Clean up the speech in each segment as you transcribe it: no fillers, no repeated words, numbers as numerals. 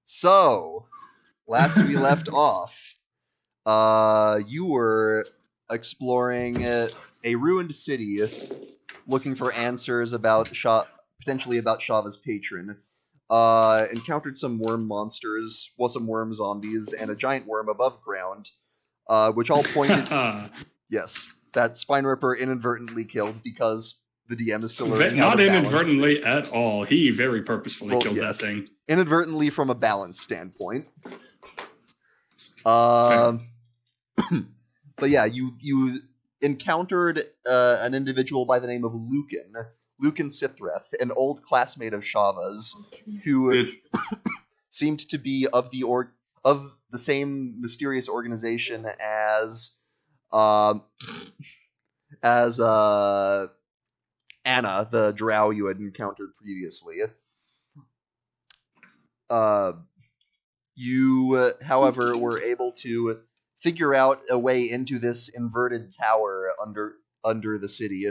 So, last we left off, you were exploring a ruined city, looking for answers about potentially about Shava's patron. Encountered some worm monsters, some worm zombies, and a giant worm above ground, which all pointed. Yes, that Spine Ripper inadvertently killed because the DM is still learning how to balance. Not inadvertently at all. He very purposefully killed that thing. Inadvertently from a balance standpoint. But yeah, you encountered an individual by the name of Lucan Sithreth, an old classmate of Shava's, who seemed to be of the same mysterious organization as Anna, the drow you had encountered previously. You, however, were able to figure out a way into this inverted tower under the city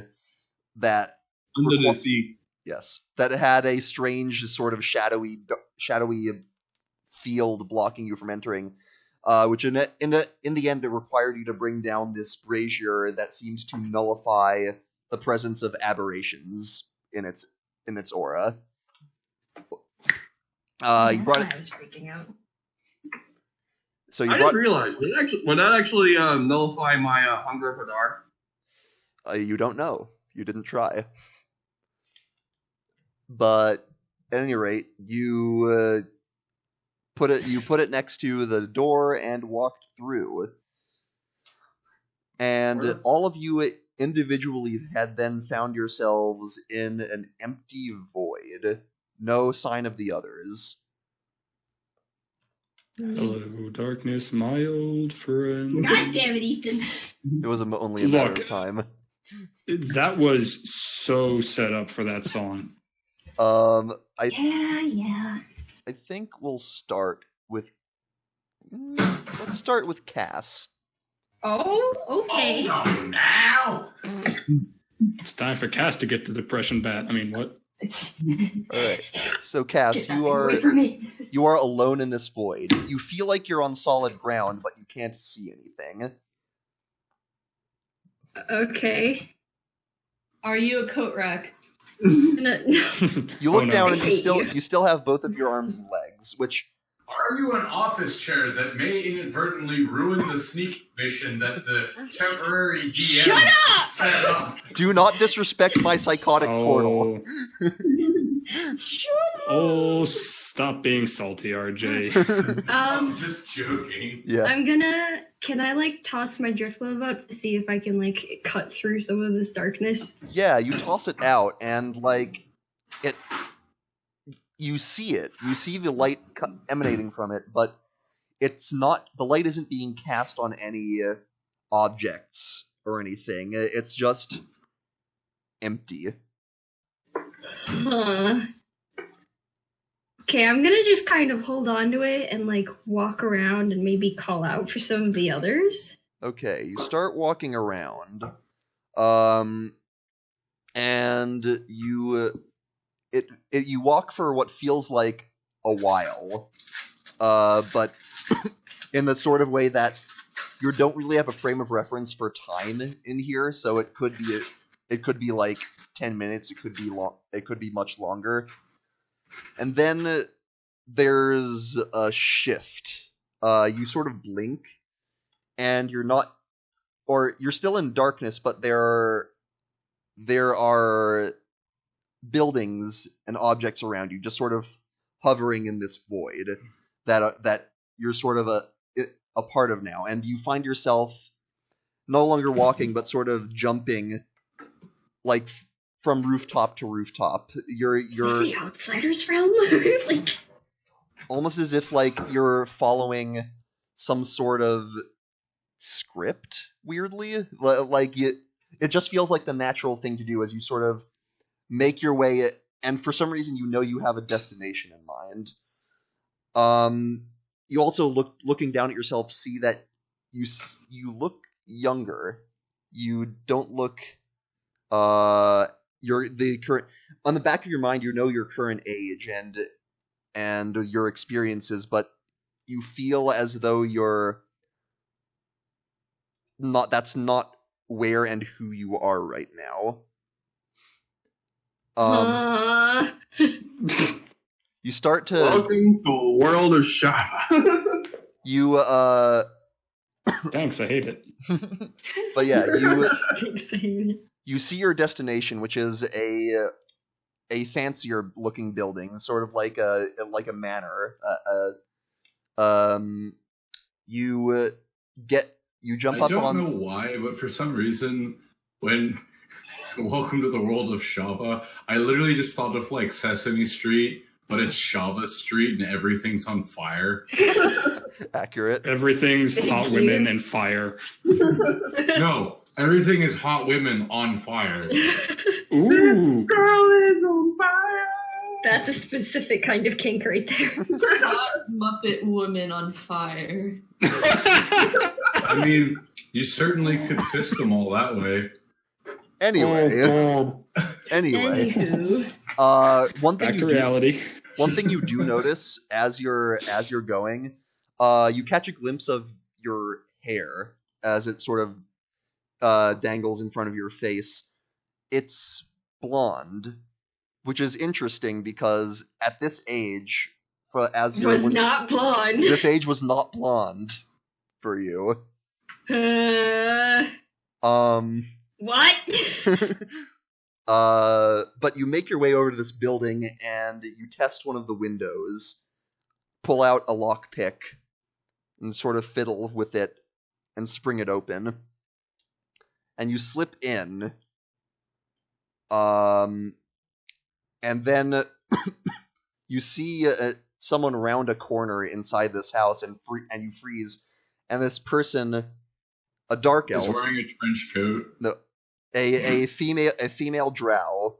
that under the sea. Yes, that had a strange sort of shadowy field blocking you from entering. Which in the end it required you to bring down this brazier that seems to nullify the presence of aberrations in its aura. You brought it. I was freaking out. So I didn't realize. Would that actually nullify my hunger for dark? You don't know. You didn't try. But at any rate, you put it next to the door and walked through. And all of you individually had then found yourselves in an empty void. No sign of the others. Hello, darkness, my old friend. God damn it, Ethan. It was only a matter of time. That was so set up for that song. Yeah. I think we'll start with. Let's start with Cass. Oh, okay. Oh, no, now! It's time for Cass to get the depression bat. I mean, what? Alright. So Cass, you are alone in this void. You feel like you're on solid ground, but you can't see anything. Okay. Are you a coat rack? You look down and you still have both of your arms and legs, which... Are you an office chair that may inadvertently ruin the sneak mission that the temporary DM set up? Do not disrespect my psychotic portal. Shut up! Stop being salty, RJ. I'm just joking. Yeah. Can I toss my drift glove up to see if I can cut through some of this darkness? Yeah, you toss it out and it. You see it. You see the light emanating from it, but it's not. The light isn't being cast on any objects or anything. It's just empty. Huh. Okay, I'm gonna just kind of hold on to it and walk around and maybe call out for some of the others. Okay, you start walking around, and you walk for what feels like a while, but in the sort of way that you don't really have a frame of reference for time in here, so it could be like 10 minutes, it could be much longer. And then there's a shift. You sort of blink, and you're still in darkness, but there are buildings and objects around you, just sort of hovering in this void that you're sort of a part of now, and you find yourself no longer walking, but sort of jumping, from rooftop to rooftop. You're Is this the outsider's realm? almost as if you're following some sort of script. Weirdly, it just feels like the natural thing to do as you sort of make your way, and for some reason you have a destination in mind. You also looking down at yourself, see that you look younger. You don't look you're the current, on the back of your mind, your current age, and and your experiences, but you feel as though you're not. That's not where and who you are right now. You start to. Welcome to the world of Shava. You Thanks, I hate it. but yeah, you see your destination, which is a fancier looking building, sort of like a manor. You jump I up don't on. know why, but for some reason, when Welcome to the World of Shava, I literally just thought of like Sesame Street, but it's Shava Street and everything's on fire. Accurate. Everything's hot women and fire. No, everything is hot women on fire. Ooh. Girl is on fire. That's a specific kind of kink right there. Hot Muppet woman on fire. I mean, you certainly could fist them all that way. Anyway, Anywho. one thing Back you to do, reality. one thing you do notice as you're going, you catch a glimpse of your hair as it sort of dangles in front of your face. It's blonde, which is interesting because at this age, Not blonde. this age was not blonde for you. What? But you make your way over to this building and you test one of the windows, pull out a lockpick, and sort of fiddle with it and spring it open. And you slip in. And then you see someone round a corner inside this house, and you freeze. And this person, a dark elf, He's wearing a trench coat. no, a female drow,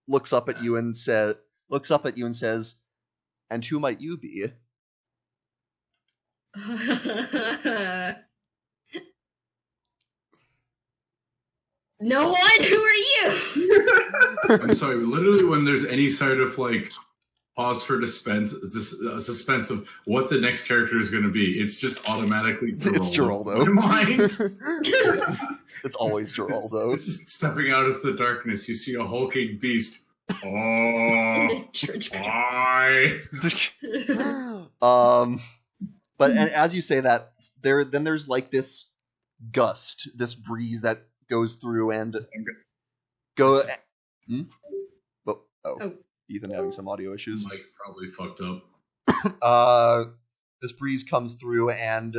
looks up at you and says, "And who might you be?" No one? Who are you? I'm sorry, literally when there's any sort of like pause for suspense of what the next character is going to be, it's just automatically Geraldo. It's Geraldo. In my mind. It's always Geraldo. It's just stepping out of the darkness, you see a hulking beast. Oh, why? But and as you say that, there's like this gust, this breeze that goes through and go. Oh, Ethan having some audio issues. Mike probably fucked up. This breeze comes through and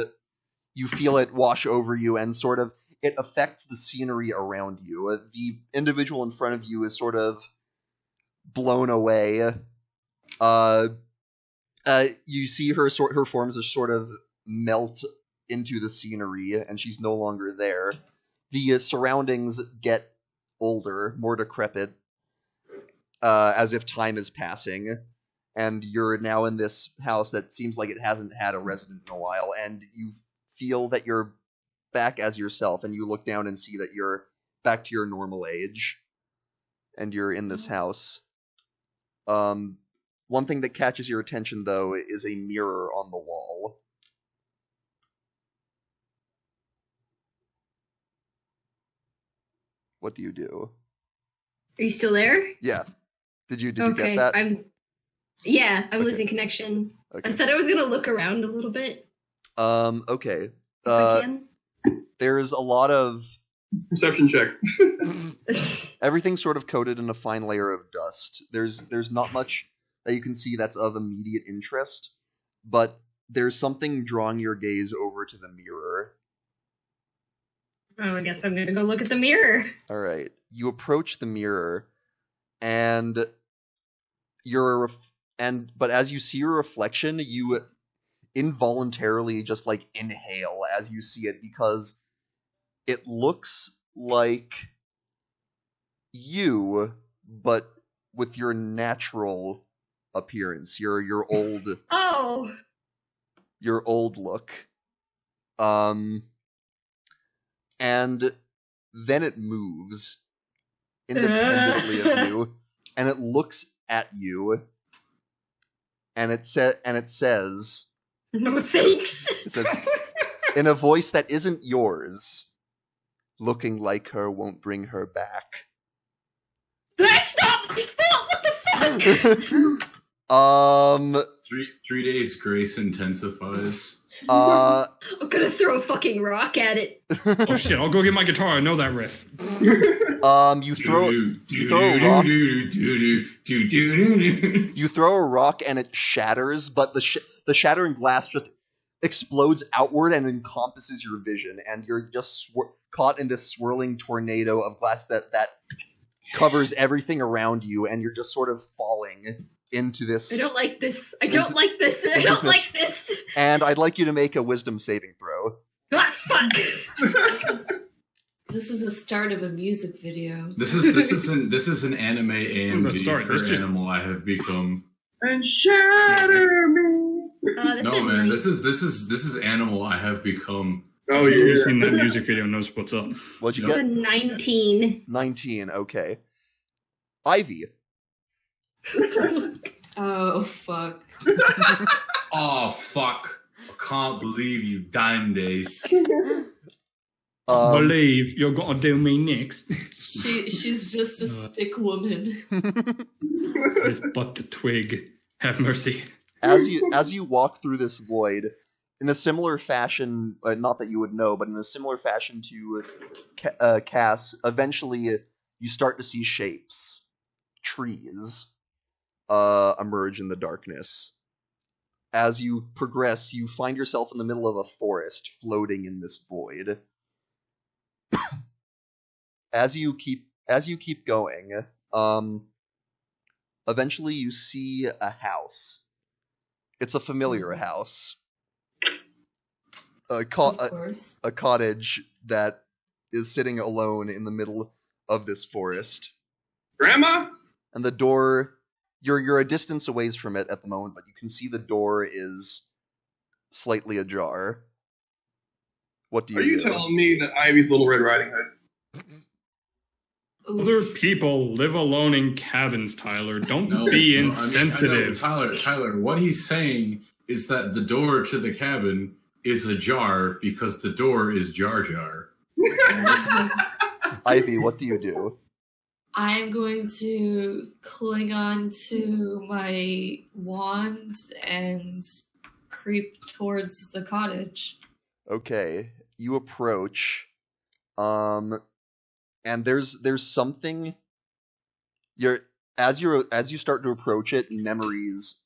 you feel it wash over you and sort of it affects the scenery around you. The individual in front of you is sort of blown away. You see her forms just sort of melt into the scenery, and she's no longer there. The surroundings get older, more decrepit, as if time is passing, and you're now in this house that seems like it hasn't had a resident in a while, and you feel that you're back as yourself, and you look down and see that you're back to your normal age, and you're in this house. One thing that catches your attention, though, is a mirror on the wall. What do you do? Are you still there? Yeah. Did you get that? I'm Okay. losing connection. Okay. I said I was gonna look around a little bit. Okay. If I can. There's a lot of Perception check. everything's sort of coated in a fine layer of dust. There's not much that you can see that's of immediate interest, but there's something drawing your gaze over to the mirror. Oh, I guess I'm gonna go look at the mirror. All right. You approach the mirror, and but as you see your reflection, you involuntarily just like inhale as you see it because it looks like you, but with your natural appearance, your old Oh. your old look. And then it moves independently of you, and it looks at you, and it says, No thanks. it says in a voice that isn't yours, looking like her won't bring her back. That's not my fault. What the fuck? 3 days grace intensifies. uh, I'm gonna throw a fucking rock at it. Oh shit! I'll go get my guitar. I know that riff. you throw a rock. You throw a rock and it shatters, but the shattering glass just explodes outward and encompasses your vision, and you're just caught in this swirling tornado of glass that covers everything around you, and you're just sort of falling into this. I don't like this. I don't like this. I don't like this. And I'd like you to make a wisdom saving throw. Ah, fuck. This is a start of a music video. This is an anime AMV start. for animal I have become. And shatter me. No man, this is animal I have become. Oh Who's yeah. seen that music video knows what's up. What'd you It's get? a 19. 19. Okay. Ivy. Oh fuck. Oh fuck! I can't believe you dime days. Believe you're gonna do me next. She's just a stick woman. It's but the twig. Have mercy. As you walk through this void, in a similar fashion, not that you would know, but in a similar fashion to Cass, eventually you start to see shapes, trees, emerge in the darkness. As you progress, you find yourself in the middle of a forest, floating in this void. As you keep going, eventually you see a house. It's a familiar house. Of course. A cottage that is sitting alone in the middle of this forest. Grandma? And the door, you're a distance away from it at the moment, but you can see the door is slightly ajar. What do you Are you do? telling me that Ivy's Little Red Riding Hood? Other people live alone in cabins, Tyler. Don't be I mean, insensitive. I know, Tyler, what he's saying is that the door to the cabin is ajar because the door is Jar Jar. Ivy, what do you do? I'm going to cling on to my wand and creep towards the cottage. Okay, you approach, and there's something. As you start to approach it, memories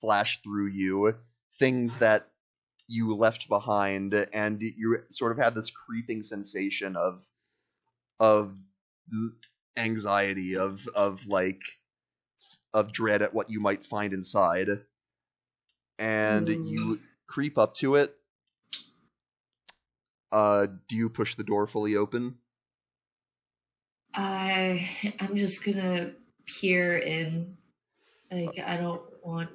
flash through you, things that you left behind, and you sort of have this creeping sensation of anxiety, of dread at what you might find inside, and you creep up to it. Do you push the door fully open? I'm just gonna peer in. Like, I don't want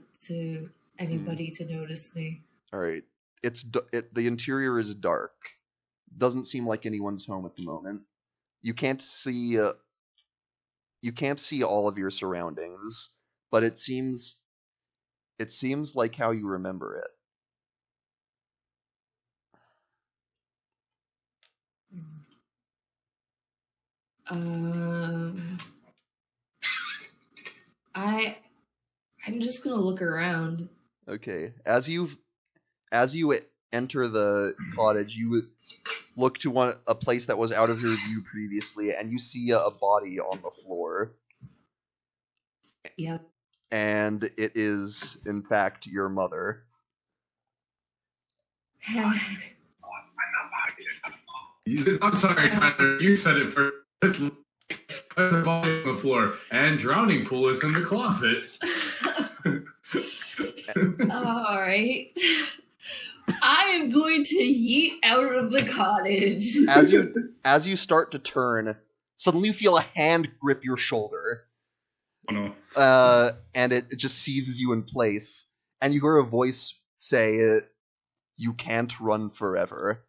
anybody to notice me. All right. The interior is dark. Doesn't seem like anyone's home at the moment. You can't see all of your surroundings, but it seems like how you remember it. I'm just gonna look around. Okay. As you enter the cottage, you look to a place that was out of your view previously, and you see a body on the floor. Yep. And it is, in fact, your mother. I'm sorry, Tyler. You said it first. There's a body on the floor, and drowning pool is in the closet. All right. I am going to yeet out of the cottage. As you start to turn, suddenly you feel a hand grip your shoulder. Oh no. And it just seizes you in place, and you hear a voice say, "You can't run forever."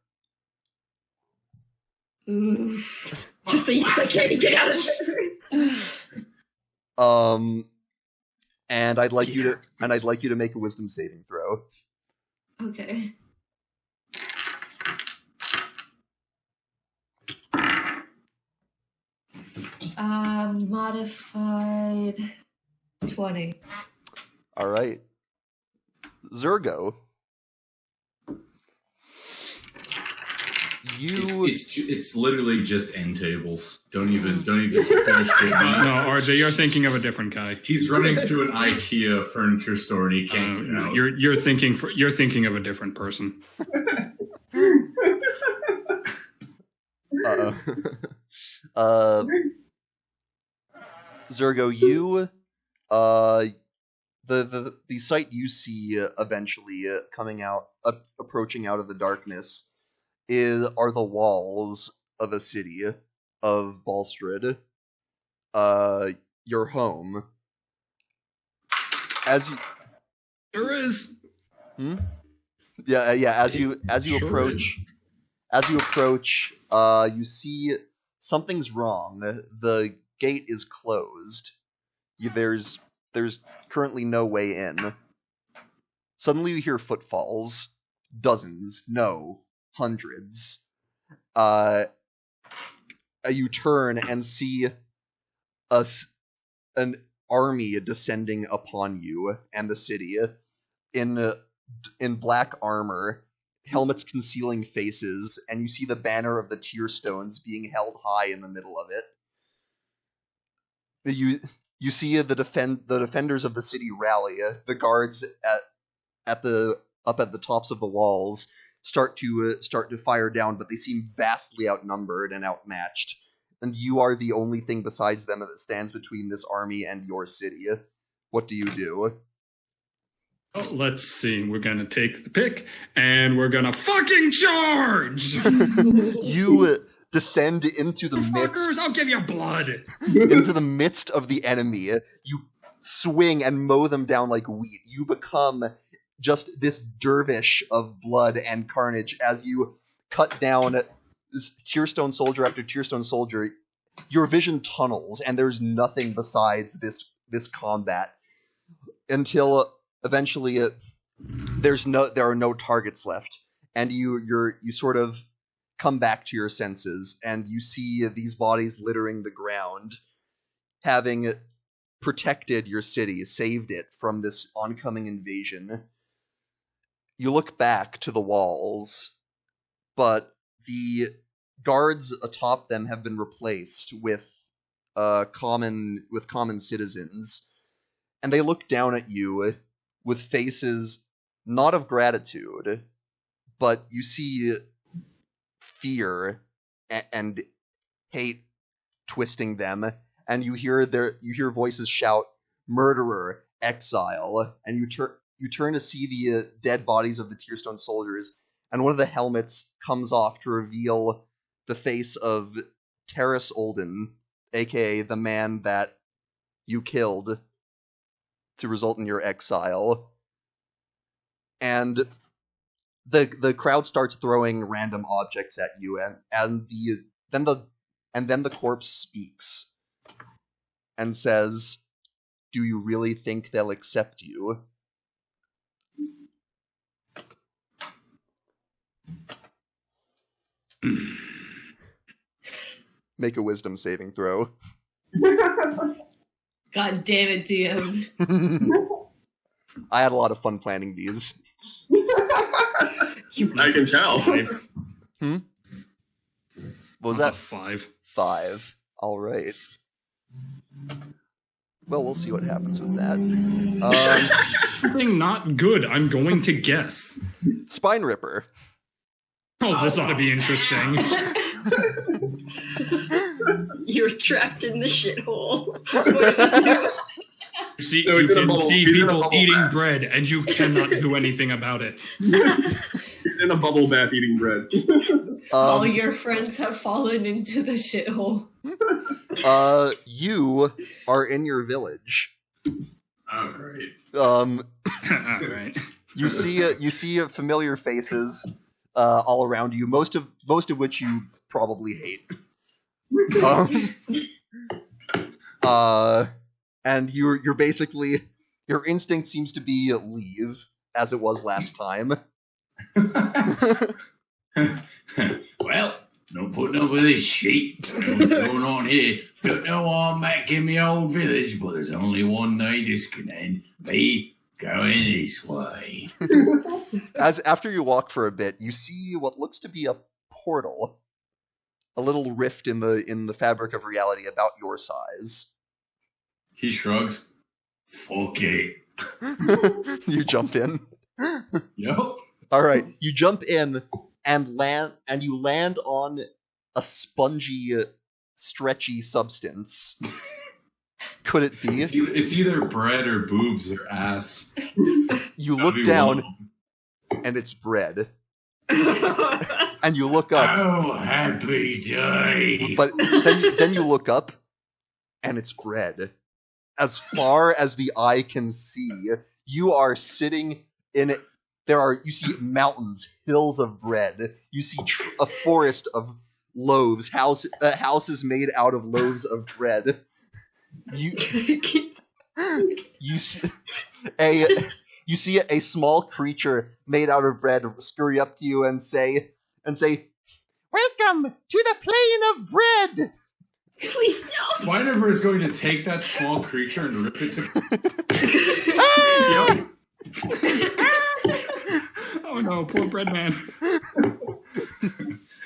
Oof. Just so you can't get out of there. and I'd like you to make a wisdom saving throw. Okay. Modified 20. All right, Zergo. It's literally just end tables. Don't even finish it. No, RJ, you're thinking of a different guy. He's running through an IKEA furniture store and he can't get No, out. you're thinking of a different person. Zergo, you the sight you see eventually coming out, approaching out of the darkness, are the walls of a city of Balstrad, your home. As you There is. as you Sure approach, you see something's wrong. The gate is closed. There's currently no way in. Suddenly you hear footfalls. Dozens, no, hundreds. You turn and see an army descending upon you and the city in black armor, helmets concealing faces, and you see the banner of the Tearstones being held high in the middle of it. You see the defenders of the city rally. The guards at the tops of the walls start to fire down, but they seem vastly outnumbered and outmatched. And you are the only thing besides them that stands between this army and your city. What do you do? Oh, let's see. We're gonna take the pick, and we're gonna fucking charge! You descend into the Fuckers, midst. I'll give you blood! Into the midst of the enemy. You swing and mow them down like wheat. You become just this dervish of blood and carnage as you cut down Tearstone soldier after Tearstone soldier. Your vision tunnels, and there's nothing besides this combat until eventually there are no targets left, and you sort of come back to your senses, and you see these bodies littering the ground, having protected your city, saved it from this oncoming invasion. You look back to the walls, but the guards atop them have been replaced with common citizens, and they look down at you with faces not of gratitude, but you see fear and hate twisting them, and you hear voices shout, "Murderer, exile," and you turn to see the dead bodies of the Tearstone soldiers, and one of the helmets comes off to reveal the face of Terrace Olden, aka the man that you killed to result in your exile. And the crowd starts throwing random objects at you, and then the corpse speaks and says, "Do you really think they'll accept you?" Make a wisdom saving throw. God damn it, DM. I had a lot of fun planning these. I can tell. What was That's that? a 5. 5. All right. Well, we'll see what happens with that. Something not good, I'm going to guess. Spine Ripper. Oh, this ought to be interesting. You're trapped in the shithole. See, No, you he's in a can bubble- see he's in a people bubble eating bath. bread, and you cannot do anything about it. He's in a bubble bath eating bread. All your friends have fallen into the shithole. You are in your village. Oh, great. Alright. You see familiar faces all around you, most of which you probably hate. And you're basically Your instinct seems to be leave, as it was last time. Well, don't put up with this shit. Don't know what's going on here. Don't know I'm back in my old village, but there's only one way this can end. Me going this way. As after you walk for a bit, you see what looks to be a portal. A little rift in the fabric of reality about your size. He shrugs. Fuck it. You jump in. Yep. All right, you jump in and you land on a spongy, stretchy substance. Could it be? It's either bread or boobs or ass. You look down, and it's bread. And you look up. Oh, happy day. But then you look up, and it's bread. As far as the eye can see, you are sitting in it. You see mountains, hills of bread. You see a forest of loaves, houses made out of loaves of bread. You see a small creature made out of bread scurry up to you and say, "Welcome to the plane of bread." Please no. Spider-Man is going to take that small creature and rip it to. Yep. Oh no, poor bread man.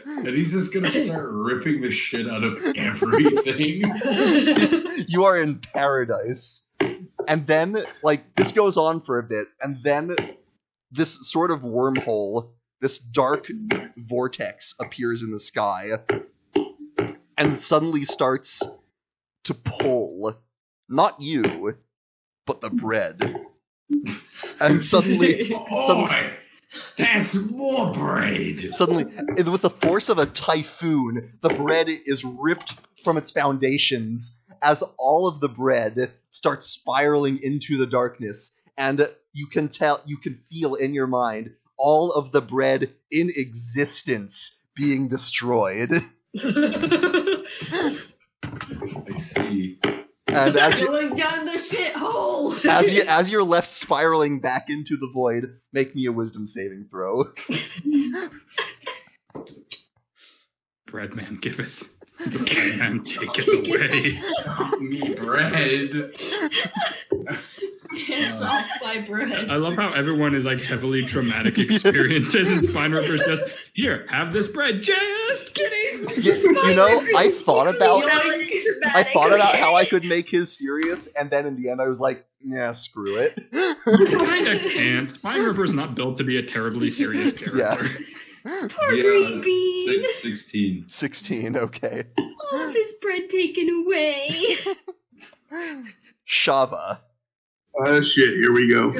And he's just going to start ripping the shit out of everything. You are in paradise. And then, this goes on for a bit, and then this sort of wormhole, this dark vortex appears in the sky, and suddenly starts to pull, not you, but the bread. And suddenly, that's more bread. Suddenly, with the force of a typhoon, the bread is ripped from its foundations as all of the bread starts spiraling into the darkness, and you can feel in your mind all of the bread in existence being destroyed. I see. And as you, Going down the shithole. as you're left spiraling back into the void, make me a wisdom saving throw. Bread man giveth, the bread man taketh away. Me bread. Hands off my bread. I love how everyone is havely traumatic experiences, and Spine Ripper's just, here, have this bread. Just kidding. I thought about Dramatic, how I could make his serious, and then in the end I was like, yeah, screw it. You kinda can't. Spine Ripper's not built to be a terribly serious character. Yeah. Poor green bean. 16. 16, okay. All of his bread taken away. Shava. Shit, here we go.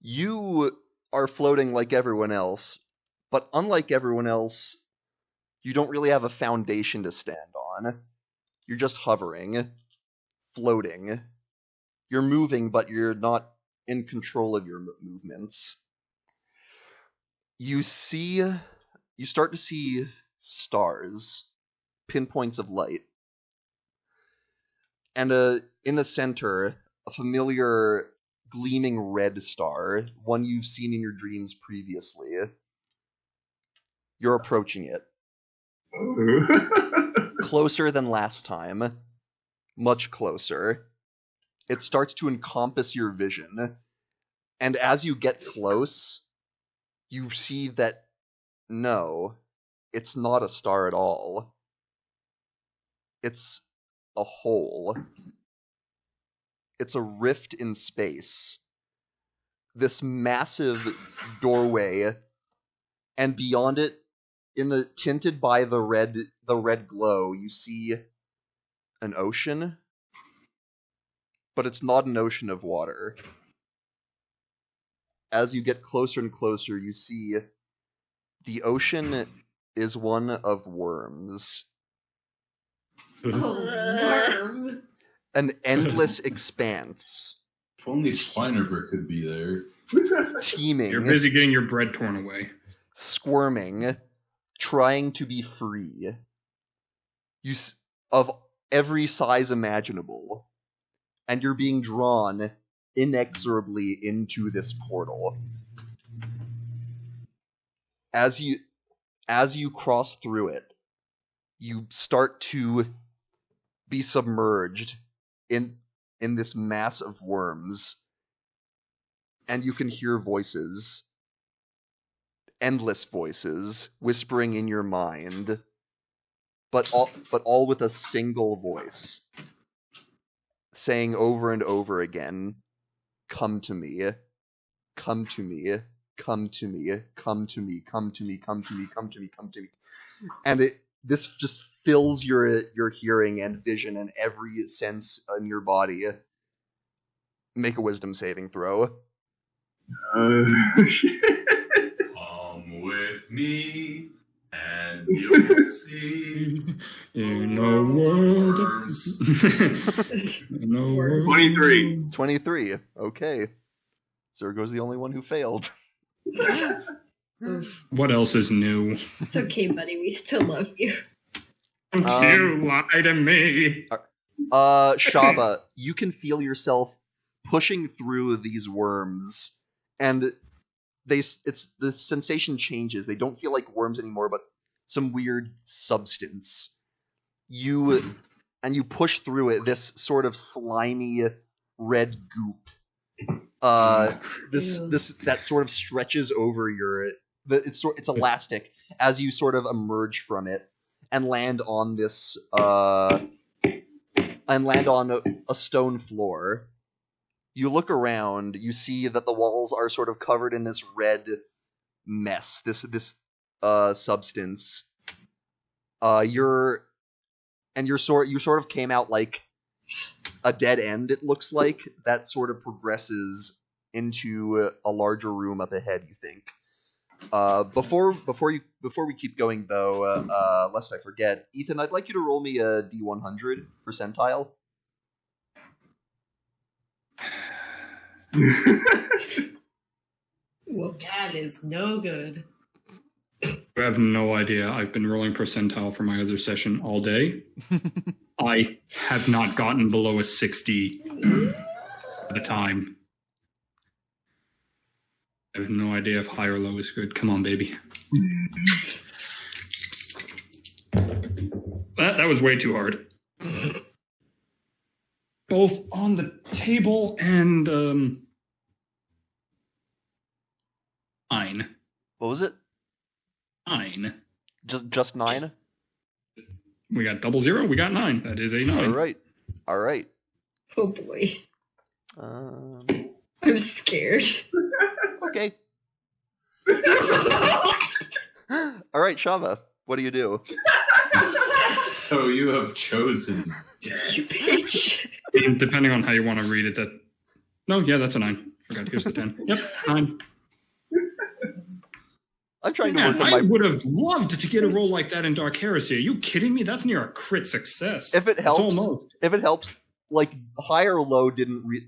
You are floating like everyone else, but unlike everyone else, you don't really have a foundation to stand on. You're just hovering, floating. You're moving, but you're not in control of your movements. You start to see stars, pinpoints of light. And in the center, a familiar gleaming red star, one you've seen in your dreams previously. You're approaching it. Closer than last time. Much closer. It starts to encompass your vision. And as you get close, you see that, no, it's not a star at all. It's a hole. It's a rift in space. This massive doorway, and beyond it, tinted by the red glow, you see an ocean, but it's not an ocean of water. As you get closer and closer, you see the ocean is one of worms. Oh, worm. An endless expanse. If only Slinerber could be there. Teeming. You're busy getting your bread torn away. Squirming. Trying to be free. Of every size imaginable. and you're being drawn inexorably into this portal. As you cross through it, you start to be submerged in this mass of worms, and you can hear voices, endless voices, whispering in your mind, but all with a single voice, saying over and over again, "Come to me, come to me, come to me, come to me, come to me, come to me, come to me, come to me." And this just fills your hearing and vision and every sense in your body. Make a wisdom saving throw. Come with me, and you'll see. In a world of... Worms. In a world 23. 23. Okay. Zergo's the only one who failed. Oof. What else is new? It's okay, buddy. We still love you. You lie to me. Shava, you can feel yourself pushing through these worms, and the sensation changes. They don't feel like worms anymore, but some weird substance. You push through it, this sort of slimy red goop. That sort of stretches over it's elastic as you sort of emerge from it and land on this a stone floor. You look around, you see that the walls are sort of covered in this red mess, this substance. You sort of came out like a dead end, it looks like, that sort of progresses into a larger room up ahead, you think. Before we keep going though, lest I forget, Ethan, I'd like you to roll me a D100 percentile. Whoops. That is no good. I have no idea. I've been rolling percentile for my other session all day. I have not gotten below a 60 at a time. I have no idea if high or low is good. Come on, baby. That was way too hard. Both on the table and 9. What was it? 9. Just 9? We got 00. We got 9. That is a 9. All right. Oh boy. Um, I'm scared. okay. All right, Shava, what do you do? So you have chosen death. You bitch. And depending on how you want to read it, that's a 9. Forgot, here's the 10. Yep, 9. I'm trying to Man, work on I my... would have loved to get a roll like that in Dark Heresy. Are you kidding me? That's near a crit success. If it It's helps, almost. like high or low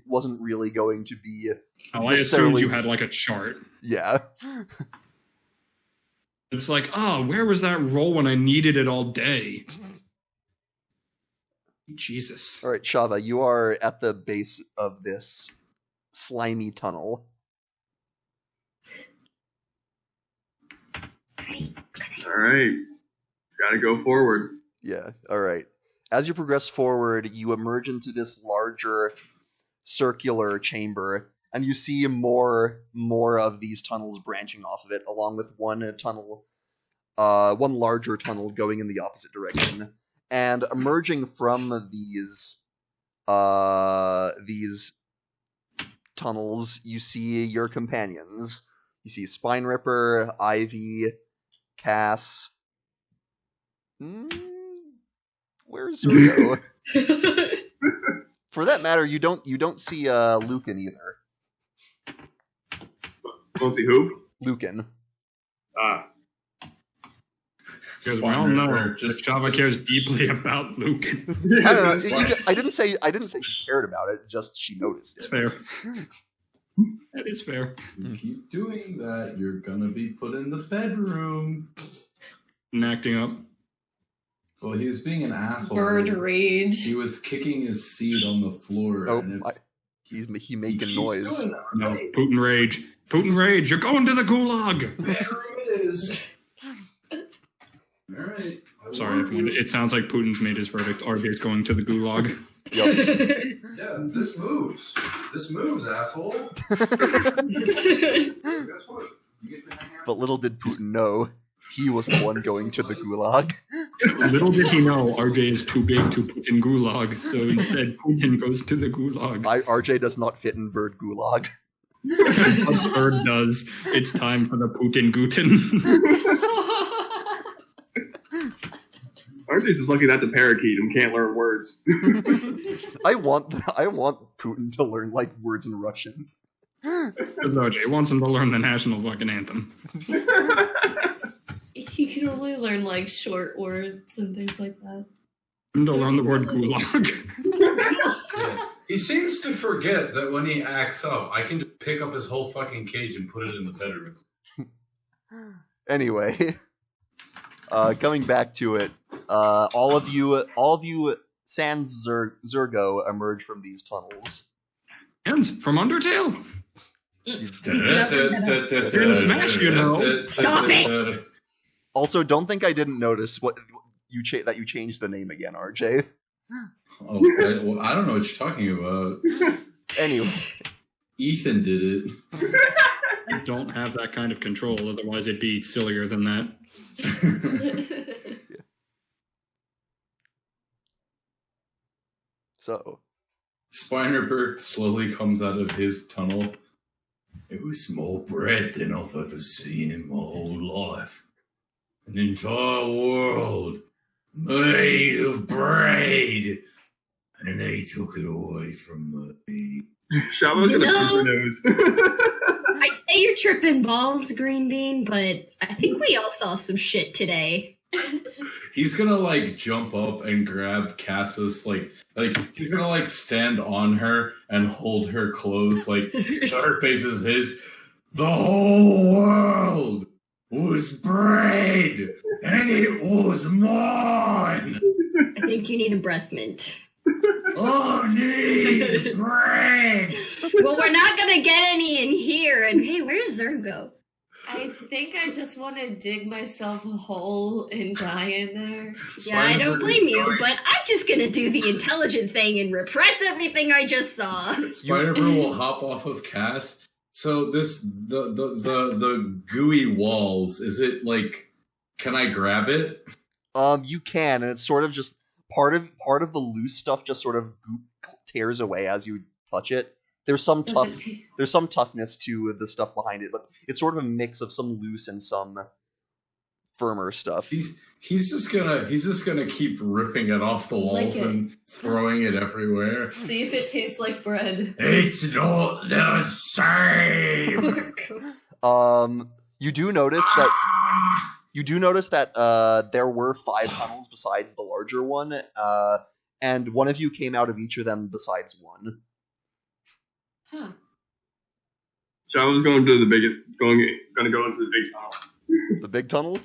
wasn't really going to be. Oh, I assumed you had like a chart. Yeah. It's like, where was that roll when I needed it all day? Jesus. All right, Shava, you are at the base of this slimy tunnel. All right. Gotta go forward. Yeah. All right. As you progress forward, you emerge into this larger circular chamber, and you see more of these tunnels branching off of it, along with one larger tunnel going in the opposite direction. And emerging from these tunnels, you see your companions. You see Spine Ripper, Ivy, Cass. Where's Zergo? For that matter, you don't see Lucan either. Don't see who? Lucan. Because we all know that Java cares deeply about Lucan. I don't know. I didn't say she cared about it. Just she noticed it. It's fair. That is fair. If you keep doing that, you're gonna be put in the bedroom. And acting up. Well, he was being an asshole. Bird rage. He was kicking his seed on the floor. Oh, and if he he making keeps noise. doing that, No, right? Putin rage. Putin rage. You're going to the gulag. There it is. All right. Sorry, everyone. It sounds like Putin's made his verdict. RJ's going to the gulag. Yep. Yeah, this moves. This moves, asshole. Guess what? You get to hang out. But little did Putin know, he was the one going to the gulag. Little did he know RJ is too big to put in gulag, so instead Putin goes to the gulag. RJ does not fit in bird gulag. What bird does. It's time for the Putin Guten. RJ's just lucky that's a parakeet and can't learn words. I want Putin to learn like words in Russian. RJ wants him to learn the national fucking anthem. He can only learn like short words and things like that. Him to learn the word gulag. Yeah. He seems to forget that when he acts up, I can just pick up his whole fucking cage and put it in the bedroom. Anyway, coming back to it, all of you sans Zergo emerge from these tunnels. Hands from Undertale. Didn't smash, you know. Stop it! Also, don't think I didn't notice that you changed the name again, RJ. Oh, well, I don't know what you're talking about. Anyway, Ethan did it. You don't have that kind of control, otherwise it'd be sillier than that. so Spinerberg slowly comes out of his tunnel. It was more bread than I've ever seen in my whole life. An entire world made of bread. And they took it away from me. Shabo's gonna punch her nose. I say you're tripping balls, Green Bean, but I think we all saw some shit today. He's gonna like jump up and grab Cass's like he's gonna like stand on her and hold her close like her face is his. The whole world was bread and it was mine. I think you need a breath mint. I need bread. Well, we're not gonna get any in here. And hey, where's Zergo? I think I just want to dig myself a hole and die in there. Yeah, I don't blame you, but I'm just gonna do the intelligent thing and repress everything I just saw. Spider-Man will hop off of Cass. So the gooey walls, is it like, can I grab it? you can, and it's sort of just part of the loose stuff just sort of tears away as you touch it. There's some toughness to the stuff behind it, but it's sort of a mix of some loose and some firmer stuff. He's just gonna keep ripping it off the walls and throwing it everywhere. See if it tastes like bread. It's not the same. You do notice that there were 5 tunnels besides the larger one, and one of you came out of each of them besides one. Huh. Shabo's going to gonna go into the big tunnel. The big tunnel?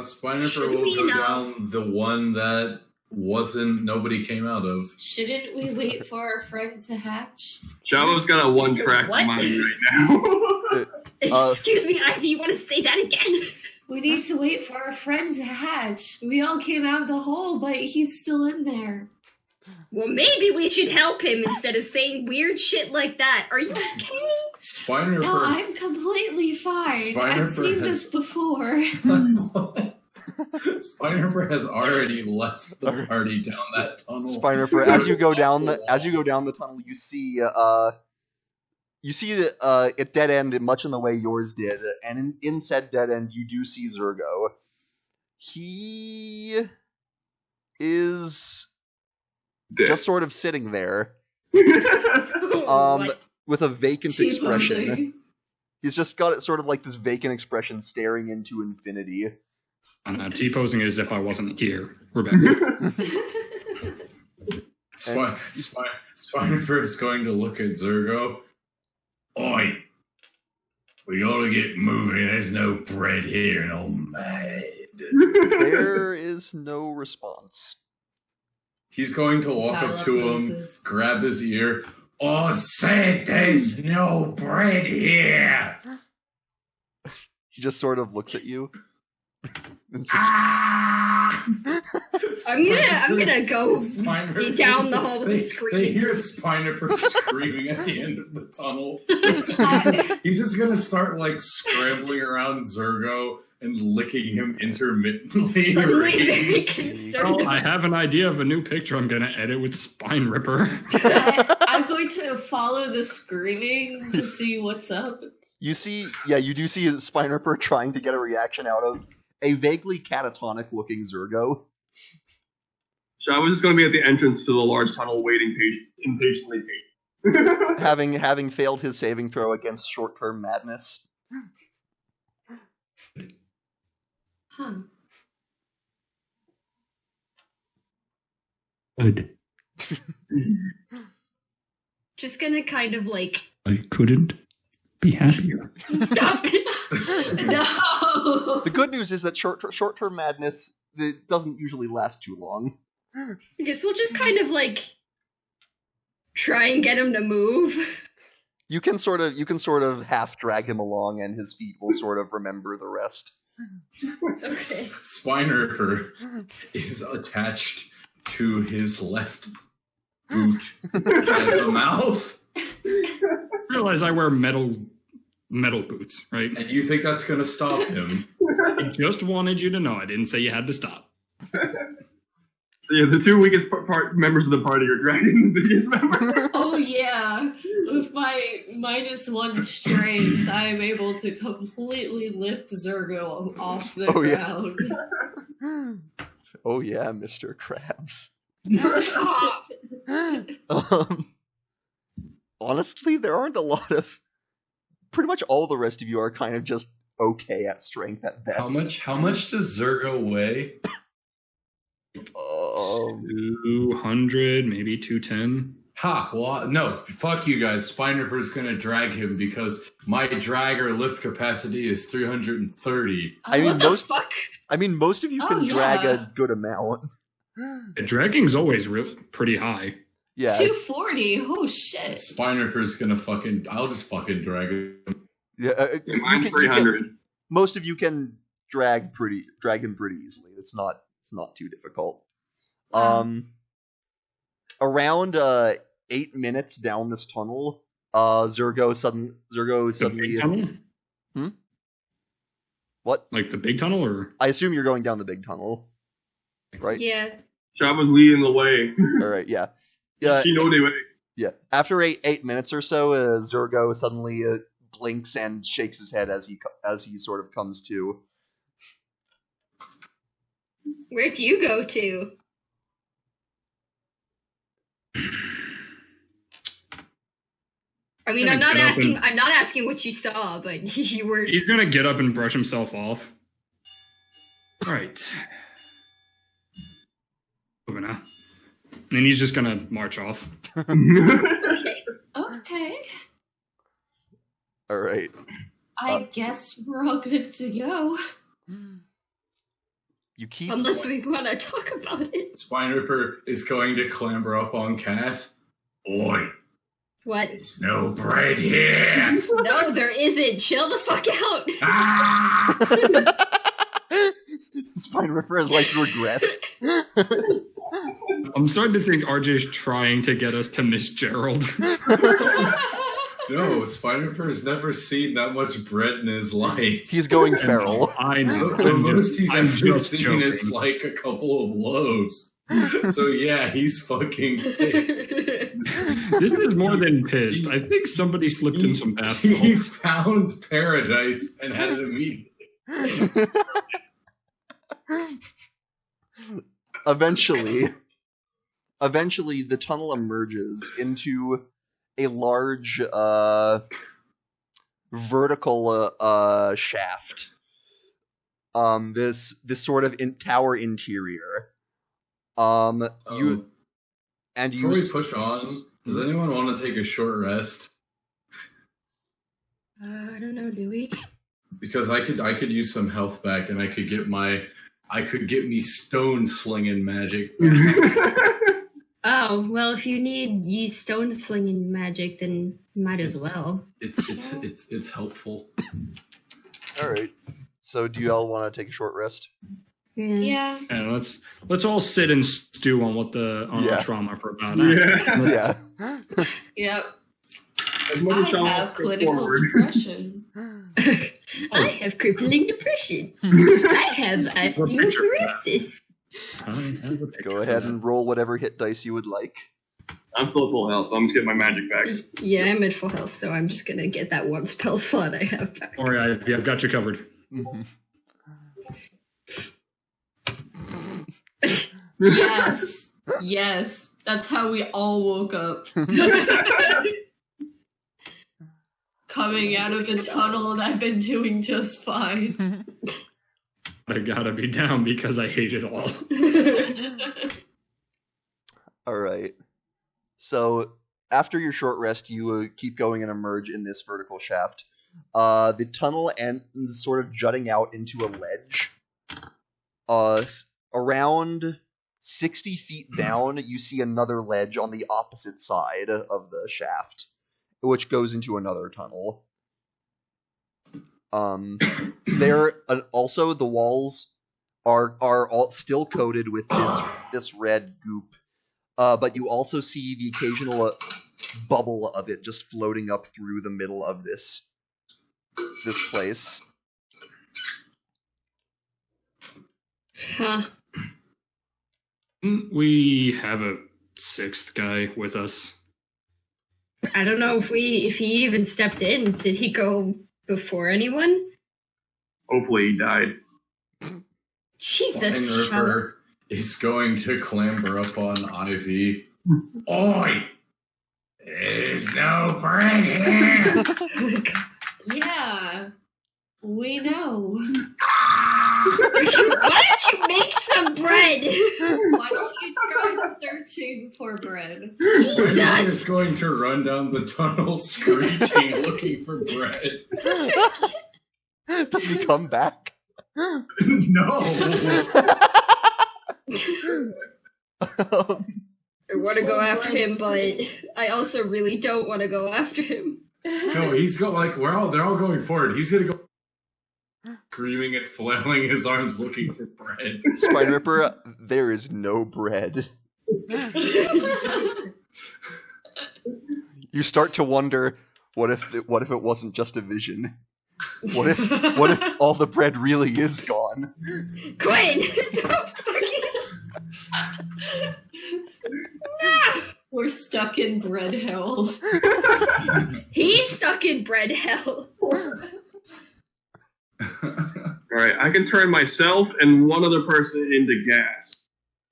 Spiniffer Should will we go know? down the one that nobody came out of. Shouldn't we wait for our friend to hatch? Shabo's got a one track What? mind right now. Excuse me, Ivy, you want to say that again? We need to wait for our friend to hatch. We all came out of the hole, but he's still in there. Well, maybe we should help him instead of saying weird shit like that. Are you okay? Spiniffer. No, I'm completely fine. I've seen this before. Spiniffer has already left the party down that tunnel. Spiniffer, as you go down the tunnel, you see it dead end much in the way yours did, and in said dead end you do see Zergo. He is just sort of sitting there, What? with a vacant expression. T-posing. He's just got sort of like this vacant expression staring into infinity. T-posing as if I wasn't here. We're back. Spiniffer is going to look at Zergo. Oi, we gotta get moving. There's no bread here, and I'm mad. There is no response. He's going to walk Dial up up to him, Moses. grab his ear. Oh, say there's no bread here. He just sort of looks at you. And just- Ah! I'm gonna go Spiner- down the hall with they, a scream. They hear Spiner screaming at the end of the tunnel. He's just gonna start like scrambling around Zergo and licking him intermittently. Suddenly very Rage. concerned. I have an idea of a new picture I'm gonna edit with Spine Ripper. I'm going to follow the screaming to see what's up. you do see Spinerper trying to get a reaction out of a vaguely catatonic-looking Zergo. So I was just going to be at the entrance to the large tunnel, waiting impatiently. having failed his saving throw against short-term madness. Huh. Good. Just gonna kind of like I couldn't be happier. stop it. No! The good news is that short-term madness doesn't usually last too long. I guess we'll just kind of like try and get him to move. You can sort of half drag him along, and his feet will sort of remember the rest. Okay. Spiner is attached to his left boot at the mouth. Realize I wear metal boots, right? And you think that's gonna stop him? I just wanted you to know. I didn't say you had to stop. So yeah, the two weakest members of the party are dragging the biggest member. Oh yeah. With my -1 strength, I am able to completely lift Zergo off the Oh, yeah. ground. Oh yeah, Mr. Krabs. Stop. Honestly, there aren't a lot of. Pretty much all the rest of you are kind of just okay at strength at best. How much does Zergo weigh? 200, maybe 210. Ha! Well, no, fuck you guys. Spinerper's gonna drag him because my drag or lift capacity is 330. I mean, What the most- fuck? most of you Oh, can drag yeah. a good amount. Dragging's always pretty high. Yeah, 240. Oh shit. Spinerper's gonna I'll just fucking drag him. yeah. Yeah, mine's 300. Most of you can drag him pretty easily. It's not too difficult. Around 8 minutes down this tunnel, Zergo The suddenly. big tunnel? What? Like the big tunnel, or I assume you're going down the big tunnel, right? Yeah. Shab was leading the way. All right. Yeah. Yeah. She know the way. Yeah. After 8 minutes or so, Zergo suddenly blinks and shakes his head as he sort of comes to. Where'd you go to? I mean, Gonna I'm get up and- not asking what you saw, but you were. he's gonna get up and brush himself off. Right. Moving on. And then he's just gonna march off. Okay. Okay. All right. I guess we're all good to go. You keep. Unless we want to talk about it. Spinerper is going to clamber up on Cass. Oi, What? there's no bread here. No, there isn't. Chill the fuck out. Ah! Spine Ripper has like regressed. I'm starting to think RJ's trying to get us to Miss Gerald. No, Spinerper's never seen that much bread in his life. He's going feral. I know. The most he's I'm ever just seen joking. is like a couple of loaves. So yeah, he's fucking pissed. This is more than pissed. I think somebody slipped in some bath He salts. found paradise and had it immediately. Eventually, the tunnel emerges into a large vertical shaft. This sort of tower interior. Before You we push on, does anyone want to take a short rest? I don't know, do we? Because I could use some health back, and I could get my I could get me stone slinging magic. Oh, well, if you need use stone slinging magic, then might as well. It's helpful. All right. So, do you all want to take a short rest? Yeah. And let's all sit and stew on Yeah. our trauma for about an hour. Yeah. Yeah. Yep. As much as I Tom have goes clinical forward. depression. I have crippling depression. I have osteoporosis. I have a picture Go of ahead that. and roll whatever hit dice you would like. I'm still at full health, so I'm just getting my magic back. Yeah, I'm at full health, so I'm just gonna get that one spell slot I have back. Or I've got you covered. Mhm. Yes. Yes. That's how we all woke up. Coming out of the tunnel, and I've been doing just fine. I gotta be down because I hate it all. All right. So after your short rest, you keep going and emerge in this vertical shaft. The tunnel ends sort of jutting out into a ledge. Around 60 feet down, you see another ledge on the opposite side of the shaft, which goes into another tunnel. Also the walls are all still coated with this red goop. But you also see the occasional bubble of it just floating up through the middle of this place. Huh. We have a sixth guy with us. I don't know if he even stepped in. Did he go before anyone? Hopefully he died. Jesus, Fine Charlotte. Ripper is going to clamber up on Ivy. Oi! There's no bread here! Oh my God. Yeah. We know. Why don't you make some bread? Why don't you try searching for bread? And he is going to run down the tunnel screeching, looking for bread. Does he come back? No! I want to go after him, but I also really don't want to go after him. No, he's go like they're all going forward. He's gonna go screaming and flailing his arms looking for bread. Spine Ripper, there is no bread. You start to wonder, what if it wasn't just a vision? What if all the bread really is gone? Quinn! Don't fucking... No! We're stuck in bread hell. He's stuck in bread hell. Alright, I can turn myself and one other person into gas.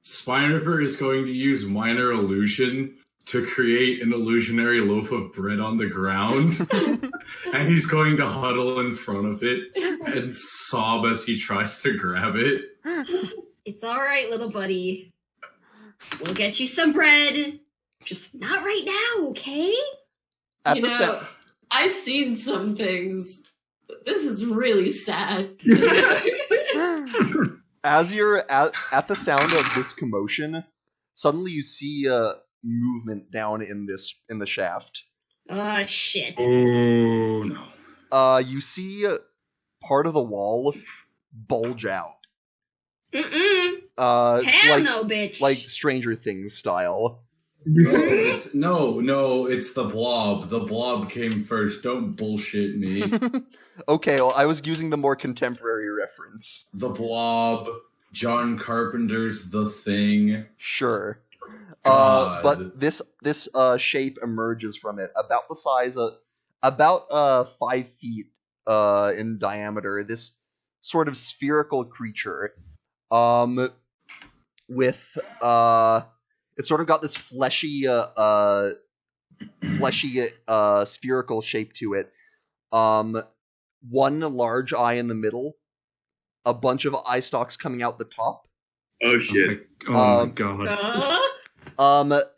Spine Ripper is going to use minor illusion to create an illusionary loaf of bread on the ground. And he's going to huddle in front of it and sob as he tries to grab it. It's alright, little buddy. We'll get you some bread. Just not right now, okay? At You the know, I've seen some things. But this is really sad. As you're at the sound of this commotion, suddenly you see movement down in the shaft. Oh, shit. Oh no. You see part of the wall bulge out. Mm-mm. Like no, bitch. like Stranger Things style. It's the blob. The blob came first. Don't bullshit me. Okay, well, I was using the more contemporary reference. The blob, John Carpenter's The Thing. Sure. God. But this shape emerges from it, about the size of about 5 feet in diameter. This sort of spherical creature, with it's sort of got this fleshy spherical shape to it. One large eye in the middle, a bunch of eye stalks coming out the top. Oh shit. Oh my god.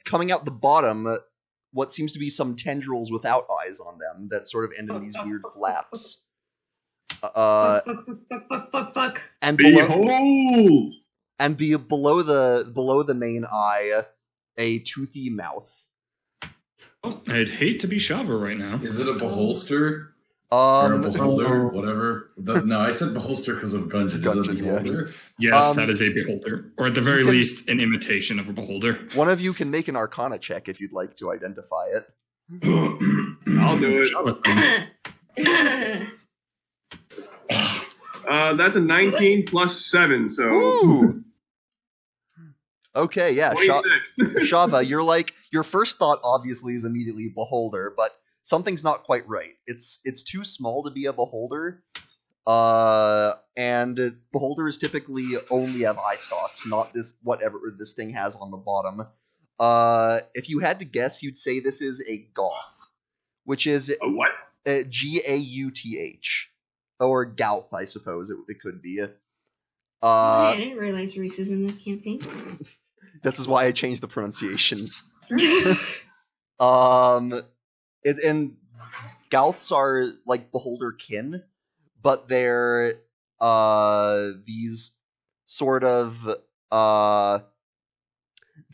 Coming out the bottom, what seems to be some tendrils without eyes on them that sort of end in these weird flaps. Fuck. and below Behold! below the main eye, a toothy mouth. Oh, I'd hate to be Shava right now. Is it a beholster? Or a Um, beholder? Whatever. No, I said beholster because of Gungeon. Is it a Gungeon, yeah. beholder? Yes, that is a beholder. Or at the very can- least, an imitation of a beholder. one of you can make an Arcana check if you'd like to identify it. I'll do it. Shava thing. That's a 19 plus 7, so Ooh. Okay, yeah, 26. Shava, your first thought obviously is immediately beholder, but something's not quite right. It's too small to be a beholder, and beholders typically only have eye stalks, not this whatever this thing has on the bottom. If you had to guess, you'd say this is a goth, which is A what? Gauth, or Gauth, I suppose it could be. I didn't realize Reese was in this campaign. This is why I changed the pronunciation. And Gauths are like beholder kin, but they're these sort of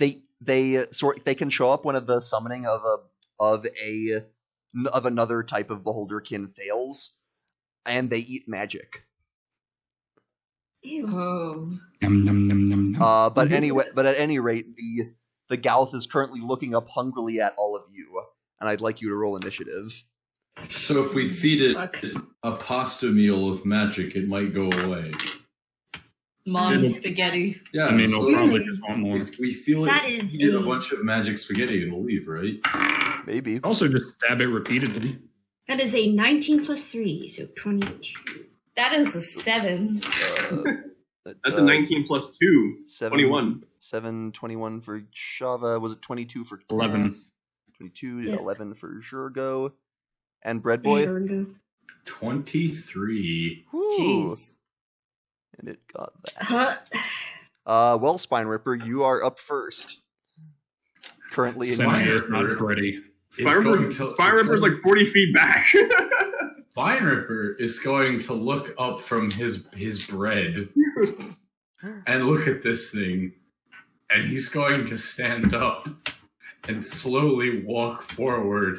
they can show up when the summoning of another type of beholder kin fails, and they eat magic. Ew. Oh. Num, num, num, num, num. But at any rate, the Gauth is currently looking up hungrily at all of you, and I'd like you to roll initiative. So if we feed it Fuck. a pasta meal of magic, it might go away. Mom's spaghetti. Yeah, I mean, so they'll probably just want more. if we feel That it, is feed it a a- bunch of magic spaghetti, it'll leave, right? Maybe. Also, just stab it repeatedly. That is a 19 plus 3, so 22. That is a 7. That's a 19 plus 2. 21. 21 for Shava. Was it 22 for 11. Cass? 22, Yeah. 11 for Zhurgo. And Bread Boy? Boy. 23. Whew. Jeez. And it got that. Huh? Well, Spine Ripper, you are up first. Currently in Semi Fire. is not ready. Fire Ripper's like 40 feet back. Vine Ripper is going to look up from his bread and look at this thing, and he's going to stand up and slowly walk forward,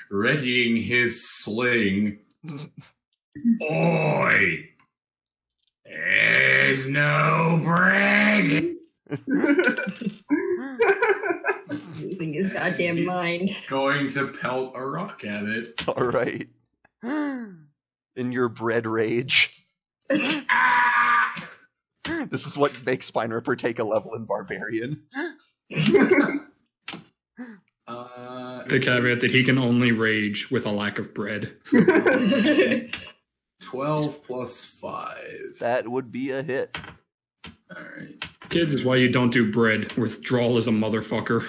readying his sling. Oi! There's no bread! Losing his goddamn mind. Going to pelt a rock at it. All right. In your bread rage. Ah! This is what makes Spine Ripper take a level in Barbarian. The caveat that he can only rage with a lack of bread. 12 plus 5. That would be a hit. Alright. Kids is why you don't do bread. Withdrawal is a motherfucker.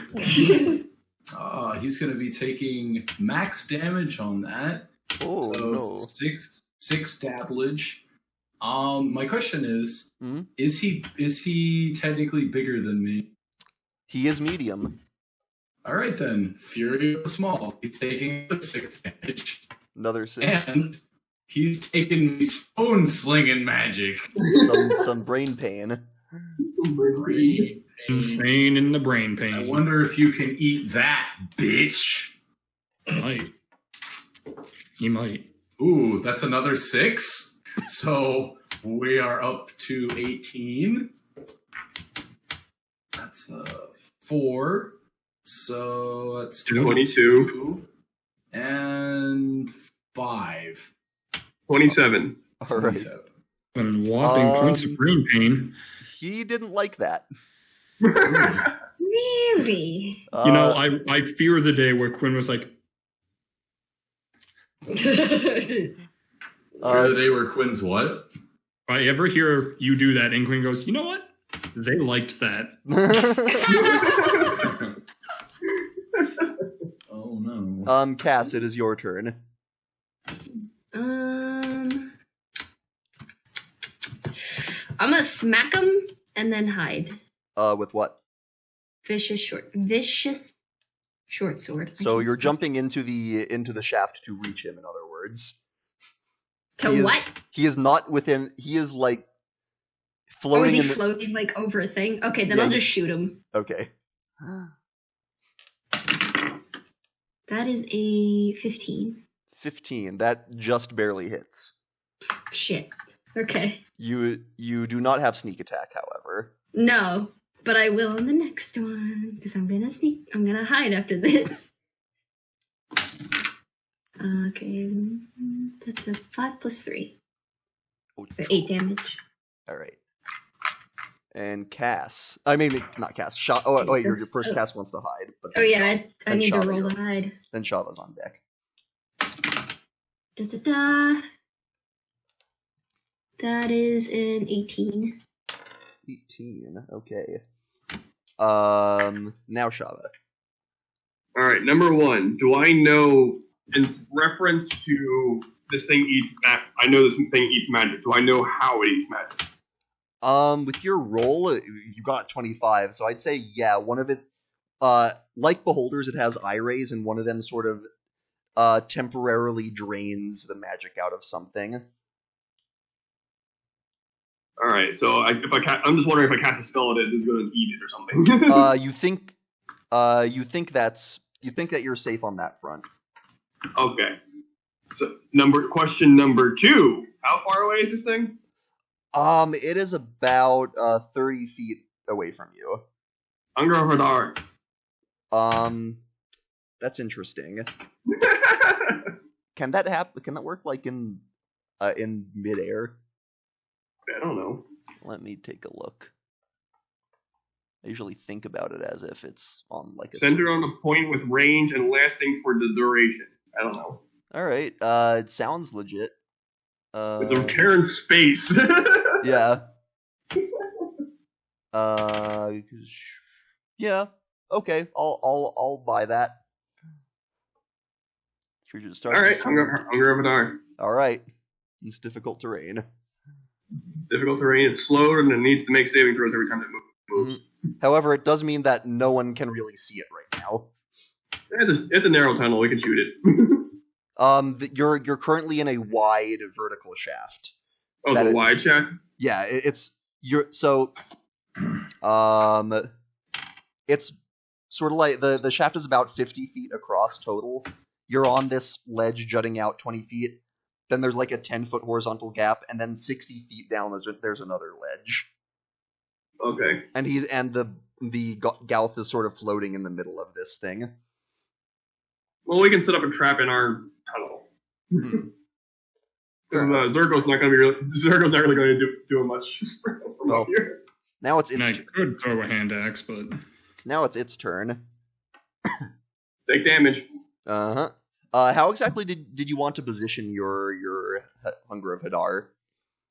He's going to be taking max damage on that. Oh, So no. six damage. My question is, Hmm? is he technically bigger than me? He is medium. All right then, Fury of the Small. He's taking 6 damage, Another 6. and he's taking stone slinging magic. Some brain pain. Brain pain. Insane in the brain I pain. wonder if you can eat that, bitch. Might. He might. Ooh, that's another 6. So we are up to 18. That's 4. So that's 22. And 5. 27. All right. 27. And whopping points of brain pain. He didn't like that. Really? You know, I fear the day where Quinn was like, For the day where Quinn's what? I ever hear you do that, and Quinn goes, you know what? They liked that. Oh no. Cass, it is your turn. I'm gonna smack him and then hide. With what? Vicious short sword. I So guess. you're jumping into the shaft to reach him, in other words. To what? He is not within. He is like Oh, is floating he in the. floating like over a thing? Okay, then Yeah, I'll you- just shoot him. Okay. That is a 15. 15. That just barely hits. Shit. Okay. You do not have sneak attack, however. No, but I will on the next one because I'm gonna hide after this. Okay, that's a 5 plus 3. Oh, So 8 damage. All right. And Cass. I mean, not Cass. Oh, wait, your first Cass wants to hide. But Oh yeah, I then need to Shava, roll you're- to hide. Then Shava's on deck. Da, da, da. That is an 18. 18. Okay. Now Shava. All right, number one. Do I know, in reference to this thing eats magic? I know this thing eats magic. Do I know how it eats magic? With your roll, you got 25, so I'd say yeah. One of it, like Beholders, it has eye rays, and one of them sort of temporarily drains the magic out of something. All right, so I'm just wondering if I cast a spell at it, is it going to eat it or something? You think that you're safe on that front. Okay. So question number 2. How far away is this thing? It is about 30 feet away from you. Hunger of Hadar. That's interesting. Can that happen? Can that work like in midair? I don't know. Let me take a look. I usually think about it as if it's on like a Centered on a point with range and lasting for the duration. I don't know. All right. It sounds legit. It's a tear in space. Yeah. Yeah. Okay. I'll buy that. Should we just start? All right, Hunger of Hadar. All right. It's difficult terrain. Difficult terrain. It's slow and it needs to make saving throws every time it moves. However, it does mean that no one can really see it right now. It's a narrow tunnel. We can shoot it. You're currently in a wide vertical shaft. Oh, the wide shaft. Yeah, it's it's sort of like the shaft is about 50 feet across total. You're on this ledge jutting out 20 feet. Then there's like a 10-foot horizontal gap, and then 60 feet down there's another ledge. Okay. And the Galf is sort of floating in the middle of this thing. Well, we can set up a trap in our tunnel. Zergo's not really going to do much. Well, now it's And I could throw a hand axe, but now it's its turn. Take damage. How exactly did you want to position your Hunger of Hadar?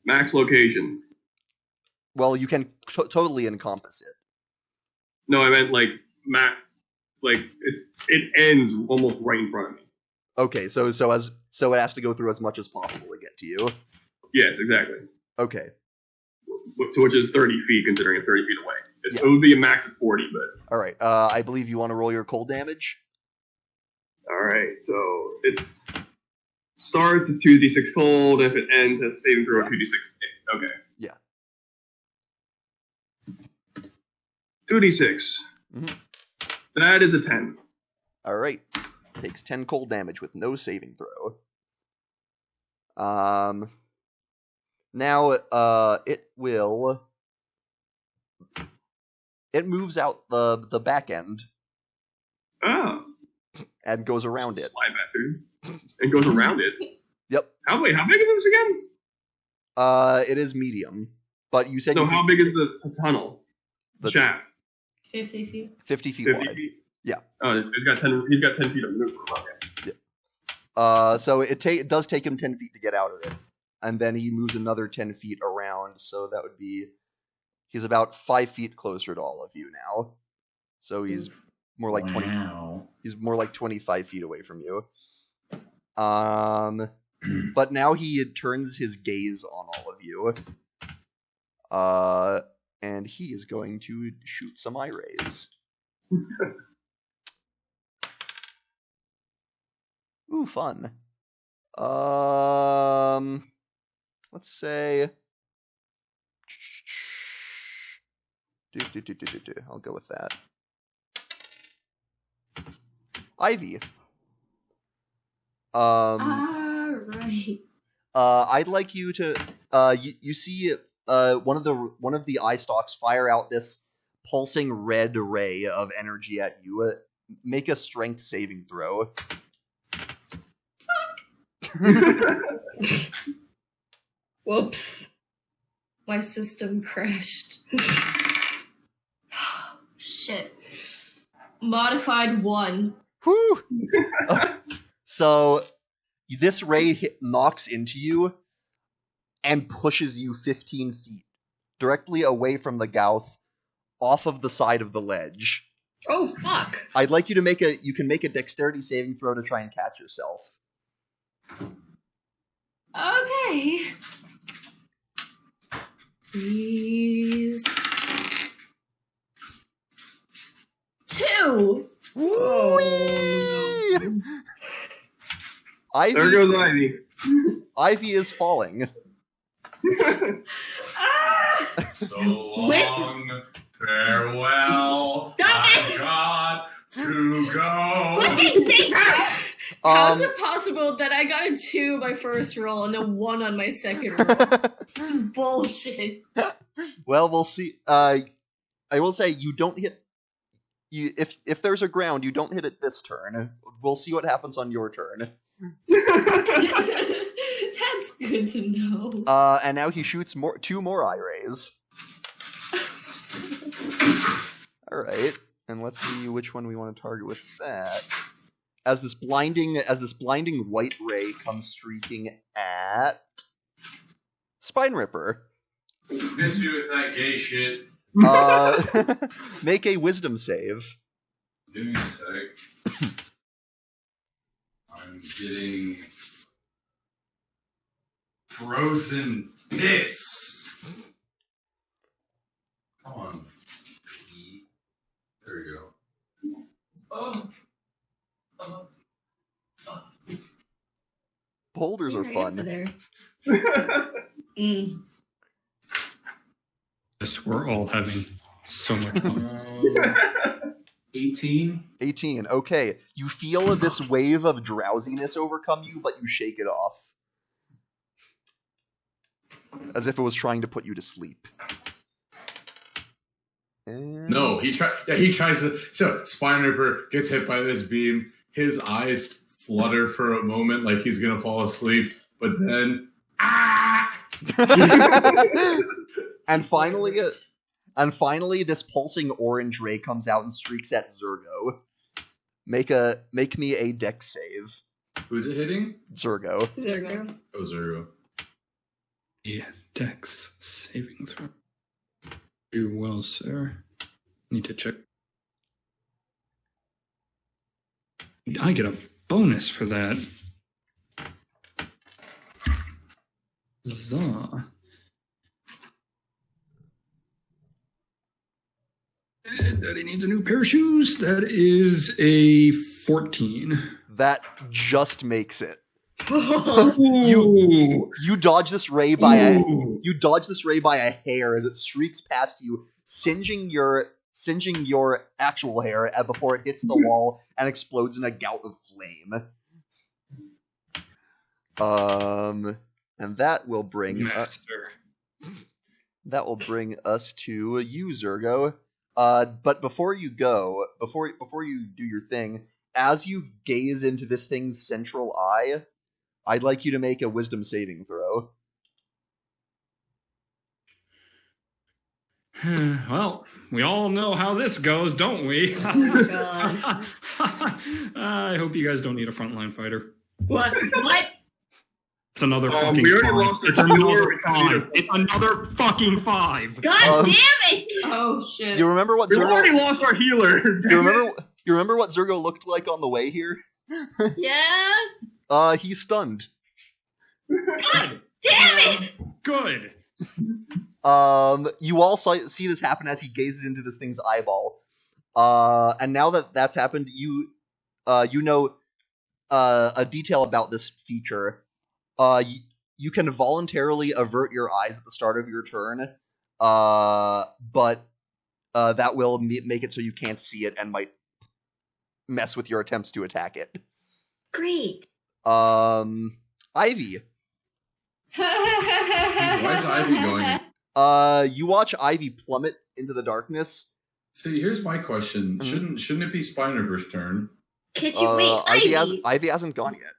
Max location. Well, you can totally encompass it. No, I meant like it ends almost right in front of me. Okay, so it has to go through as much as possible to get to you. Yes, exactly. Okay. Which is 30 feet, considering it's 30 feet away. Yeah. It would be a max of 40, but... All right. I believe you want to roll your cold damage. All right, so it's starts, it's 2d6 cold. If it ends, it's saving throw 2d6. Okay. Yeah. 2d6. Mhm. That is a 10. All right. Takes 10 cold damage with no saving throw. Now it will. It moves out the back end Oh. and goes around it. Slide bastard. And goes around it. Yep. How big is this again? It is medium, but you said No, you how big is the tunnel? The shaft. 50 feet. 50 feet 50 wide. feet? Yeah. Oh, he's got 10 feet of maneuver. Okay. So it does take him 10 feet to get out of it, and then he moves another 10 feet around. So that would be he's about 5 feet closer to all of you now. So he's more like 20. Wow. He's more like 25 feet away from you. But now he turns his gaze on all of you. And he is going to shoot some eye rays. Ooh, fun. Let's say. I'll go with that. Ivy. Alright. I'd like you to. You see one of the eye stalks fire out this pulsing red ray of energy at you. Make a strength saving throw. Whoops. My system crashed. Shit. Modified 1. Whew! So this ray knocks into you and pushes you 15 feet directly away from the Gauth, off of the side of the ledge. Oh, fuck. I'd like you to you can make a dexterity saving throw to try and catch yourself. Okay. Please. 2. Whee! Ivy, There goes Ivy. Ivy is falling. So long, farewell. I got to go. How's it possible that I got a 2 my first roll and a 1 on my second roll? This is bullshit. Well, we'll see. I will say you don't hit. If there's a ground, you don't hit it this turn. We'll see what happens on your turn. That's good to know. And now he shoots 2 more eye rays. All right, and let's see which one we want to target with that. As this blinding white ray comes streaking at Spine Ripper. Miss you with that gay shit. Make a wisdom save. Give me a sec. I'm getting frozen piss. Come on. There we go. Boulders are fun. There. Yes, we're all having so much fun. 18. 18. Okay, you feel this wave of drowsiness overcome you, but you shake it off. As if it was trying to put you to sleep. And... No, he tries to. So Spine Ripper gets hit by this beam. His eyes flutter for a moment, like he's gonna fall asleep, but then and finally, this pulsing orange ray comes out and streaks at Zergo. Make me a dex save. Who's it hitting? Zergo. Zergo. Oh, Zero. Yeah, dex saving throw. Do well, sir. Need to check. I get a bonus for that. Zah. Daddy needs a new pair of shoes. That is a 14. That just makes it. Ooh. You dodge this ray by a hair as it streaks past you, singeing your actual hair before it hits the wall and explodes in a gout of flame. And that will bring us to you, Zergo. But before you go, before you do your thing, as you gaze into this thing's central eye, I'd like you to make a wisdom saving throw. Well, we all know how this goes, don't we? Oh my god. I hope you guys don't need a frontline fighter. What? It's another fucking we already 5. lost It's the another healer. 5. It's another fucking 5. God damn it! Oh shit. You remember what We already Zergo? lost our healer. You remember what Zergo looked like on the way here? Yeah? He's stunned. God damn it! Good. You all see this happen as he gazes into this thing's eyeball. And now that that's happened, you know, a detail about this feature. You can voluntarily avert your eyes at the start of your turn, but that will make it so you can't see it and might mess with your attempts to attack it. Great. Ivy. Why is Ivy going? You watch Ivy plummet into the darkness. See, here's my question: shouldn't it be Spiner's turn? Could you wait, Ivy? Ivy hasn't gone yet.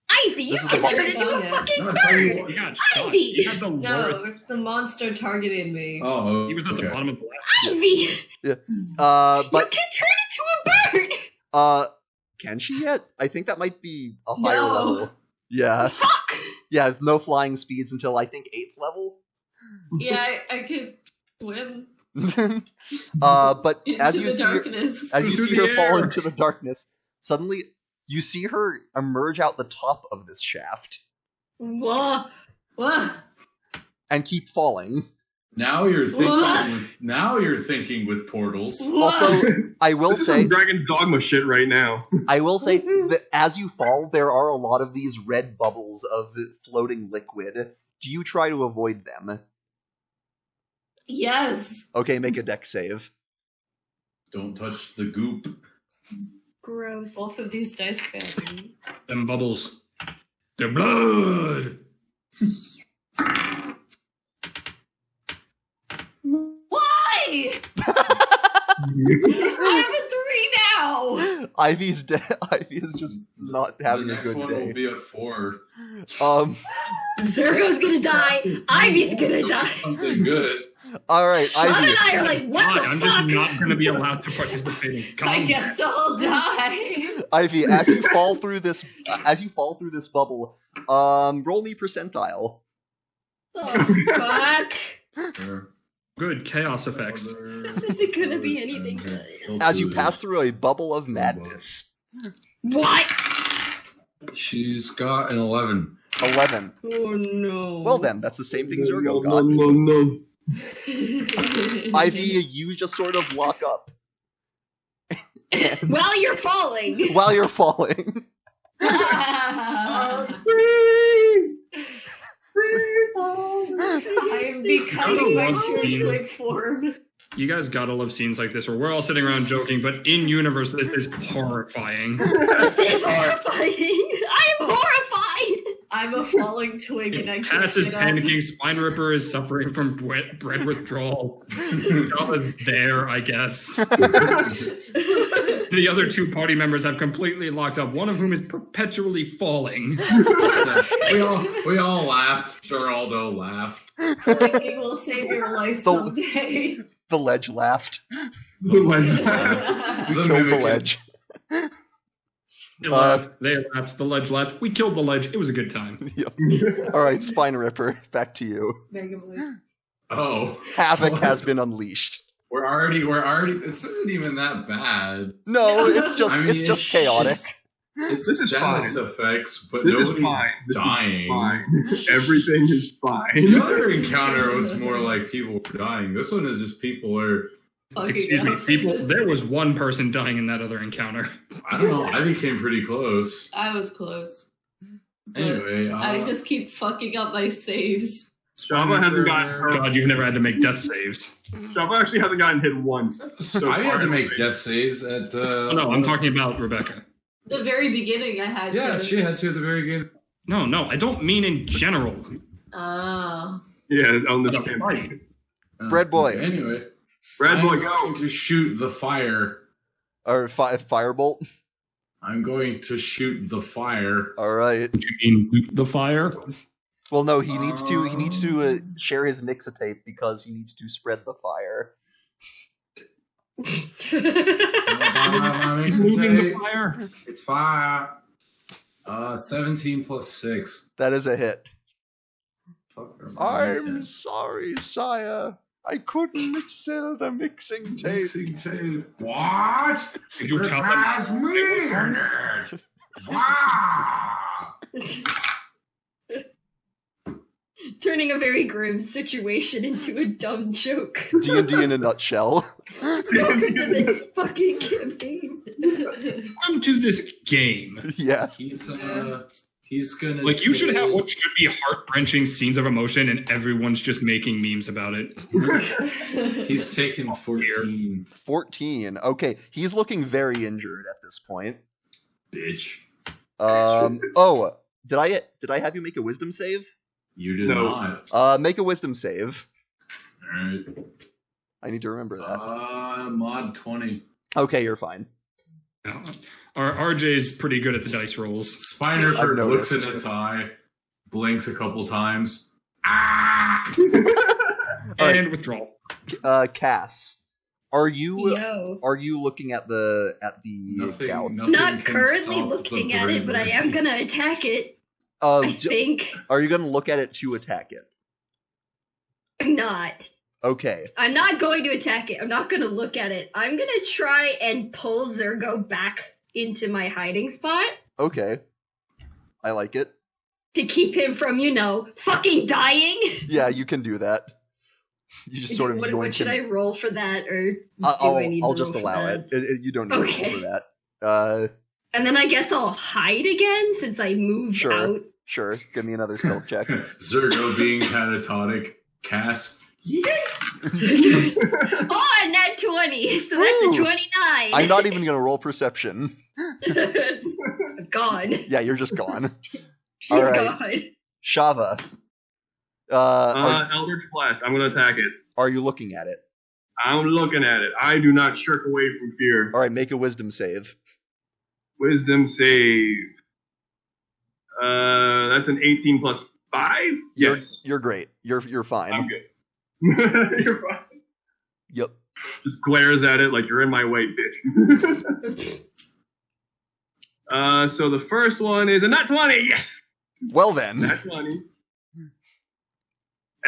Ivy, This you is the can turn into a fucking No, bird! You got shot. Ivy! You had the lowest. No, the monster targeted me. Oh, He was at the okay. bottom of the left. Ivy! You But can turn into a bird! can she yet? I think that might be a higher No. level. Yeah. Fuck! Yeah, no flying speeds until I think 8th level. Yeah, I could swim But into as you the see darkness. as you Into see the her fall air. into the darkness, suddenly you see her emerge out the top of this shaft Whoa. Whoa. and keep falling. Now you're What? thinking with portals. Although I will This is say some Dragon's Dogma shit right now. that as you fall, there are a lot of these red bubbles of floating liquid. Do you try to avoid them? Yes. Okay, make a dex save. Don't touch the goop. Gross. Both of these dice failed me. Them bubbles. They're blood. Why? I have a 3 now. Ivy is just not having the a next good one will day. be a 4. Zergo's gonna die. Ivy's gonna die. Something good. All right, Sean Ivy. and I are like, what God, the I'm fuck? just not going to be allowed to participate in I combat. guess I'll die. Ivy, as you fall through this bubble, roll me percentile. Oh, fuck. Good chaos effects. This isn't gonna be anything good. As you pass through a bubble of madness. What? She's got an 11. 11. Oh no. Well then, that's the same thing Zergo No, got. no. Ivy, you just sort of lock up While you're falling. while you're falling. I am becoming my true twig form. You guys gotta love scenes like this where we're all sitting around joking, but in universe, this is horrifying. This is horrifying. I am horrified. I'm a falling twig and I can't Cass is get up. panicking. Spine Ripper is suffering from bread withdrawal. Java's there, I guess. The other 2 party members have completely locked up, one of whom is perpetually falling. we all laughed. Geraldo laughed. Twig will save your life The- someday. The ledge laughed. The ledge. We killed the mimic. ledge. They laughed, they laughed, the ledge laughed. We killed the ledge. It was a good time. Alright, Spine Ripper, back to you. Mega Blue. Oh, Havoc What? has been unleashed. we're already. This isn't even that bad. No, it's just I mean, it's just chaotic. It's This is status fine. effects, but This is nobody's fine. This dying. is fine. Everything is The fine. other encounter was more like people were dying. This one is just people are. Fucking Excuse me, hell. people. There was one person dying in that other encounter. I don't know. I became pretty close. I was close. Anyway, I just keep fucking up my saves. Java hasn't gotten hurt. God, you've never had to make death saves. Java actually hasn't gotten hit once. So I had far. to make death saves at. Oh, no, I'm talking about Rebecca. The very beginning I had Yeah, to. she had to at the very beginning. No, I don't mean in general. Oh. Yeah, on this The campaign. fight. Bread boy. Okay, anyway, Red boy, I'm go. going to shoot the fire. Or firebolt. I'm going to shoot the fire. Alright. You mean the fire? Well no, he needs to share his mixtape because he needs to spread the fire. Moving the fire? It's fire. 17 plus 6. That is a hit. Fuck, I'm sorry, sire. I couldn't mix the mixing tape. Mixing tape. What? Did you It tell has them? me in it. Wow. Turning a very grim situation into a dumb joke. D&D in a nutshell. Welcome to this fucking campaign. Come to this game. Yeah. He's gonna Like, you should have what should be heart-wrenching scenes of emotion, and everyone's just making memes about it. He's taken 14. 14. Okay, he's looking very injured at this point. Bitch. Oh, did I have you make a wisdom save? You did No. not. Make a wisdom save. Alright. I need to remember that. Mod 20. Okay, you're fine. Yeah. Our RJ's pretty good at the dice rolls. Spider-Bird I've looks noticed. in its eye, blinks a couple times. And withdrawal. Cass, are you Yo. looking at the gout? Nothing Not can currently stop looking the at it, but I am bravery. gonna attack it. I think. Are you gonna look at it to attack it? I'm not. Okay. I'm not going to attack it. I'm not going to look at it. I'm going to try and pull Zergo back into my hiding spot Okay. I like it. to keep him from, fucking dying. Yeah, you can do that. You just sort of what yoink should I him. roll for that, or do I'll I need to just roll for allow that? it. You don't need to Okay. roll for that. And then I guess I'll hide again since I moved Sure. out. Sure. Give me another stealth check. Zergo being catatonic. Cass. Oh, a nat 20, so that's Ooh. a 29. I'm not even gonna roll perception. Gone. Yeah, you're just gone. He's All right. gone. Shava. Eldritch Blast. I'm going to attack it. Are you looking at it? I'm looking at it. I do not shirk away from fear. All right, make a wisdom save. Wisdom save. That's an 18 plus 5? Yes. You're great. You're fine. I'm good. You're fine. Yep. Just glares at it like you're in my way, bitch. So the first one is a nat 20. Yes. Well then. Nat 20.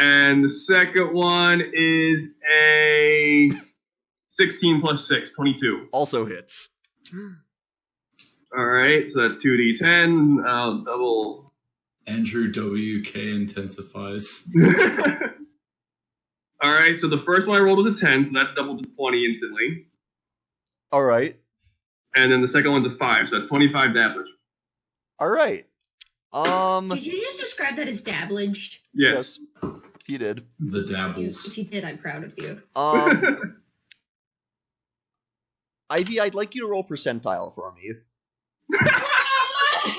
And the second one is a 16 plus 6, 22. Also hits. All right, so that's 2d10. I'll double. Andrew WK intensifies. All right, so the first one I rolled was a 10, so that's doubled to 20 instantly. All right. And then the second one's a 5, so that's 25 damage. All right. Did you just describe that as dabblage? Yes. He did. The dabbles. If you did, I'm proud of you. Ivy, I'd like you to roll percentile for me.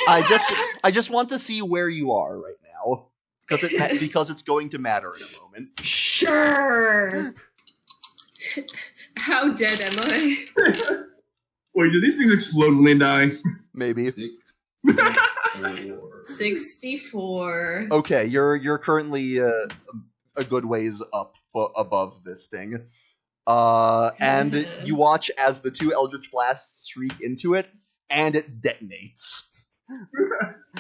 I just want to see where you are right now, because it's going to matter in a moment. Sure. How dead am I? Wait, do these things explode when they die? Maybe. 64. Okay, you're currently a good ways up above this thing. And you watch as the two Eldritch Blasts shriek into it, and it detonates.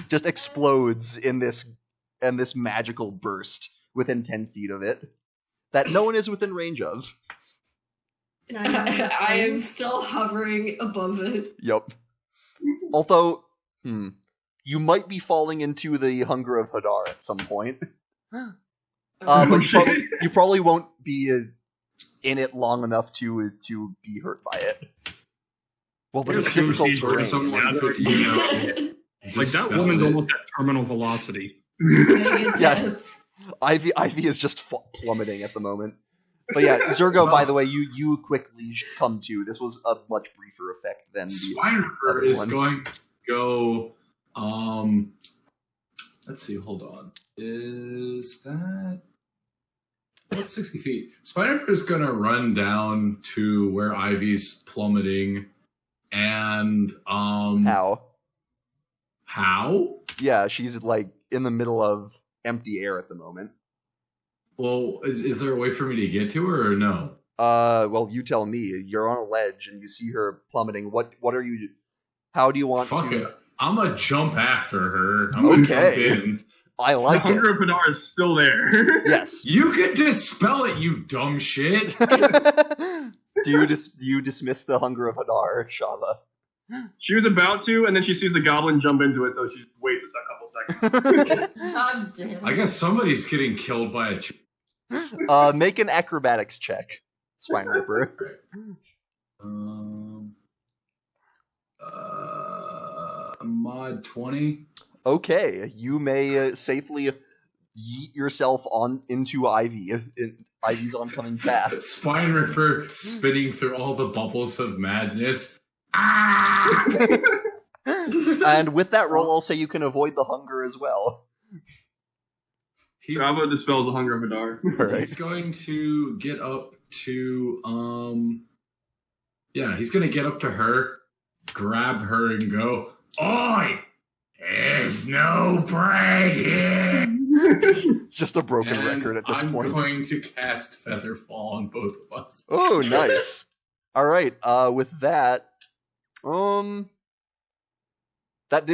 Just explodes in this magical burst within 10 feet of it that no one is within range of. I am still hovering above it. Yep. Although, you might be falling into the Hunger of Hadar at some point. But you probably won't be in it long enough to be hurt by it. Well, but it's difficult She's terrain. Someone could, Like, that woman's almost at terminal velocity. Yeah. Ivy is just plummeting at the moment. But yeah, Zergo, by the way, you quickly come to. This was a much briefer effect than the Spider-Bird other is one. going to go. Let's see. Hold on. Is that about 60 feet? Spider-Bird is going to run down to where Ivy's plummeting, and How? How? Yeah, she's like in the middle of empty air at the moment. Well, is there a way for me to get to her or no? Well, you tell me. You're on a ledge and you see her plummeting. What are you? How do you want Fuck to? it. I'm gonna jump after her. I'm gonna Okay. jump in. I The like Hunger it. of Hadar is still there. Yes. You can dispel it, you dumb shit. Do you dismiss the Hunger of Hadar, Shava? She was about to, and then she sees the goblin jump into it, so she waits a couple seconds. God damn. I guess somebody's getting killed by a. Make an acrobatics check, Spine Ripper. Mod 20. Okay, you may safely yeet yourself on into Ivy. Ivy's oncoming path. Spine Ripper spinning through all the bubbles of madness. Ah! And with that roll, I'll say you can avoid the hunger as well. Bravo dispels the hunger of Adar. Alright. He's going to get up to he's gonna get up to her, grab her, and go, "Oi! There's no bread here!" It's just a broken And record at this I'm point. going to cast Featherfall on both of us. Oh, nice. Alright, with that, that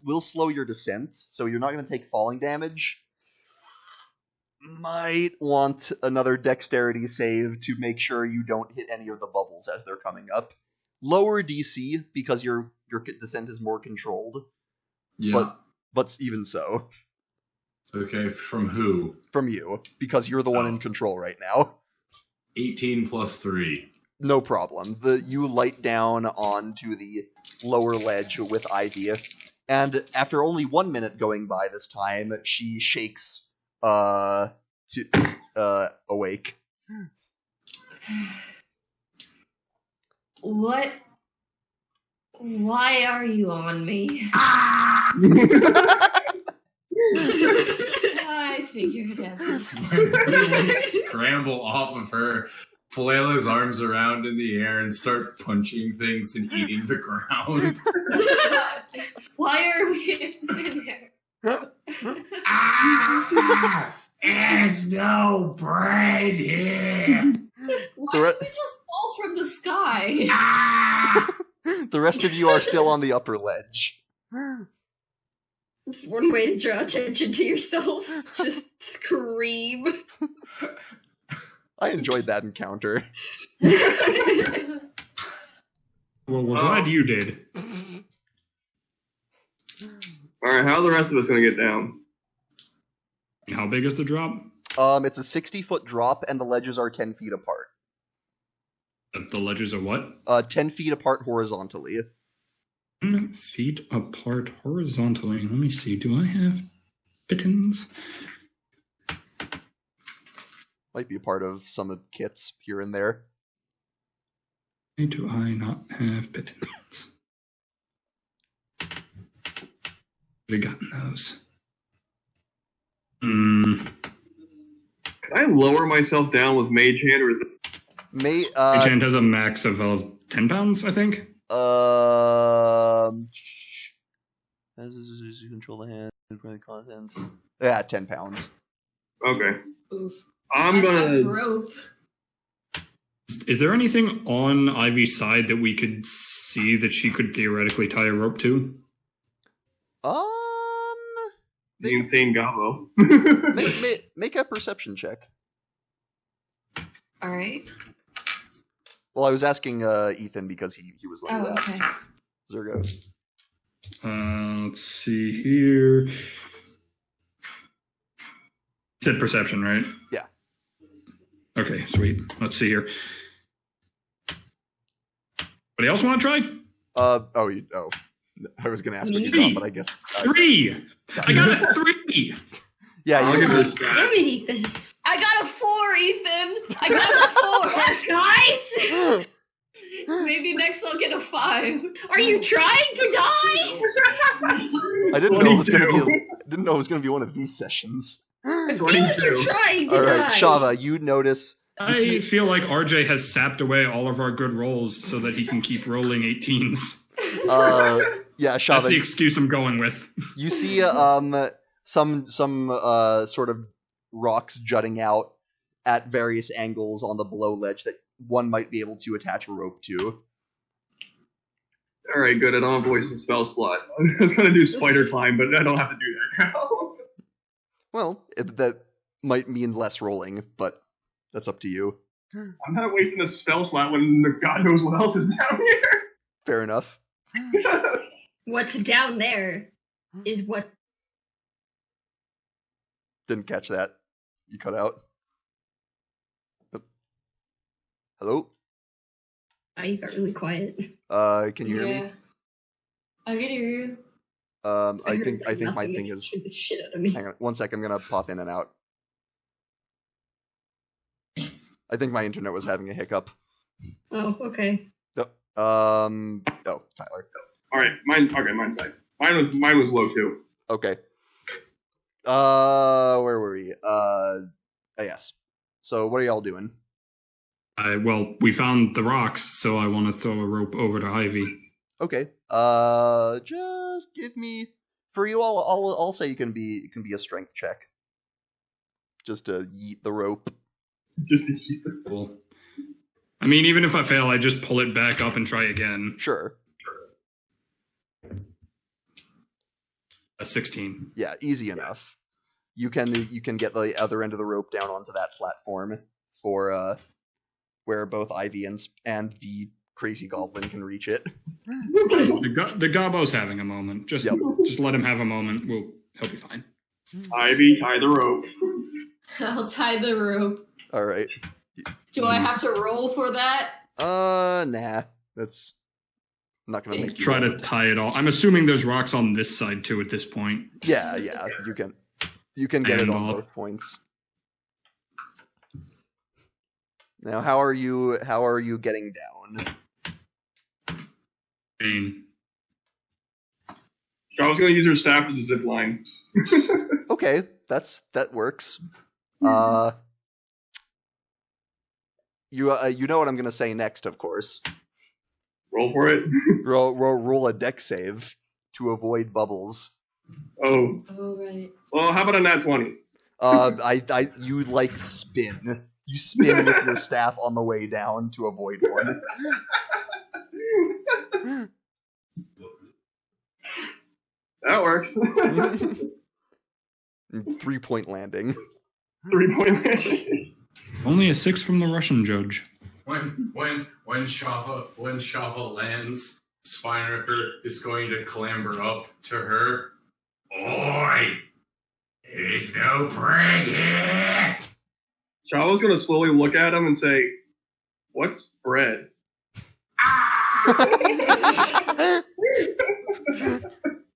will slow your descent, so you're not gonna take falling damage. Might want another dexterity save to make sure you don't hit any of the bubbles as they're coming up. Lower DC because your descent is more controlled. Yeah. But even so, Okay, from who? from you, because you're the one in control right now. 18 plus 3. No problem. You light down onto the lower ledge with Ivy, and after only 1 minute going by this time, she shakes awake. What? Why are you on me? I figured as much. Really scramble off of her, flail his arms around in the air, and start punching things and eating the ground. Why are we in there? There's no bread here. Why did we just fall from the sky? The rest of you are still on the upper ledge. It's one way to draw attention to yourself. Just scream. I enjoyed that encounter. Well, we're glad you did. Alright, how are the rest of us gonna get down? How big is the drop? It's a 60-foot drop, and the ledges are 10 feet apart. The ledges are what? 10 feet apart horizontally. 10 feet apart horizontally. Let me see. Do I have pittons? Might be a part of some of kits here and there. Why do I not have pittons? Should have gotten those. Can I lower myself down with Mage Hand, or is it... Mage Hand has a max of 10 pounds, I think. As you control the hand, the contents. Yeah, 10 pounds. Okay. Oof. I'm gonna... Rope. Is there anything on Ivy's side that we could see that she could theoretically tie a rope to? The insane Gabo. Make a perception check. All right. Well, I was asking Ethan because he was like, Oh, okay. Zergo. Let's see here. Said perception, right? Yeah. Okay, sweet. Let's see here. Anybody else want to try? I was going to ask what you got, but I guess... 3! I got a 3! Yeah, I'll give it a Damn shot. it, Ethan. I got a 4, Ethan. I got a 4. Guys! Maybe next I'll get a 5. Are you trying to die? I didn't know it was going to be. Didn't know it was going to be one of these sessions. I feel like you're trying to All right, die. Shava, you notice. I feel like RJ has sapped away all of our good rolls so that he can keep rolling 18s. Yeah, That's Shava. the excuse I'm going with. You see some sort of rocks jutting out at various angles on the below ledge that one might be able to attach a rope to. Alright, good. I don't have voice and spell slot. I was gonna do spider climb, but I don't have to do that now. Well, that might mean less rolling, but that's up to you. I'm not wasting a spell slot when God knows what else is down here. Fair enough. What's down there is what... Didn't catch that. You cut out. Hello? You got really quiet. Can you hear Yeah. me? I can hear you. I heard think my nothing. thing It is. scared the shit out of me. Hang on 1 sec. I'm gonna pop in and out. I think my internet was having a hiccup. Oh, okay. Oh, Tyler. All right, mine's fine. Mine was low too. Okay. Where were we? Yes. So what are y'all doing? Well, we found the rocks, so I want to throw a rope over to Ivy. Okay. Just give me for you all. I'll say it can be a strength check. Just to yeet the rope. Just Cool. I mean, even if I fail, I just pull it back up and try again. Sure. A 16. Yeah, easy enough. You can get the other end of the rope down onto that platform for where both Ivy and the crazy goblin can reach it. The Gobbo's having a moment. Just let him have a moment. He'll be fine. Ivy, tie the rope. I'll tie the rope. All right. Do I have to roll for that? Nah. That's I'm not gonna make you Try roll to it. tie it all. I'm assuming there's rocks on this side too at this point. Yeah. You can get it on Handoff. both points. Now, how are you getting down? Bane. Charles gonna use her staff as a zip line. Okay, that works. You know what I'm gonna say next, of course. Roll for it. Roll a deck save to avoid bubbles. Oh, Oh, right. well, how about a nat 20? You like spin. You spin with your staff on the way down to avoid one. That works. 3-point landing. 3-point landing. Only a 6 from the Russian judge. When Shava lands, Spinericker is going to clamber up to her. Oi! There's no bread here! Charles gonna slowly look at him and say, "What's bread?"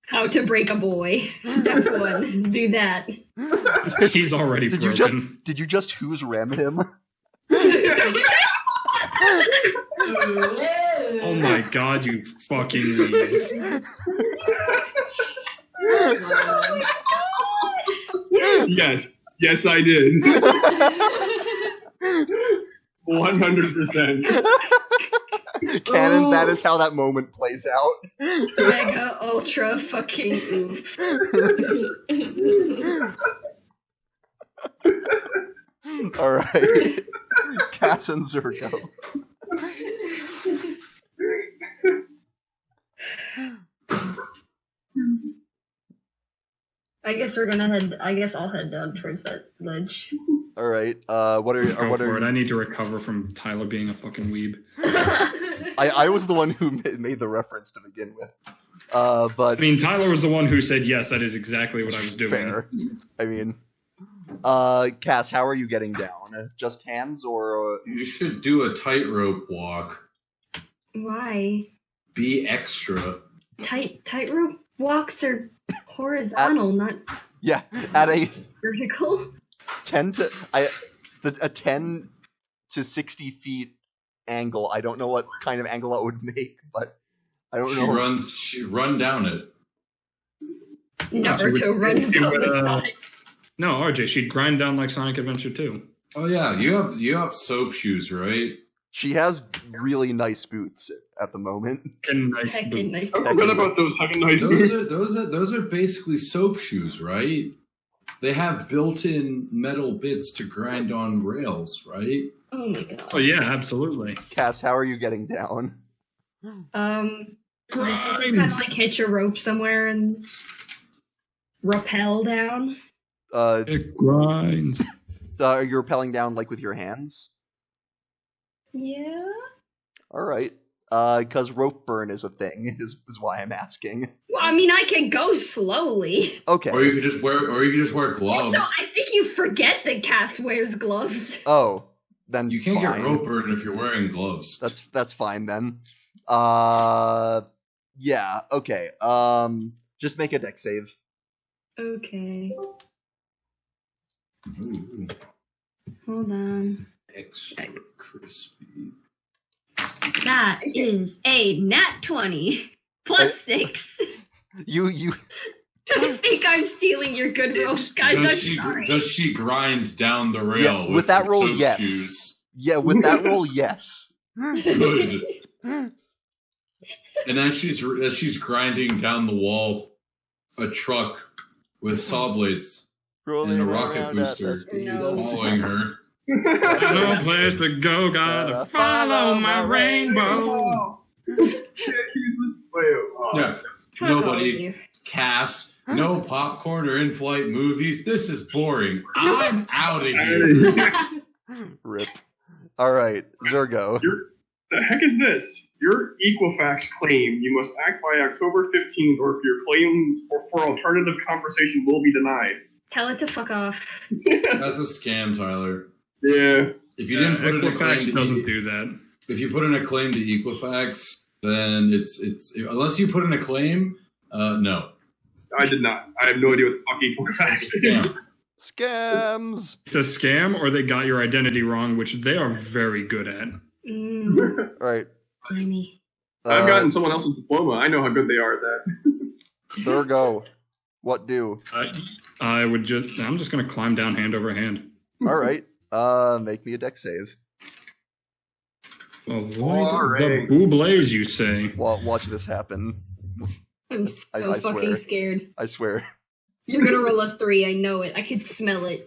How to break a boy. Step 1. Do that. He's already Did broken. you just who's ram him? Oh my god, you fucking leaves. Yes, I did. 100%. Canon, that is how that moment plays out. Mega ultra fucking oof. Alright. Cass and Zergo. I guess I'll head down towards that ledge. Alright. What are Go what for are it. you, I need to recover from Tyler being a fucking weeb. I was the one who made the reference to begin with. But I mean, Tyler was the one who said, yes, that is exactly what I was doing. fair. I mean, Cass, how are you getting down? Just hands or? You should do a tightrope walk. Why? Be extra. Tightrope walks are horizontal, not Yeah, at a vertical. 10 to 60 feet angle. I don't know what kind of angle that would make, but I don't know. She run down it. Naruto runs down the side. No, RJ, she'd grind down like Sonic Adventure 2. Oh yeah, you have soap shoes, right? She has really nice boots at the moment. Fucking nice Heckin' boots. nice. I forgot about those heckin' nice boots. Those are basically soap shoes, right? They have built-in metal bits to grind on rails, right? Oh my god. Oh yeah, absolutely. Cass, how are you getting down? Kind of like hitch a rope somewhere and rappel down. It grinds. You're rappelling down like with your hands? Yeah. Alright. Because rope burn is a thing, is why I'm asking. Well, I mean, I can go slowly. Okay. Or you could just wear gloves. Also, I think you forget that Cass wears gloves. Oh. then You can't fine. get rope burn if you're wearing gloves. That's fine then. Yeah, okay. Just make a deck save. Okay. Ooh, Hold on. extra crispy. That is a nat 20 plus 6. You I think I'm stealing your good rolls, guys. I'm sorry. Does she grind down the rail? Yeah, with that her roll, toe yes. shoes? Yeah, with that roll, yes. Good. And as she's grinding down the wall, a truck with saw blades Rolling and a rocket around at booster the speed No. of following her. No place to go, gotta follow my rainbow. Yeah, Fuck all of nobody. you. Cass, no popcorn or in-flight movies. This is boring. I'm out of here. Rip. Alright, Zergo. The heck is this? Your Equifax claim, you must act by October 15th, or if your claim for alternative compensation will be denied. Tell it to fuck off. That's a scam, Tyler. Yeah. If you didn't put in a claim Equifax to doesn't do that. if you put in a claim to Equifax, then it's unless you put in a claim, no. I did not. I have no idea what the fuck Equifax is. Yeah. Scams! It's a scam, or they got your identity wrong, which they are very good at. Alright. Blimey. I've gotten someone else's diploma. I know how good they are at that. Zergo. What do? I'm just gonna climb down hand over hand. Alright. Make me a deck save. Avoid Alright. the booblés, you say? Watch this happen. I'm so I fucking swear. scared. I swear. You're gonna roll a 3, I know it. I can smell it.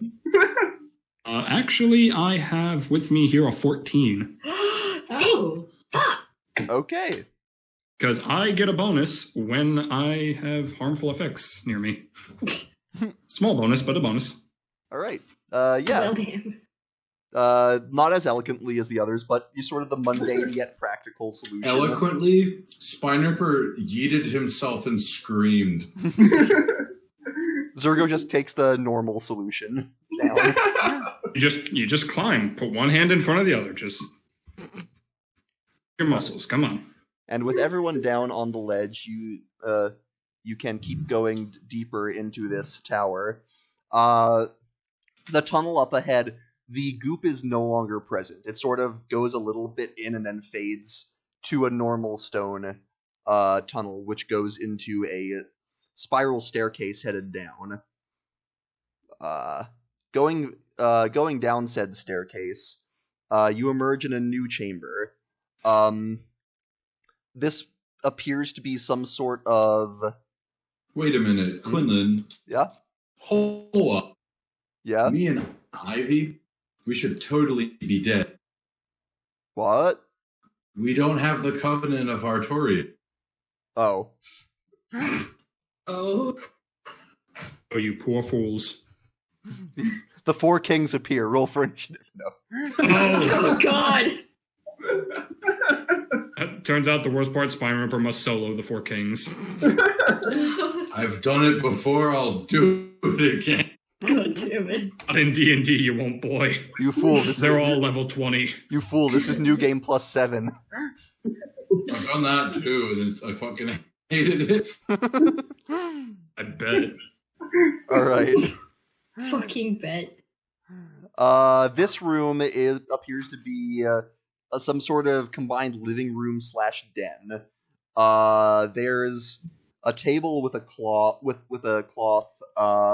Actually, I have with me here a 14. Oh. Fuck! Okay. Because I get a bonus when I have harmful effects near me. Small bonus, but a bonus. Alright. Yeah. Well, damn. Not as eloquently as the others, but you sort of the mundane yet practical solution. Eloquently, Spinerper yeeted himself and screamed. Zergo just takes the normal solution down. You just climb. Put one hand in front of the other. Just your muscles. Come on. And with everyone down on the ledge, you can keep going deeper into this tower. The tunnel up ahead, the goop is no longer present. It sort of goes a little bit in and then fades to a normal stone tunnel, which goes into a spiral staircase headed down. Going down said staircase, you emerge in a new chamber. This appears to be some sort of... Wait a minute, Quinlan. Yeah? Hold up. Yeah? Me and Ivy, we should totally be dead. What? We don't have the covenant of Artorian. Oh. Oh. Oh, you poor fools. The four kings appear. Roll for initiative. No. Oh, God! Turns out the worst part, Spine Ripper must solo the four kings. I've done it before, I'll do it again. God damn it. Not in D&D, you won't, boy. You fool. They're all level 20. You fool. This is new game plus 7. I've done that too, and I fucking hated it. I bet. Alright. Fucking bet. This room appears to be some sort of combined living room / den. There's a table with a cloth,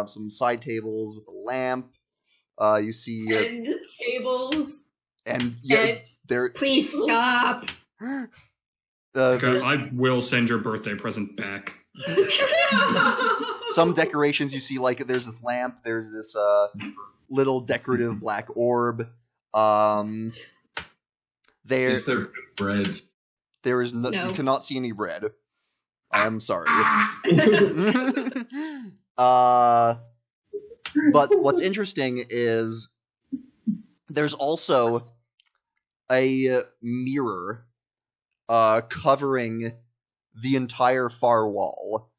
some side tables with a lamp. You see, And tables. and yeah, and- there. Please stop. Okay, I will send your birthday present back. Some decorations you see, like there's this lamp, there's this little decorative black orb. Is there bread? There is no. No. You cannot see any bread. I'm sorry. But what's interesting is there's also a mirror covering the entire far wall,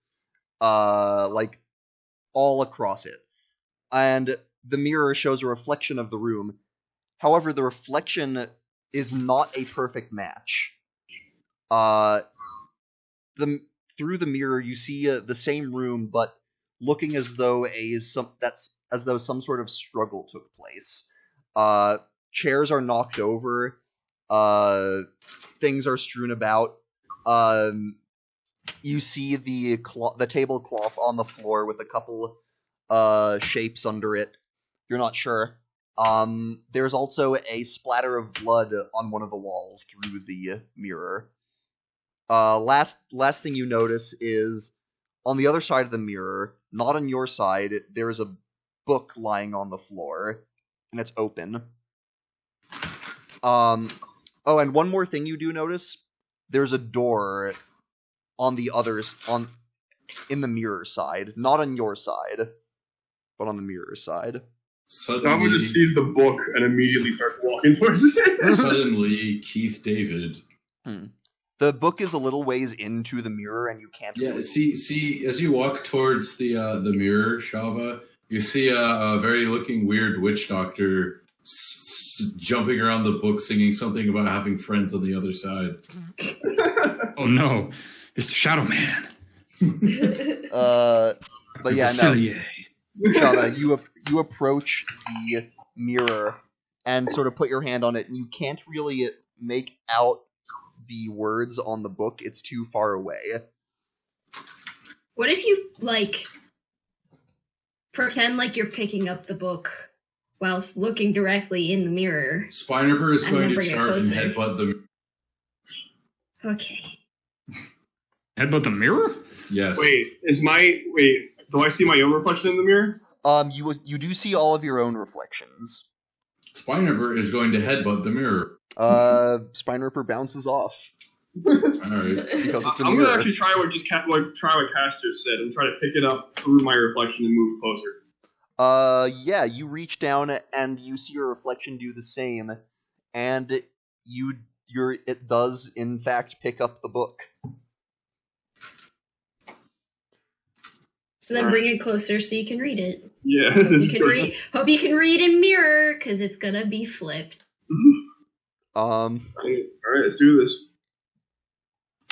like all across it, and the mirror shows a reflection of the room. However, the reflection is not a perfect match. Through the mirror, you see the same room, but looking as though some sort of struggle took place. Chairs are knocked over. Things are strewn about. You see the tablecloth on the floor with a couple shapes under it. You're not sure. There's also a splatter of blood on one of the walls through the mirror. Last thing you notice is on the other side of the mirror, not on your side, there's a book lying on the floor, and it's open. Oh, and one more thing you do notice: there's a door on the in the mirror side, not on your side, but on the mirror side. Someone just sees the book and immediately starts walking towards it. Suddenly, Keith David. The book is a little ways into the mirror, and you can't. Yeah, really... see, as you walk towards the mirror, Shava, you see a very looking weird witch doctor jumping around the book, singing something about having friends on the other side. Oh no, it's the Shadow Man. But yeah, no. Shava, you approach the mirror and sort of put your hand on it, and you can't really make out the words on the book. It's too far away. What if you, pretend like you're picking up the book whilst looking directly in the mirror? Spinerber is And going then to bring it charge and closer. headbutt the... Okay. Headbutt the mirror? Yes. Do I see my own reflection in the mirror? You do see all of your own reflections. Spinerber is going to headbutt the mirror. Spinerber bounces off. Alright. Because it's a I'm mirror. gonna actually try what Cass just said and try to pick it up through my reflection and move closer. Yeah, you reach down and you see your reflection do the same, and it does in fact pick up the book. So then bring it closer so you can read it. Yeah. Hope you can read in mirror, because it's gonna be flipped. Alright, let's do this.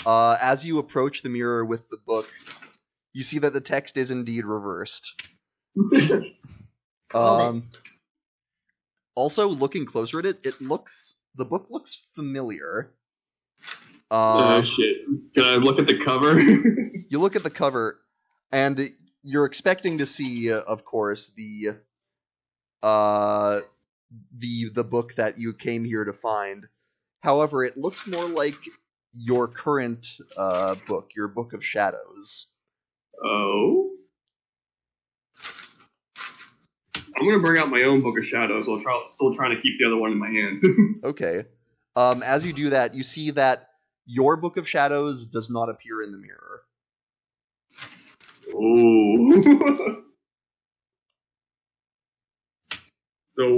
As you approach the mirror with the book, you see that the text is indeed reversed. Also, looking closer at it, the book looks familiar. Oh shit! Can I look at the cover? You look at the cover, and you're expecting to see, of course, the book that you came here to find. However, it looks more like your current book, your Book of Shadows. Oh. I'm gonna bring out my own Book of Shadows while still trying to keep the other one in my hand. Okay. As you do that, you see that your Book of Shadows does not appear in the mirror. Oh. So,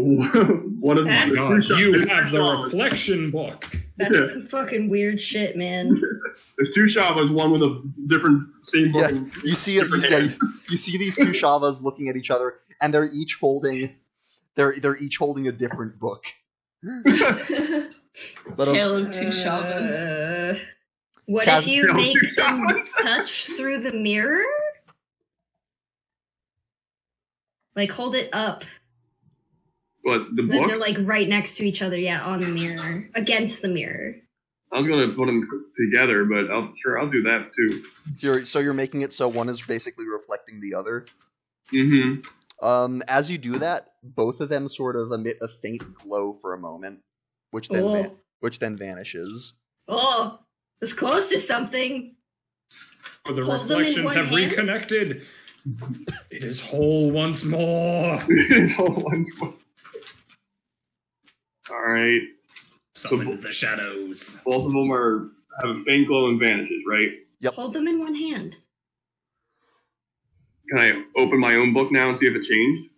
what is Oh my God, you have the reflection book. That's some fucking weird shit, man. There's two Shavas, one with a different same book. Yeah, you see it. You see these two Shavas looking at each other, and they're each holding a different book. Tale of two Shavas. What if you make them touch through the mirror? Like, hold it up. What, the Then book? they're like right next to each other, yeah, on the mirror, against the mirror. I was gonna put them together, but I'll do that too. So you're making it so one is basically reflecting the other. Mm-hmm. As you do that, both of them sort of emit a faint glow for a moment, which then vanishes. Oh, it's close to something. Oh, the Hold them in reflections one have hand? reconnected. It is whole once more. It's all one spot. Alright. Summon the shadows. Both of them have a faint glow and vanishes, right? Yep. Hold them in one hand. Can I open my own book now and see if it changed?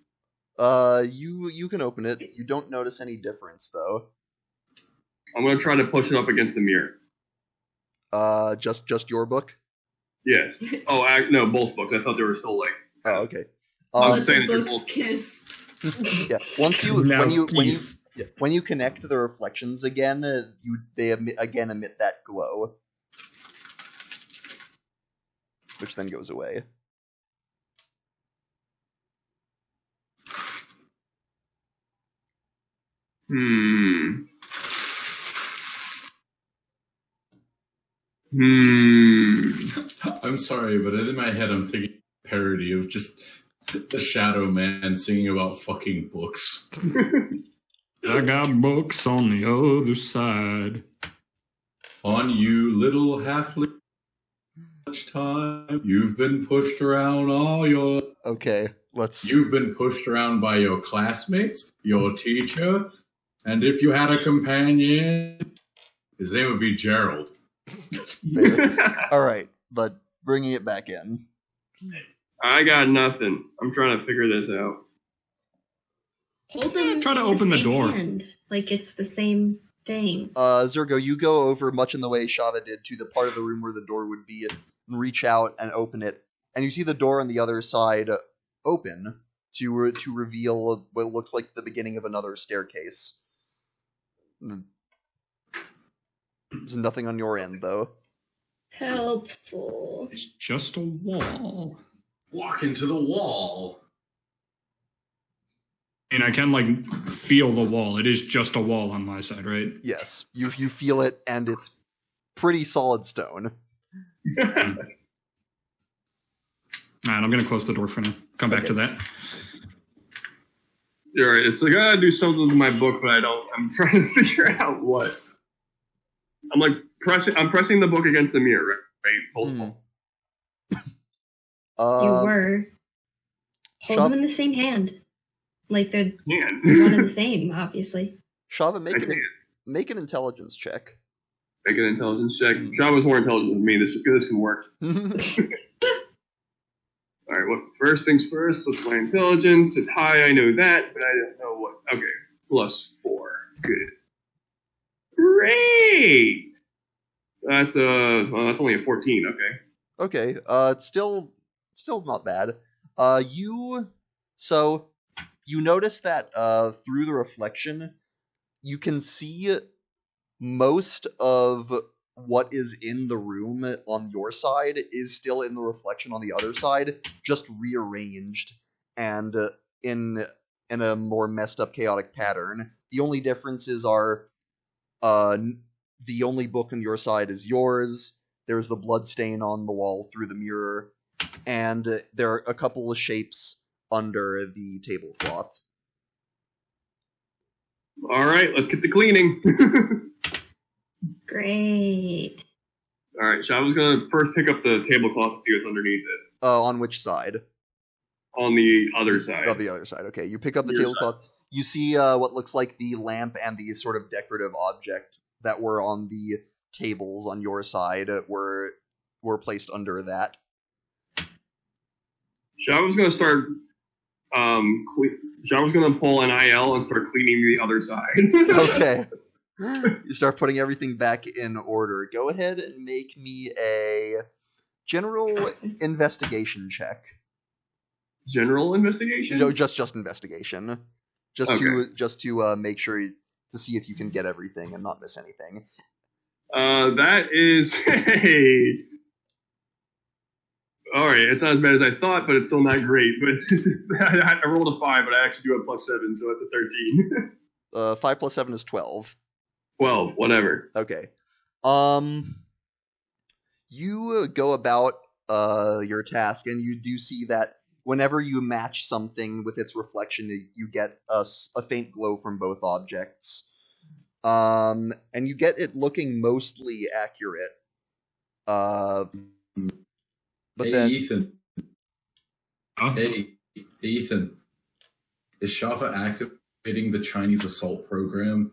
You can open it. You don't notice any difference though. I'm gonna try to push it up against the mirror. Just your book? Yes. Oh, no, both books. I thought they were still like. Oh, okay. I'm Let saying the that you're books both. kiss. Yeah. Once you Now when you peace. Yeah. When you connect the reflections again, they emit that glow, which then goes away. I'm sorry, but in my head I'm thinking parody of just the Shadow Man singing about fucking books. I got books on the other side. On you, little halfling. Much time you've been pushed around all your. Okay, let's. You've been pushed around by your classmates, your teacher, and if you had a companion, his name would be Gerald. All right, but bringing it back in. I got nothing. I'm trying to figure this out. Hold them. Try to open the same door. hand, like it's the same thing. Zergo, you go over much in the way Shava did to the part of the room where the door would be, and reach out and open it, and you see the door on the other side open to reveal what looks like the beginning of another staircase. There's nothing on your end, though. Helpful. It's just a wall. Walk into the wall. And I can, like, feel the wall. It is just a wall on my side, right? Yes, you feel it, and it's pretty solid stone. Alright, I'm gonna close the door for now. Come back to that. Alright, it's like I gotta do something with my book, but I don't. I'm trying to figure out what. I'm like pressing the book against the mirror, right? Hold You were. Hold Shop- them in the same hand. Like they're Man. one and the same, obviously. Shava, I can't. make an intelligence check. Make an intelligence check. John was more intelligent than me. This can work. Alright, what first things first, what's my intelligence? It's high, I know that, but I don't know what. Okay, +4. Good. Great! That's that's only a 14, okay. Okay, it's still not bad. You notice that through the reflection, you can see most of what is in the room on your side is still in the reflection on the other side, just rearranged and in a more messed up, chaotic pattern. The only differences are the only book on your side is yours. There's the blood stain on the wall through the mirror, and there are a couple of shapes under the tablecloth. Alright, let's get to cleaning. Great. Alright, so I was gonna first pick up the tablecloth and see what's underneath it. On which side? On the other side. Oh, the other side. Okay, you pick up the Your tablecloth. You see what looks like the lamp and the sort of decorative object that were on the tables on your side were placed under that. So I was gonna start so I was gonna pull an IL and start cleaning the other side. Okay. You start putting everything back in order. Go ahead and make me a general investigation check. General investigation? No, just investigation. Just to make sure to see if you can get everything and not miss anything. That is hey. Alright, it's not as bad as I thought, but it's still not great. But I rolled a 5, but I actually do a +7, so that's a 13. 5 plus 7 is 12. 12, whatever. Okay. You go about your task, and you do see that whenever you match something with its reflection, you get a faint glow from both objects. And you get it looking mostly accurate. But Hey, then Ethan. Huh? Hey, Ethan. Is Shafa activating the Chinese assault program?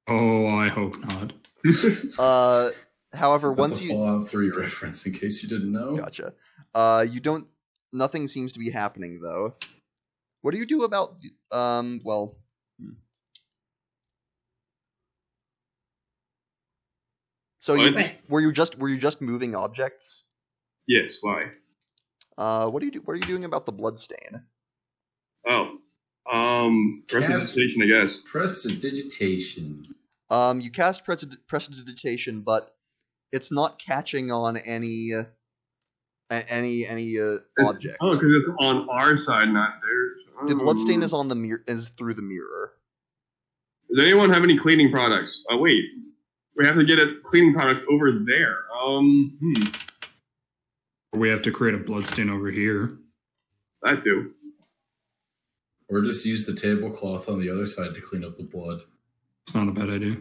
Oh, I hope not. however, That's once a you Fallout 3 reference, in case you didn't know. gotcha. You don't. Nothing seems to be happening though. What do you do about? Well. So were you just moving objects? Yes, why? What are you doing about the blood stain? Oh. Prestidigitation, I guess. Prestidigitation. You cast prestidigitation, but it's not catching on any object. Oh, because it's on our side, not theirs. The bloodstain is on the is through the mirror. Does anyone have any cleaning products? Oh wait, we have to get a cleaning product over there. We have to create a bloodstain over here. That too. Or just use the tablecloth on the other side to clean up the blood. It's not a bad idea.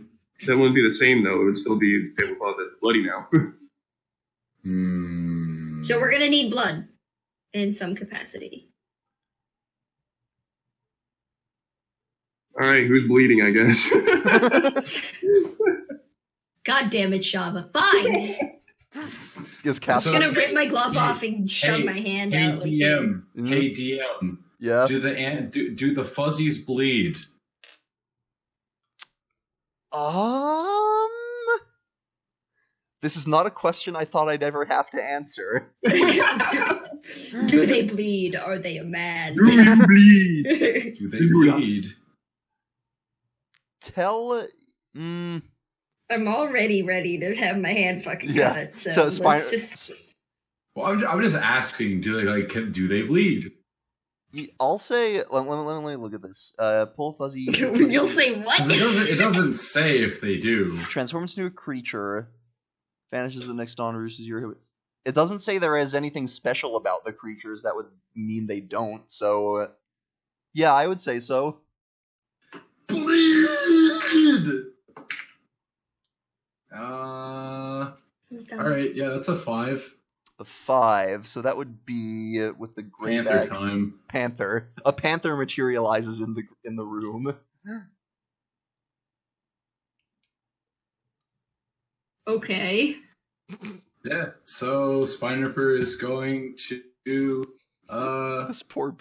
That wouldn't be the same though. It would still be tablecloth that's bloody now. So we're gonna need blood in some capacity. All right, who's bleeding? I guess. God damn it, Shava. Fine. Is cast. I'm gonna rip my glove off and shove my hand out. Like DM. Hey DM. Yeah. Do the fuzzies bleed? This is not a question I thought I'd ever have to answer. Do they bleed? Are they a man? Do you bleed? Do they bleed? I'm already ready to have my hand fucking Yeah. cut. So let's just... Well, I'm just asking. Do they bleed? I'll say. Let me look at this. Pull fuzzy. You'll say what? 'Cause it doesn't say if they do. Transforms into a creature. Vanishes the next dawn. Rooses your. It doesn't say there is anything special about the creatures that would mean they don't. So, yeah, I would say so. Bleed. All right, yeah, that's a 5. A 5, so that would be with the great Panther time. Panther. A panther materializes in the room. Okay. Yeah, so Spinerper is going to This poor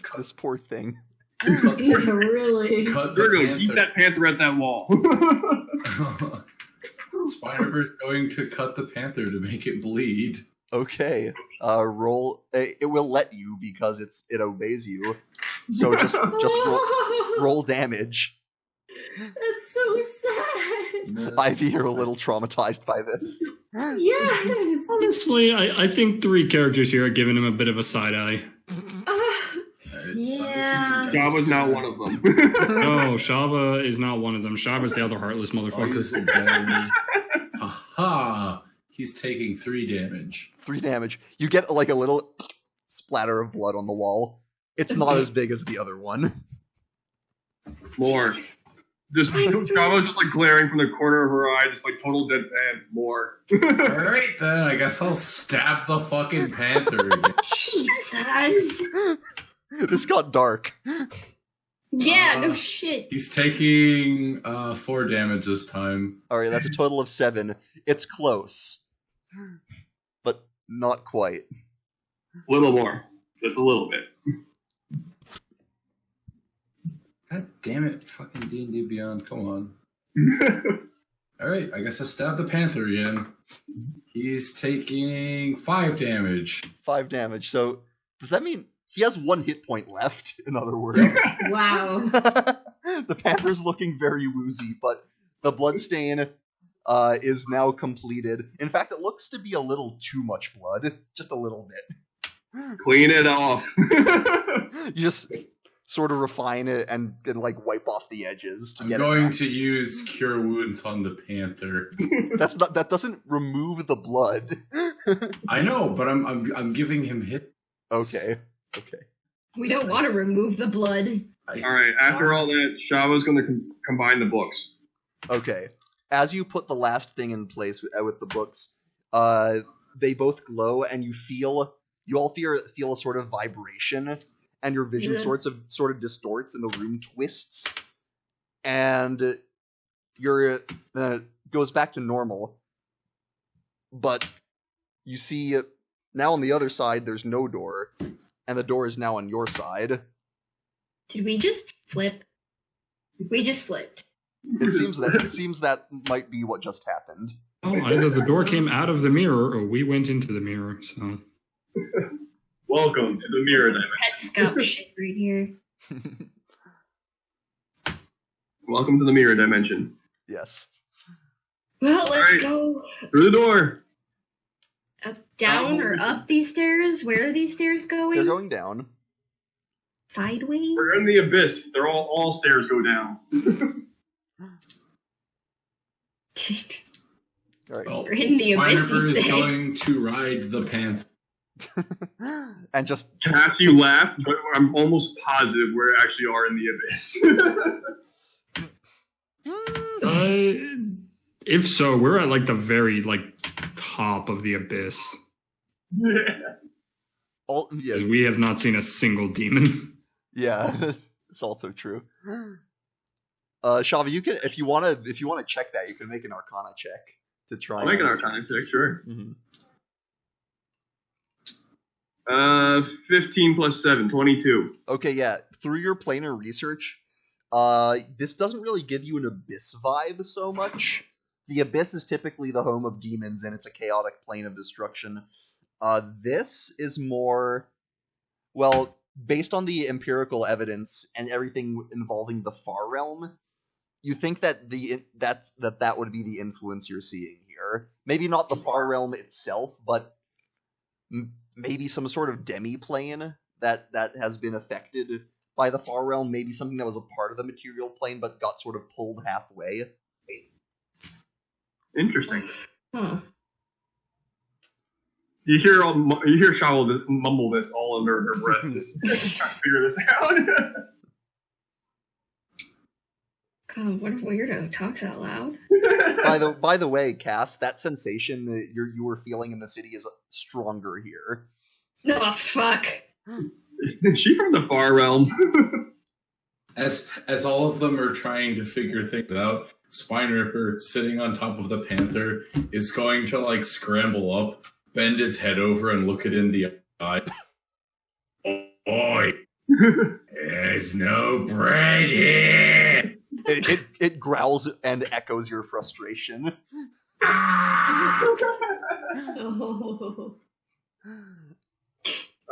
thing. Really? cut the Virgo, panther. eat that panther at that wall. Spinerper is going to cut the panther to make it bleed. Okay. Roll. It will let you because it obeys you. So just roll damage. That's so sad. Ivy, you're a little traumatized by this. Yes. Honestly, I think 3 characters here are giving him a bit of a side eye. Yeah. Java's not one of them. No, Shava is not one of them. Shava's the other heartless motherfucker. Aha! He's taking 3 damage. 3 damage. You get like a little splatter of blood on the wall. It's not as big as the other one. More. Java's just like glaring from the corner of her eye, just like total deadpan. More. Alright then, I guess I'll stab the fucking panther again. Jesus. This got dark. Yeah, no shit. He's taking 4 damage this time. Alright, that's a total of 7. It's close. But not quite. A little more. Just a little bit. God damn it, fucking D&D Beyond, come on. Alright, I guess I stab the panther again. He's taking 5 damage. 5 damage. So, does that mean he has 1 hit point left, in other words? Wow. The panther's looking very woozy, but the bloodstain is now completed. In fact, it looks to be a little too much blood. Just a little bit. Clean it off. You just sort of refine it and like wipe off the edges to I'm get going it back. to use Cure Wounds on the panther. That doesn't remove the blood. I know, but I'm giving him hit. Okay. We don't want to remove the blood. Alright, after all that, Shava's going to combine the books. Okay. As you put the last thing in place with the books, they both glow, and you all feel a sort of vibration, and your vision sort of distorts, and the room twists, and it goes back to normal. But you see now on the other side, there's no door, and the door is now on your side. Did we just flip? We just flipped. It seems that might be what just happened. Oh, either the door came out of the mirror or we went into the mirror, so... Welcome to the mirror dimension. Pet scup shit right here. Welcome to the mirror dimension. Yes. Well, let's Alright. go Through the door. up, down, or up these stairs. Where are these stairs going? They're going down. Sideways? We're in the abyss. They're all stairs go down. All right. Well, We're in the abyss, Spinriper you is say. going to ride the panther. And just Cass, you laugh, but I'm almost positive we actually are in the abyss. If so, we're at like the very top of the abyss. all 'Cause yeah, we have not seen a single demon. yeah. It's also true. Shava, you can if you wanna check that, you can make an Arcana check to try. I'll make an Arcana check, sure. Mhm. 15 plus 7, 22. Okay, yeah. Through your planar research, this doesn't really give you an abyss vibe so much. The abyss is typically the home of demons, and it's a chaotic plane of destruction. This is more, well, based on the empirical evidence and everything involving the far realm, you think that that would be the influence you're seeing here. Maybe not the far realm itself, but maybe some sort of demi-plane that has been affected by the far realm. Maybe something that was a part of the material plane but got sort of pulled halfway. Interesting. Huh. You hear Shawl mumble this all under her breath, just trying to figure this out. God, what a weirdo talks out loud. By the way, Cass, that sensation that you were feeling in the city is stronger here. Oh, fuck. Is she from the far realm? As all of them are trying to figure things out, Spinripper, sitting on top of the panther, is going to scramble up, bend his head over, and look it in the eye. Oi! There's no bread here! It growls and echoes your frustration. Oh.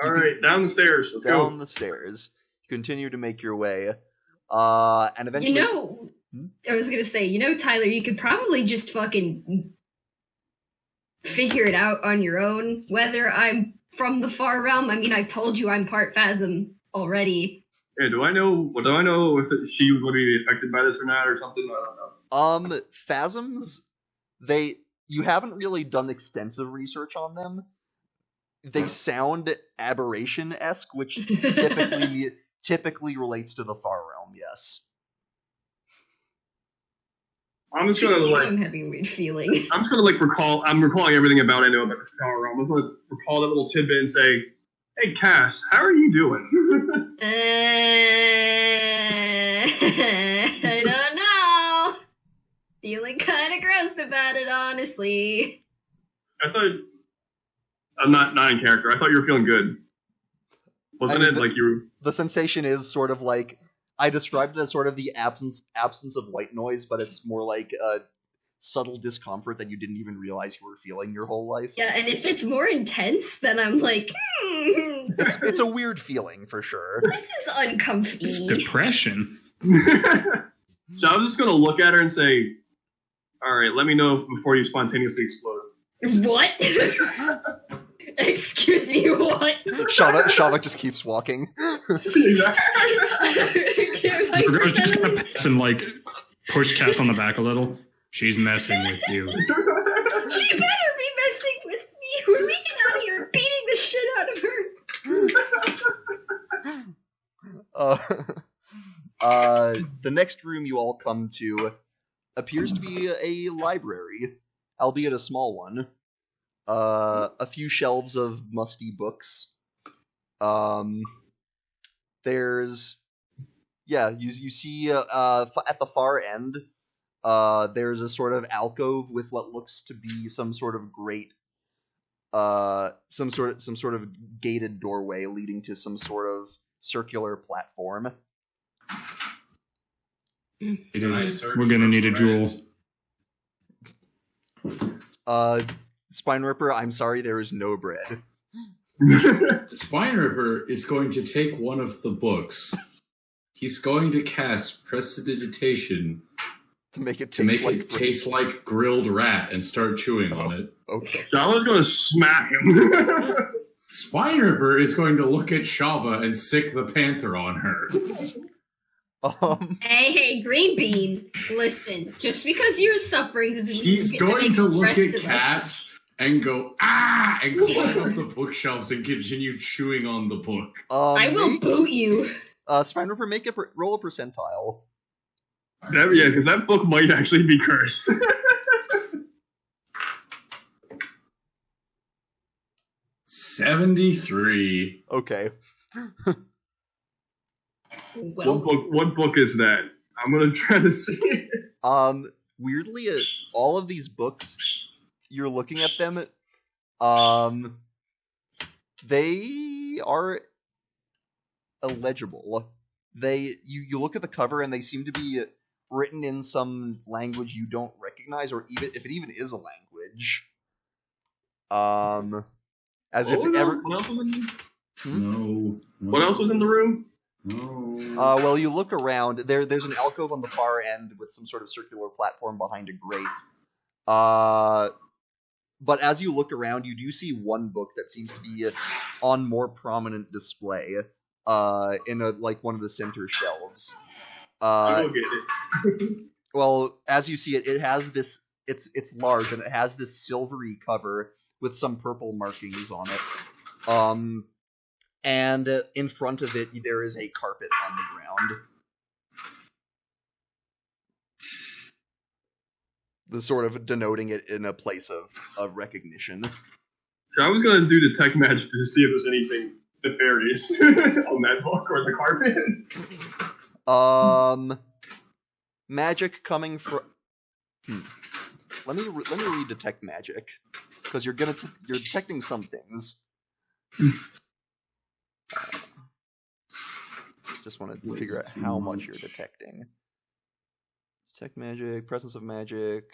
All right, down the stairs. Let's Down go. the stairs, you continue to make your way, and eventually. I was gonna say, Tyler, you could probably just fucking figure it out on your own, whether I'm from the far realm. I mean, I've told you I'm part Phasm already. Yeah, do I know if she was going to be affected by this or not or something? I don't know. Phasms, you haven't really done extensive research on them. They sound aberration-esque, which typically relates to the far realm, yes. I'm just gonna I'm having a weird feeling. I'm just gonna recall. I'm recalling everything I know about the power realm. I'm gonna recall that little tidbit and say, "Hey, Cass, how are you doing?" I don't know. Feeling kind of gross about it, honestly. I thought I'm not in character. I thought you were feeling good. Wasn't it like you were? The sensation is sort of like I described it as sort of the absence of white noise, but it's more like a subtle discomfort that you didn't even realize you were feeling your whole life. Yeah, and if it's more intense, then I'm like, It's a weird feeling for sure. this is uncomfy. It's depression. So I was just gonna look at her and say, "All right, let me know before you spontaneously explode." What? Excuse me, what? Shava just keeps walking. Virgo's just gonna pass and push Cass on the back a little. She's messing with you. She better be messing with me. We're leaking out of here, beating the shit out of her. The next room you all come to appears to be a library, albeit a small one. A few shelves of musty books. There's, you see at the far end, there's a sort of alcove with what looks to be some sort of grate, some sort of gated doorway leading to some sort of circular platform. We're gonna need a jewel. Spinripper, I'm sorry, there is no bread. Spinripper is going to take one of the books. he's going to cast Prestidigitation To make it to taste make like it taste like grilled rat and start chewing on it. Okay. Shava's gonna smack him. Spine Ripper is going to look at Shava and sick the panther on her. Hey, Green Bean, listen, just because you're suffering doesn't mean He's you get going make to the look rest at of us. Cass and go, ah, and climb up the bookshelves and continue chewing on the book. I will boot you. Spine Ripper, roll a percentile. Yeah, because that book might actually be cursed. 73. Okay. Well, What book is that? I'm gonna try to see it. Weirdly, all of these books, you're looking at them, they are illegible. You look at the cover and they seem to be written in some language you don't recognize, or even if it even is a language. As if ever. What else was in, No. what else was in the room? No. Well, you look around. There's an alcove on the far end with some sort of circular platform behind a grate. But as you look around, you do see one book that seems to be on more prominent display. In one of the center shelves. I'll get it. Well, as you see it, it has this. It's large and it has this silvery cover with some purple markings on it. And in front of it, there is a carpet on the ground. The sort of denoting it in a place of recognition. So I was gonna do detect magic to see if there's anything nefarious on that book or the carpet. Magic coming from. Let me read detect magic, because you're detecting some things. Just wanted to figure out how much you're detecting. Detect magic, presence of magic,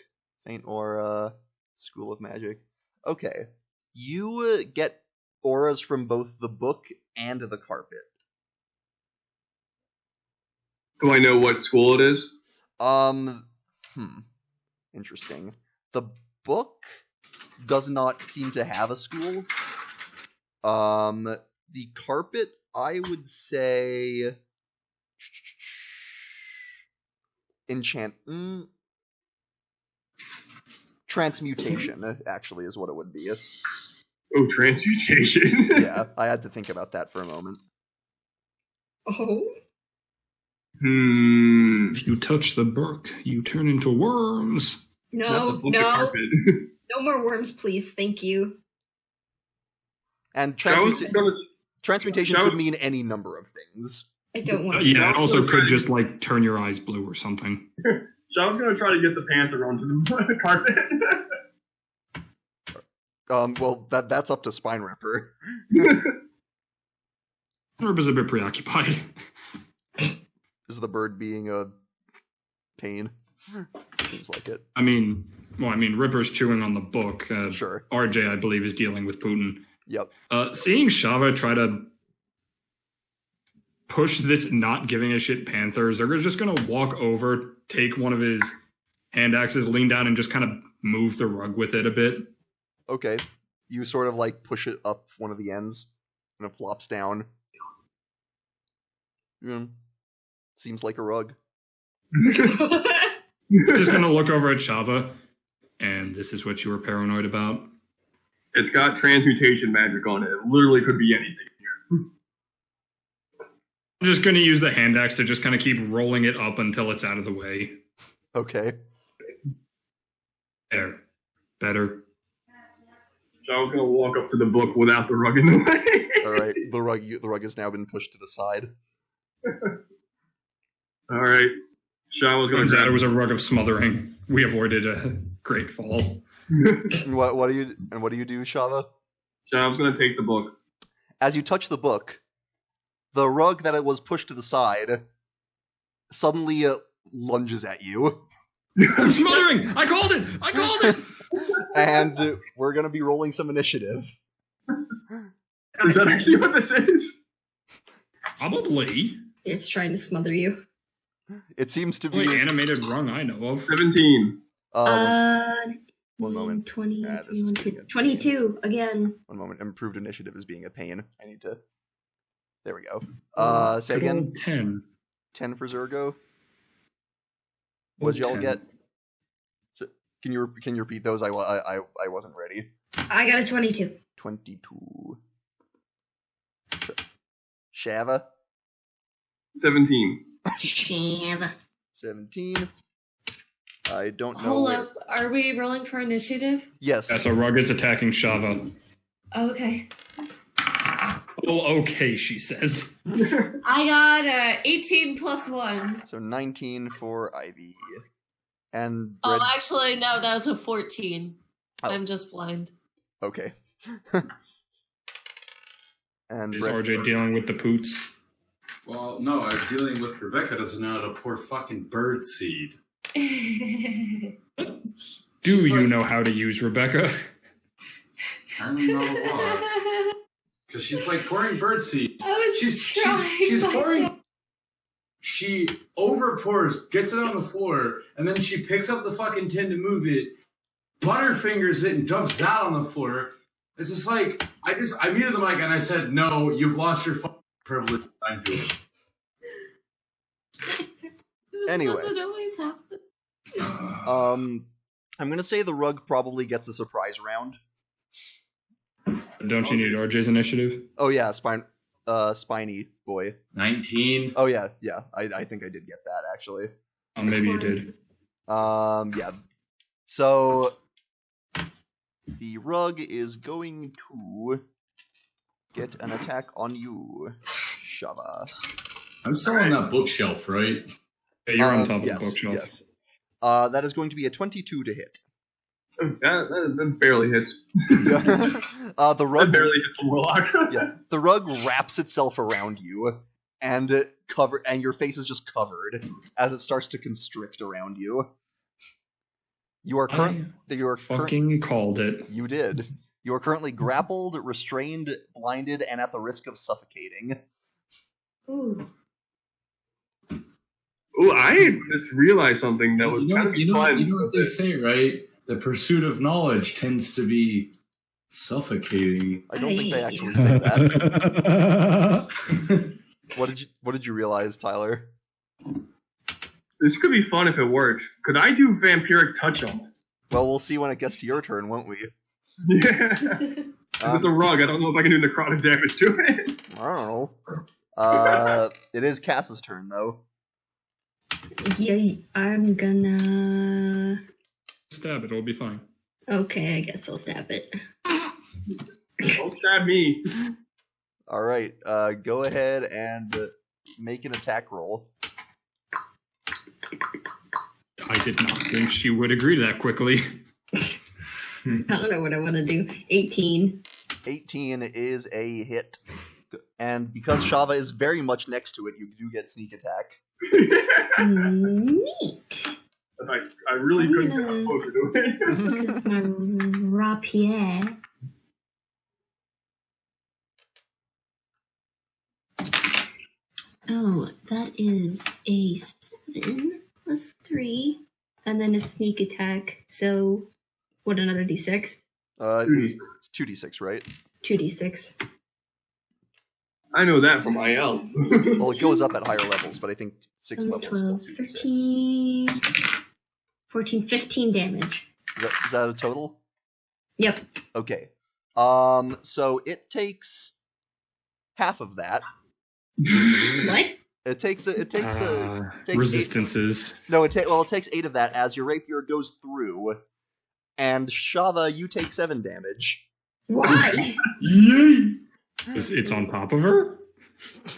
faint aura, school of magic. Okay, you get auras from both the book and the carpet. Do I know what school it is? Interesting. The book does not seem to have a school. The carpet, I would say, transmutation, actually, is what it would be. Oh, transmutation. Yeah, I had to think about that for a moment. oh, If you touch the book, you turn into worms. no, The no, carpet. no more worms, please. Thank you. And I was gonna, transmutation That could was- mean any number of things. I don't want. Yeah, it also could just like turn your eyes blue or something. so I was gonna try to get the panther onto the carpet. Well, that's up to Spine Ripper. Herb is a bit preoccupied. Is the bird being a pain? Seems like it. I mean, Ripper's chewing on the book. Sure. RJ, I believe, is dealing with Putin. Yep. Seeing Shava try to push this not giving a shit panther, Zerga's just going to walk over, take one of his hand axes, lean down, and just kind of move the rug with it a bit. Okay. You sort of like push it up one of the ends, and it flops down. Seems like a rug. Just going to look over at Shava, and this is what you were paranoid about. It's got transmutation magic on it. It literally could be anything here. I'm just going to use the hand axe to just kind of keep rolling it up until it's out of the way. Okay. There. Better. So I was gonna walk up to the book without the rug in the way. All right. The rug has now been pushed to the side. All right. Sean was gonna Turns out grab it was a rug of smothering. We avoided a great fall. And what do you do, Shava? Sean was gonna take the book. As you touch the book, the rug that it was pushed to the side suddenly lunges at you. I'm smothering! I called it! I called it! And we're going to be rolling some initiative. Is that actually what this is? Probably. It's trying to smother you. It seems to Only be. animated rung I know of. 17. One moment. 20, This is 21, being a 22 again. One moment. Improved initiative is being a pain. I need to. There we go. Say Good again. old 10. 10 for Zergo. What'd y'all 10. get? Can you repeat those? I wasn't ready. I got a 22. 22. Shava. 17. Shiv. 17. I don't know. Hold where- up. Are we rolling for initiative? Yes. Yeah, so Rug is attacking Shava. Okay. Oh, okay, she says. I got 18 plus 1. So 19 for Ivy. And Oh, Red. actually, no, that was a 14. Oh. I'm just blind. Okay. And Is Red. RJ dealing with the poots? Well, no, I was dealing with Rebecca doesn't know how to pour fucking bird seed. Do She's you like- know how to use Rebecca? I don't know why. Because she's like pouring bird seed. I was She's pouring. She over pours, gets it on the floor, and then she picks up the fucking tin to move it, butterfingers it, and dumps that on the floor. It's just like I muted the mic and I said, "No, you've lost your fucking privilege." I'm good. This Anyway. doesn't always happen. I'm gonna say the Rug probably gets a surprise round. Don't you need RJ's initiative? Oh yeah, spiny boy. 19. Oh yeah. I think I did get that actually. Oh, maybe you did. Yeah. So the Rug is going to get an attack on you, Shava. I'm still on that bookshelf, right? Yeah, you're on top of yes, the bookshelf. Yes. That is going to be a 22 to hit. That barely hits. The That Rug. barely hits the Warlock. Yeah, the Rug wraps itself around you, and and your face is just covered as it starts to constrict around you. You are Fucking called it. You did. You are currently grappled, restrained, blinded, and at the risk of suffocating. Ooh. Ooh, I just realized something that was You know, kind of you know fun. what they say, right? The pursuit of knowledge tends to be suffocating. I don't think they Hey. actually say that. What did you realize, Tyler? This could be fun if it works. Could I do vampiric touch on it? Well, we'll see when it gets to your turn, won't we? Yeah. If it's a rug, I don't know if I can do necrotic damage to it. I don't know. It is Cass's turn, though. Yeah, I'm gonna. Stab it, it'll be fine. Okay, I guess I'll stab it. Don't stab me. All right, go ahead and make an attack roll. I did not think she would agree that quickly. I don't know what I want to do. 18. 18 is a hit. And because Shava is very much next to it, you do get sneak attack. Neat. I really couldn't get closer to it. Because my rapier. Oh, that is a 7 plus 3. And then a sneak attack. So, what, another d6? It's 2d6, right? 2d6. I know that from IL. Well, it goes up at higher levels, but I think 6 So levels. 12, is 2d6. 13, 14, 15 damage. Is that a total? Yep. Okay. So it takes half of that. What? It takes takes Resistances. it takes 8 of that as your rapier goes through, and Shava, you take 7 damage. Why? Yay! It's on top of her?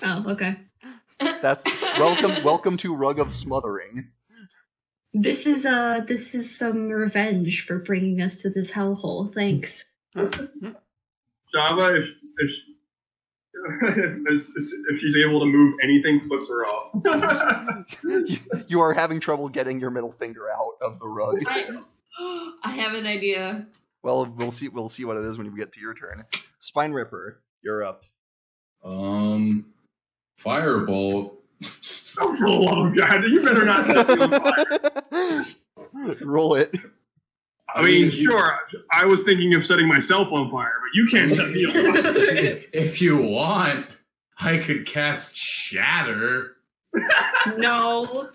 Oh, okay. That's welcome to Rug of Smothering. This is some revenge for bringing us to this hellhole. Thanks. Java, if she's able to move anything, flips her off. You are having trouble getting your middle finger out of the rug. I have an idea. Well, we'll see what it is when you get to your turn. Spine Ripper, you're up. Fireball Oh, for the love of God, you better not set me on fire. Roll it. I mean, sure, I was thinking of setting myself on fire, but you can't set me on fire. If you want, I could cast Shatter, No.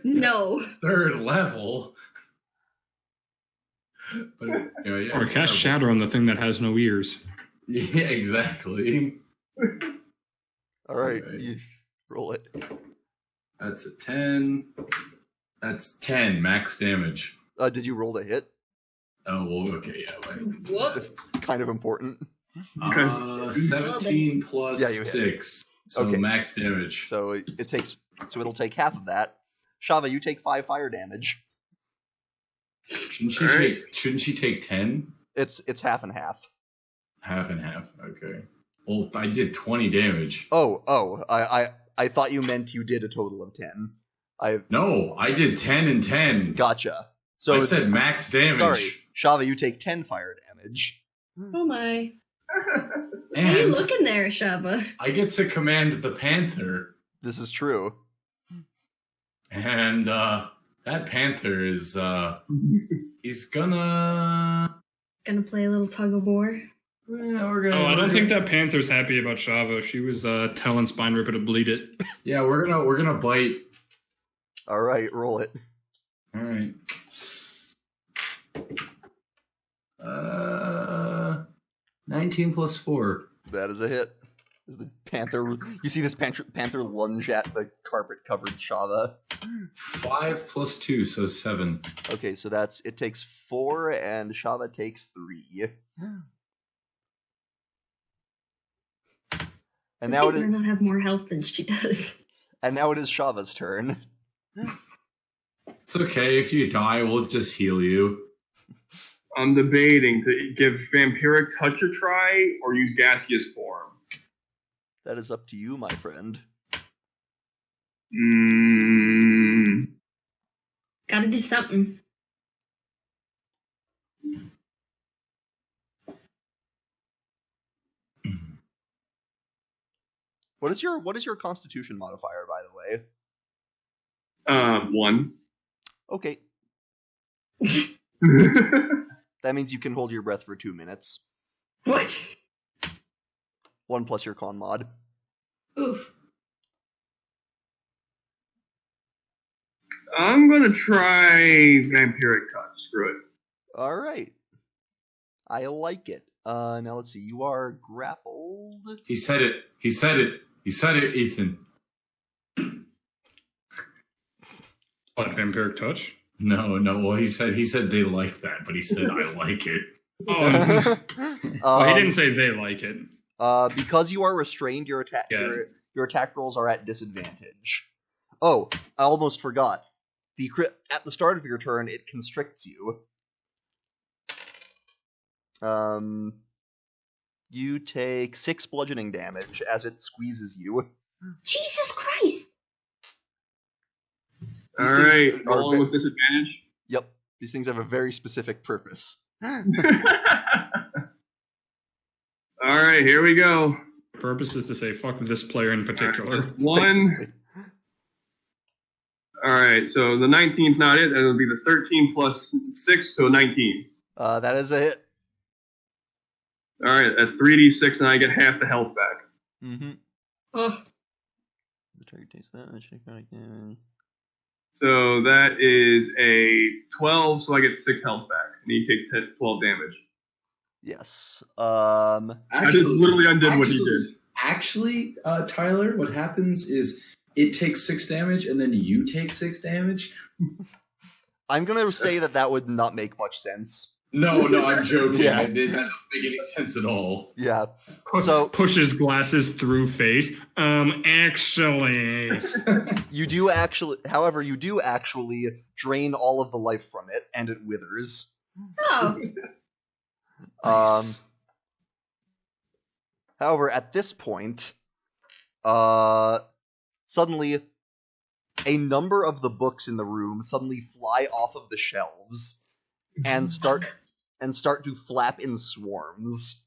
No. 3rd level. But, yeah, Or cast Shatter on the thing that has no ears. Yeah, exactly. All right, Alright. you roll it. That's a 10. That's 10 max damage. Did you roll the hit? Oh, well, okay, yeah. Wait. Whoops. It's kind of important. Okay. 17 plus Yeah, you hit. 6. So Okay. max damage. So it takes. So it'll take half of that. Shava, you take 5 fire damage. Shouldn't she, Alright. shouldn't she take 10? It's half and half. Half and half. Okay. Well, I did 20 damage. Oh, I thought you meant you did a total of 10. No, I did 10 and 10. Gotcha. So I it's- said max damage. Sorry, Shava, you take 10 fire damage. Oh my. What are you And looking there, Shava? I get to command the Panther. This is true. And that Panther is he's gonna Gonna play a little tug of war. we're gonna Oh, I don't think that Panther's happy about Shava. She was telling Spine Ripper to bleed it. Yeah, we're gonna bite. All right, roll it. Alright. 19 plus 4. That is a hit. Is the panther? You see this panther lunge at the carpet-covered Shava. 5 plus 2, so 7. Okay, so it takes 4, and Shava takes 3. And now it Does is. he not have more health than she does? And now it is Shava's turn. It's okay, if you die, we'll just heal you. I'm debating to give Vampiric Touch a try or use Gaseous Form. That is up to you, my friend. Gotta do something. What is your Constitution modifier, by the way? 1. Okay, that means you can hold your breath for 2 minutes. What? 1 plus your con mod. Oof. I'm gonna try Vampiric Touch. Screw it. All right, I like it. Now let's see. You are grappled. He said it, Ethan. What, Vampiric Touch? No, well, he said they like that, but he said I like it. Oh, well, he didn't Um, say they like it. because you are restrained, your attack Yeah. your attack rolls are at disadvantage. Oh, I almost forgot. At the start of your turn, it constricts you. You take 6 bludgeoning damage as it squeezes you. Jesus Christ! These Alright, things are rolling with disadvantage. Yep, these things have a very specific purpose. Alright, here we go. Purpose is to say fuck this player in particular. 1. Basically. Alright, so the 19's not it, and it'll be the 13 plus 6, so 19. That is a hit. Alright, that's 3d6, and I get half the health back. Mm-hmm. Oh, The target takes that. Necrotic damage. So that is a 12, so I get 6 health back, and he takes 12 damage. Yes. I just literally undid what he did. Actually, Tyler, what happens is it takes 6 damage, and then you take 6 damage. I'm gonna say that would not make much sense. No, I'm joking. Yeah. That doesn't make any sense at all. Yeah. So Pushes glasses through face. Actually. you do actually drain all of the life from it, and it withers. oh, Nice. However, at this point, suddenly a number of the books in the room suddenly fly off of the shelves and start to flap in swarms.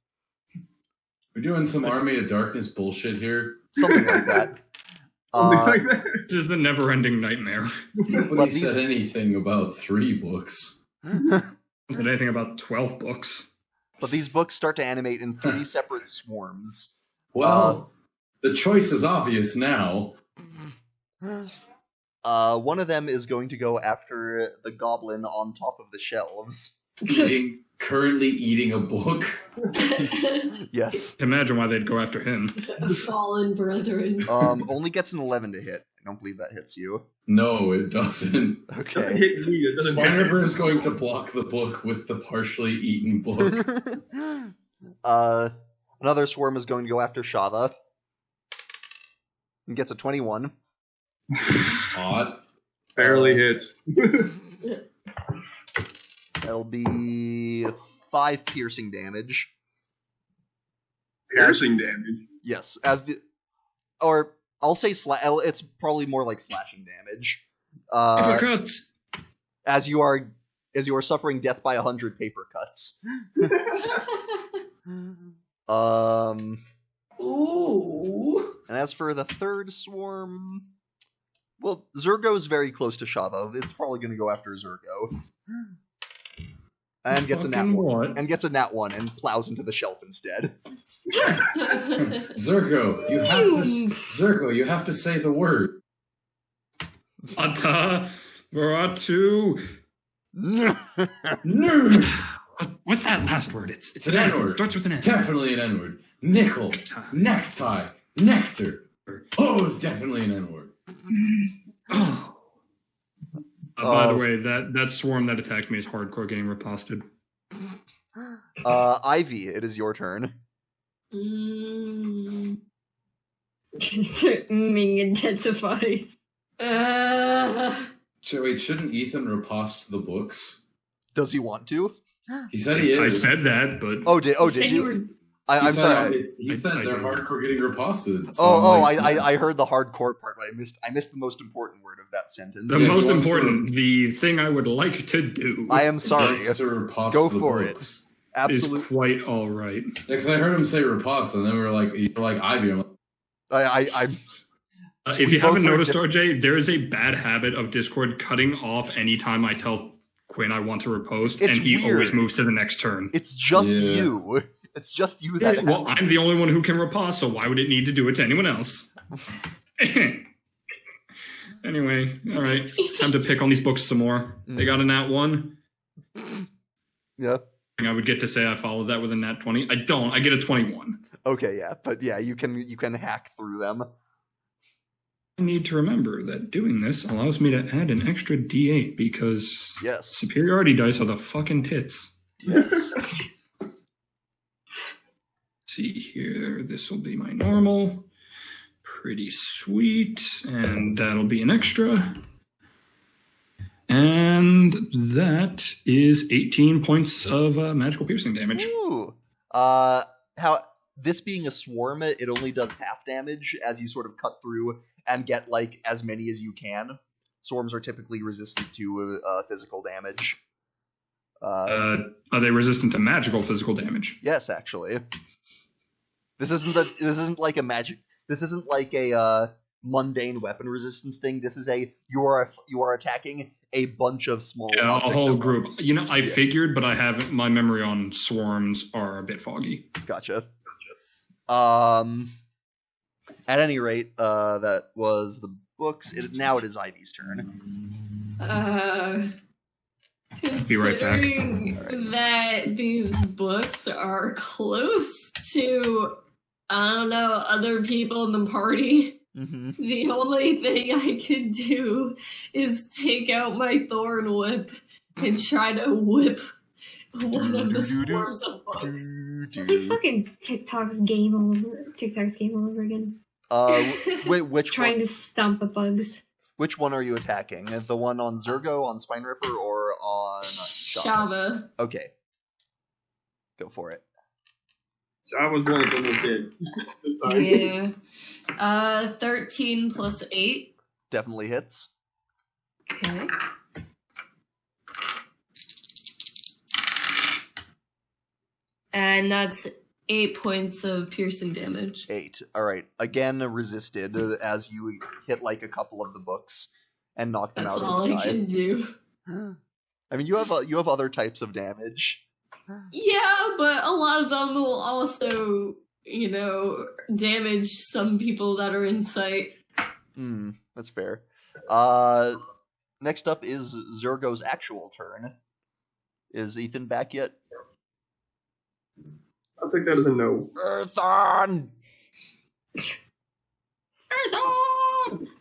We're doing some Army of Darkness bullshit here. Something like that. Something like that. This is the never-ending nightmare. Nobody these- said anything about 3 books. Not said anything about 12 books. But these books start to animate in 3 separate swarms. Well, the choice is obvious now. One of them is going to go after the goblin on top of the shelves. Currently eating a book. Yes. Imagine why they'd go after him. Fallen brethren. Only gets an 11 to hit. I don't believe that hits you. No, it doesn't. Doesn't Okay. hit me. It doesn't hit Spider is going to block the book with the partially eaten book. Another swarm is going to go after Shava. And gets a 21. Hot. Barely hits. That'll be 5 piercing damage. Piercing damage. Yes, or I'll say it's probably more like slashing damage. Paper cuts. As you are suffering death by 100 paper cuts. Ooh. And as for the third swarm, well, Zergo is very close to Shava. It's probably going to go after Zergo. And gets a nat Fucking 1. what? And gets a nat 1 and plows into the shelf instead. Zergo, you have to say the word. Ata Veratu. Nerd. What's that last word? It's It's an N-word. Starts with an It's N. definitely an N-word. Nickel, necktie, nectar. Oh, it's definitely an N-word. Oh. By the way, that swarm that attacked me is hardcore getting riposted. Ivy, it is your turn. Ming intensifies. So wait, shouldn't Ethan riposte the books? Does he want to? He said he I is. said that, but Did you? I'm sorry. He said they're hardcore getting riposted. So I heard the hardcore part, but I missed the most important word of that sentence. the Yeah, most he wants important, the thing I would like to do I am sorry. Wants to riposte Go the for it. books. is Absolutely. quite all right. Because I heard him say riposte, and then we were like, you're like Ivy. I'm like, If We you haven't both were noticed, RJ, there is a bad habit of Discord cutting off anytime I tell Quinn I want to repost, It's and he weird. always moves to the next turn. It's just Yeah. you. It's just you that. Well, happens. I'm the only one who can riposte, so why would it need to do it to anyone else? Anyway, all right, time to pick on these books some more. They got a nat 1. Yeah. I would get to say I followed that with a nat 20. I don't. I get a 21. Okay. Yeah. But yeah, you can hack through them. I need to remember that doing this allows me to add an extra D8 because Yes. superiority dice are the fucking tits. Yes. See here, this will be my normal. Pretty sweet. And that'll be an extra. And that is 18 points of magical piercing damage. Ooh. How this being a swarm, it only does half damage as you sort of cut through and get like as many as you can. Swarms are typically resistant to physical damage. Are they resistant to magical physical damage? Yes, actually. This isn't like a magic. This isn't like a mundane weapon resistance thing. This is you are attacking a bunch of small Yeah, a objects whole at group. once. You know, I figured, but I haven't. My memory on swarms are a bit foggy. Gotcha. At any rate, that was the books. Now it is Ivy's turn. Be right back. Considering that these books are close to, I don't know, other people in the party, Mm-hmm. the only thing I can do is take out my thorn whip and try to whip one of the swarms of bugs. It's like fucking TikTok's game all over again. Which Trying one? to stomp the bugs. Which one are you attacking? The one on Zergo, on Spine Ripper, or on Shava? Shava. Okay. Go for it. I was one of them who did this time. Yeah. 13 plus 8. Definitely hits. Okay. And that's 8 points of piercing damage. 8. All right. Again, resisted as you hit like a couple of the books and knock them That's out all of the I sky. can do. I mean, you have other types of damage. Yeah, but a lot of them will also, damage some people that are in sight. That's fair. Next up is Zergo's actual turn. Is Ethan back yet? I'll take that as a no. Earthon!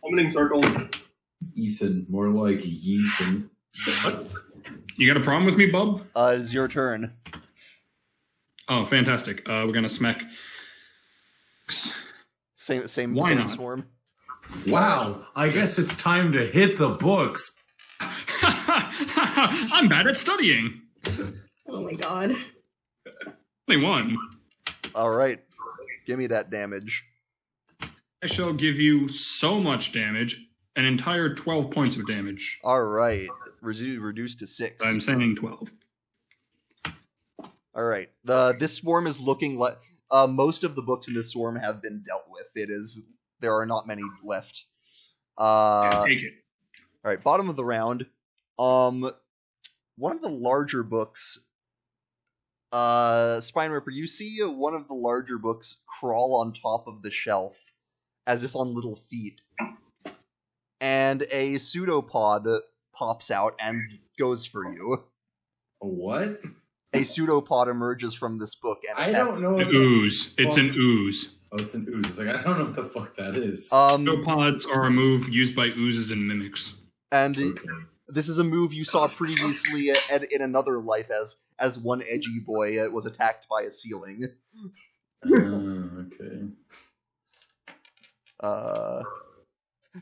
Summoning circle. Ethan, more like Ethan. What? You got a problem with me, bub? It is your turn. Oh, fantastic. We're gonna smack. Same Why not? swarm. Wow, I guess it's time to hit the books. I'm bad at studying. Oh my god. Only one. All right, give me that damage. I shall give you so much damage, an entire 12 points of damage. All right, reduced to 6. I'm saying 12. All right, this swarm is looking like most of the books in this swarm have been dealt with. There are not many left. Take it. All right, bottom of the round. One of the larger books, Spine Ripper, you see one of the larger books crawl on top of the shelf, as if on little feet. And a pseudopod pops out and goes for you. A what? A pseudopod emerges from this book and I attacks. don't know. An ooze. It's an ooze. Oh, it's an ooze. It's like, I don't know what the fuck that is. Pseudopods are a move used by oozes and mimics. And Okay. this is a move you saw previously in another life as one edgy boy was attacked by a ceiling. Okay.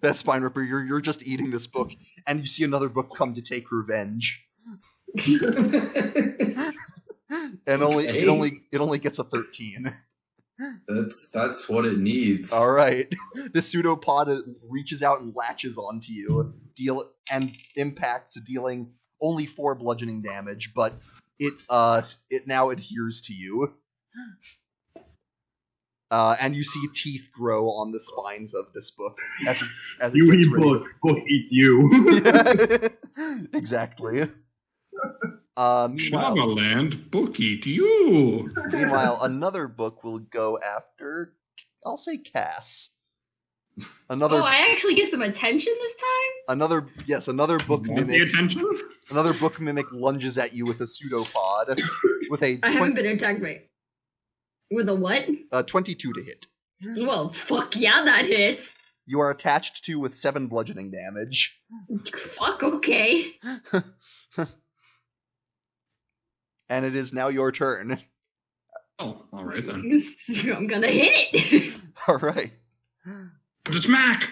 That's Spine Ripper. You're just eating this book, and you see another book come to take revenge. And it only gets a 13. That's what it needs. All right, the pseudopod reaches out and latches onto you, impacts, dealing only 4 bludgeoning damage, but it now adheres to you. And you see teeth grow on the spines of this book as it You gets eat ready. book eats you. Yeah, exactly. Meanwhile, Shavaland, book eat you. meanwhile, another book will go after, I'll say, Cass. Another Oh, I actually get some attention this time? Another book Want the mimic. attention? Another book mimic lunges at you with a pseudopod with a I haven't been attacked by... With a what? 22 to hit. Well, fuck yeah, that hits. You are attached to with 7 bludgeoning damage. Fuck, okay. And it is now your turn. Oh, all right then. I'm gonna hit it. All right. Just smack.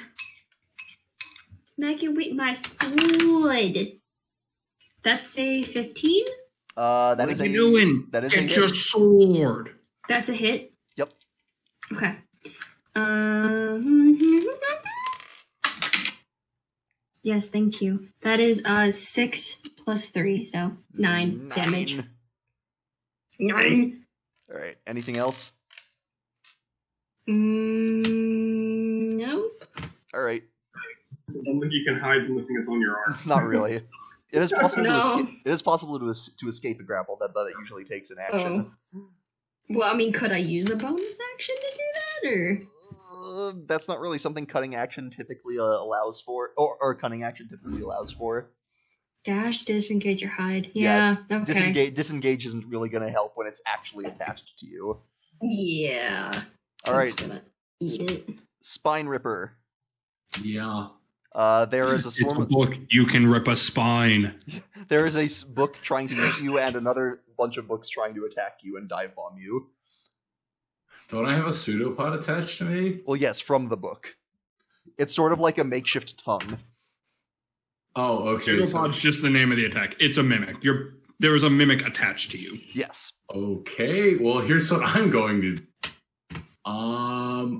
Smack it with my sword. That's a 15? That What is are a you doing? That is a Get hit. your sword. That's a hit? Yep. Okay. Yes, thank you. That is 6 plus 3, so 9 damage. 9. All right. Anything else? No. All right. I don't think you can hide from the thing that's on your arm. Not really. It is possible No. to escape a grapple. That usually takes an action. Well, I mean, could I use a bonus action to do that, or? That's not really something cutting action typically allows for, or cunning action typically allows for. Dash, disengage, or hide. Yeah, okay. Disengage isn't really going to help when it's actually attached to you. Yeah. All I'm right. just gonna eat it. Spine Ripper. Yeah. There is a It's swarm a of... book. You can rip a spine. There is a book trying to eat you, and another bunch of books trying to attack you and dive bomb you. Don't I have a pseudopod attached to me? Well, yes, from the book. It's sort of like a makeshift tongue. Oh, okay. Pseudopod's just the name of the attack. It's a mimic. There is a mimic attached to you. Yes. Okay, well, here's what I'm going to.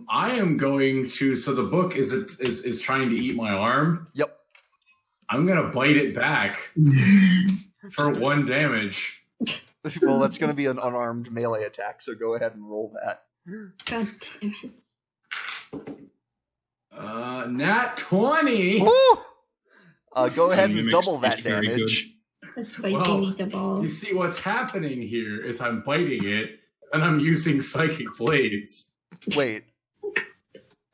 I am going to. So the book is trying to eat my arm. Yep. I'm gonna bite it back for 1 damage. Well, that's going to be an unarmed melee attack, so go ahead and roll that. God damn it. Nat 20. Woo! Go ahead You and make double that speech very damage. The spicy Well, meatball. You see what's happening here is I'm biting it, and I'm using psychic blades. Wait.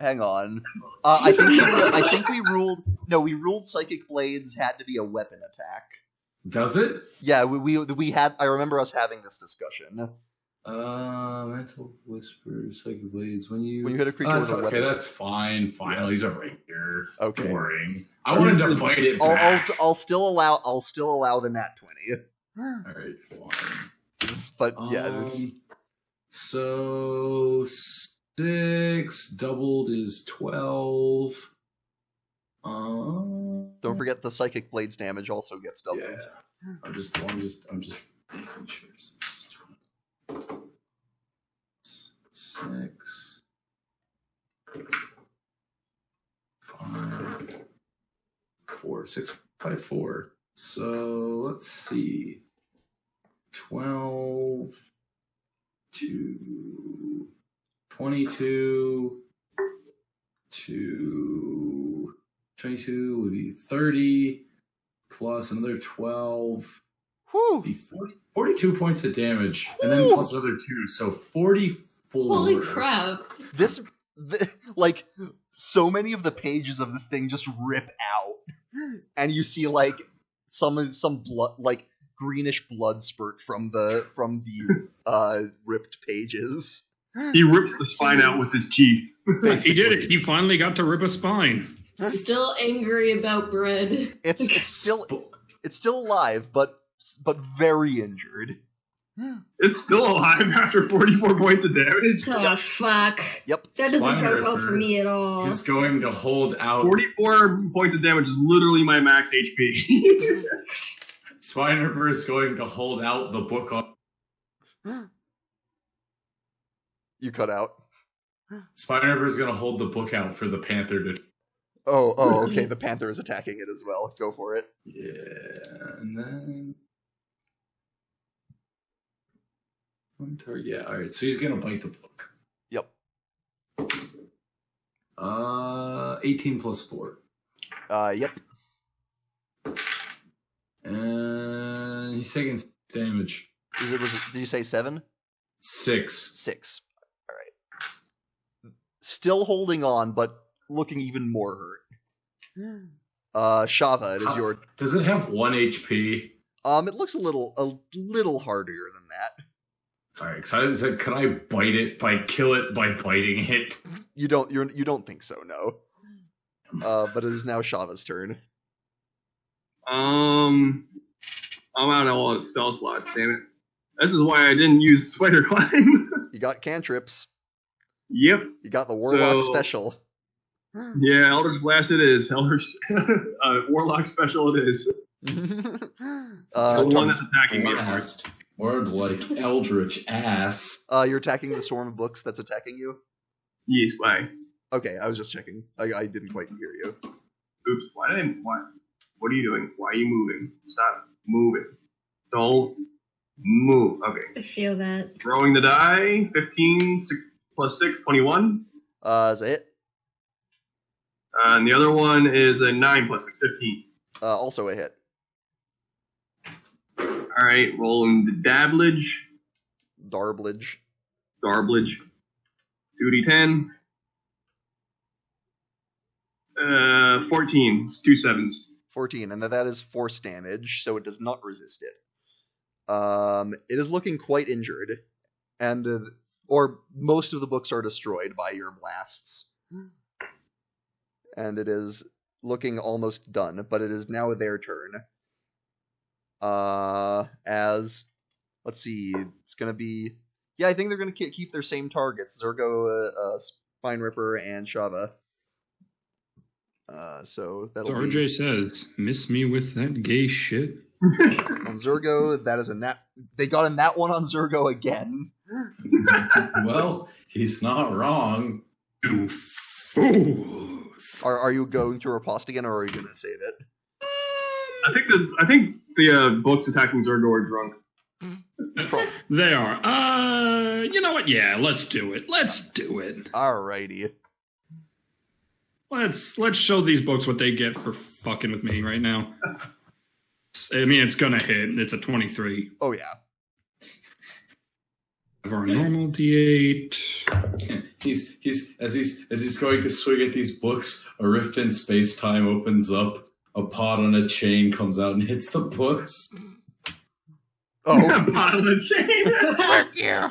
Hang on. I think we ruled. No, we ruled psychic blades had to be a weapon attack. Does it? Yeah, we had. I remember us having this discussion. Mental whispers, psychic blades. When you hit a creature with a Okay, weapon. that's fine. Yeah. He's a ranger. Okay. Boring. I wanted to bite it back. I'll still allow the nat 20. All right, fine. But yeah, So 6 doubled is 12. don't forget the psychic blades damage also gets doubled. Yeah. I'm just making sure. 6, 5, 4, 6, 5, 4. So let's see. 12 to 22 to 22 would be 30 plus another 12. Whew. Be 42 points of damage, and then Whew. plus another 2, so 44. Holy crap. Like so many of the pages of this thing just rip out, and you see like some blood, like greenish blood spurt from the ripped pages. He rips the spine out with his teeth. He did it. He finally got to rip a spine. Still angry about bread. It's still alive, but very injured. It's still alive after 44 points of damage. Oh, fuck. Yep. That doesn't Spine go well for Ripper me at all. He's going to hold out. 44 points of damage is literally my max HP. Spine Ripper is going to hold out the book on. You cut out. Spine Ripper is going to hold the book out for the panther to. Oh, okay. The panther is attacking it as well. Go for it. Yeah, and then one target. Yeah, all right. So he's gonna bite the book. Yep. 18 plus 4. Yep. And he's taking damage. Did you say 7? 6. 6. All right. Still holding on, but looking even more hurt. Shava, it is your. Does it have 1 HP? It looks a little hardier than that. Alright, so I said, could I bite it kill it by biting it? You don't think so, no. But it is now Shava's turn. I'm out of all the spell slots, damn it. This is why I didn't use Spider Climb. You got cantrips. Yep. You got the Warlock So- special. Yeah, Eldritch Blast it is. Warlock special it is. The one that's attacking me, of course. Blast. Word like Eldritch ass. You're attacking the swarm of books that's attacking you? Yes, why? Okay, I was just checking. I didn't quite hear you. Oops, why? What are you doing? Why are you moving? Stop moving. Don't move. Okay. I feel that. Throwing the die. 15 plus 6, 21. Is that it? And the other one is a 9 plus 6, 15. Also a hit. Alright, rolling the dabblage. Darblage. 2d10. 14. It's 2 sevens. 14, and that is force damage, so it does not resist it. It is looking quite injured, and or most of the books are destroyed by your blasts, and it is looking almost done. But it is now their turn. As let's see, it's gonna be I think they're gonna keep their same targets: Zergo, Spine Ripper, and Shava. So that'll So RJ says, miss me with that gay shit. on Zergo. That is a nat. They got in that one on Zergo again. Well, he's not wrong. You fools! Are you going to riposte again, or are you going to save it? I think the books attacking Zergo are drunk. They are. You know what? Yeah, let's do it. Alrighty. Let's show these books what they get for fucking with me right now. I mean, it's gonna hit. It's a 23. Oh yeah. Of our normal D8. He's going to swing at these books. A rift in space time opens up. A pod on a chain comes out and hits the books. Oh. Pot on the chain. Fuck yeah.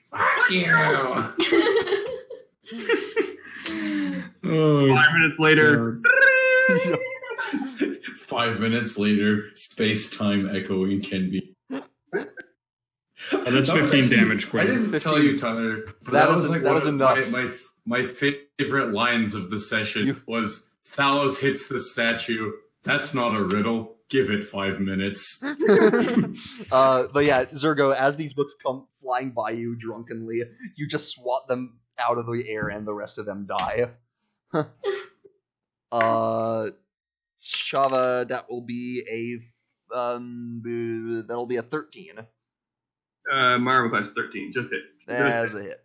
Fuck you. Oh, 5 minutes later. 5 minutes later, space-time echoing can be. that's 15 damage, I Quinn. didn't tell you, Tyler. But That was is- like that one is of enough. My favorite lines of the session was Thalos hits the statue. That's not a riddle. Give it 5 minutes. But yeah, Zergo, as these books come flying by you drunkenly, you just swat them out of the air and the rest of them die. Shava, that will be a 13. Marvel class 13. Just hit. That's a hit.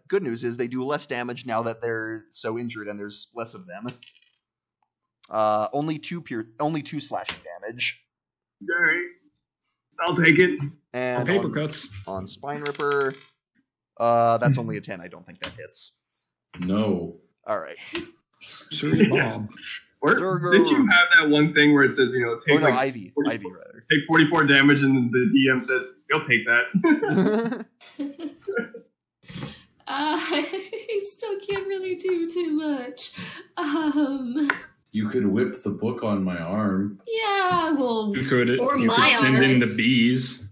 Good news is they do less damage now that they're so injured and there's less of them. Only two slashing damage. Alright. I'll take it. And Paper cuts. on Spine Ripper, that's only a 10. I don't think that hits. No. Alright. Sir Bob. Or Zergo. did you have that one thing where it says, take Oh no, like Ivy. 44 Ivy, rather. take 44 damage, and the DM says he'll take that. I still can't really do too much. You could whip the book on my arm. Yeah, well, You could my send in eyes. the bees.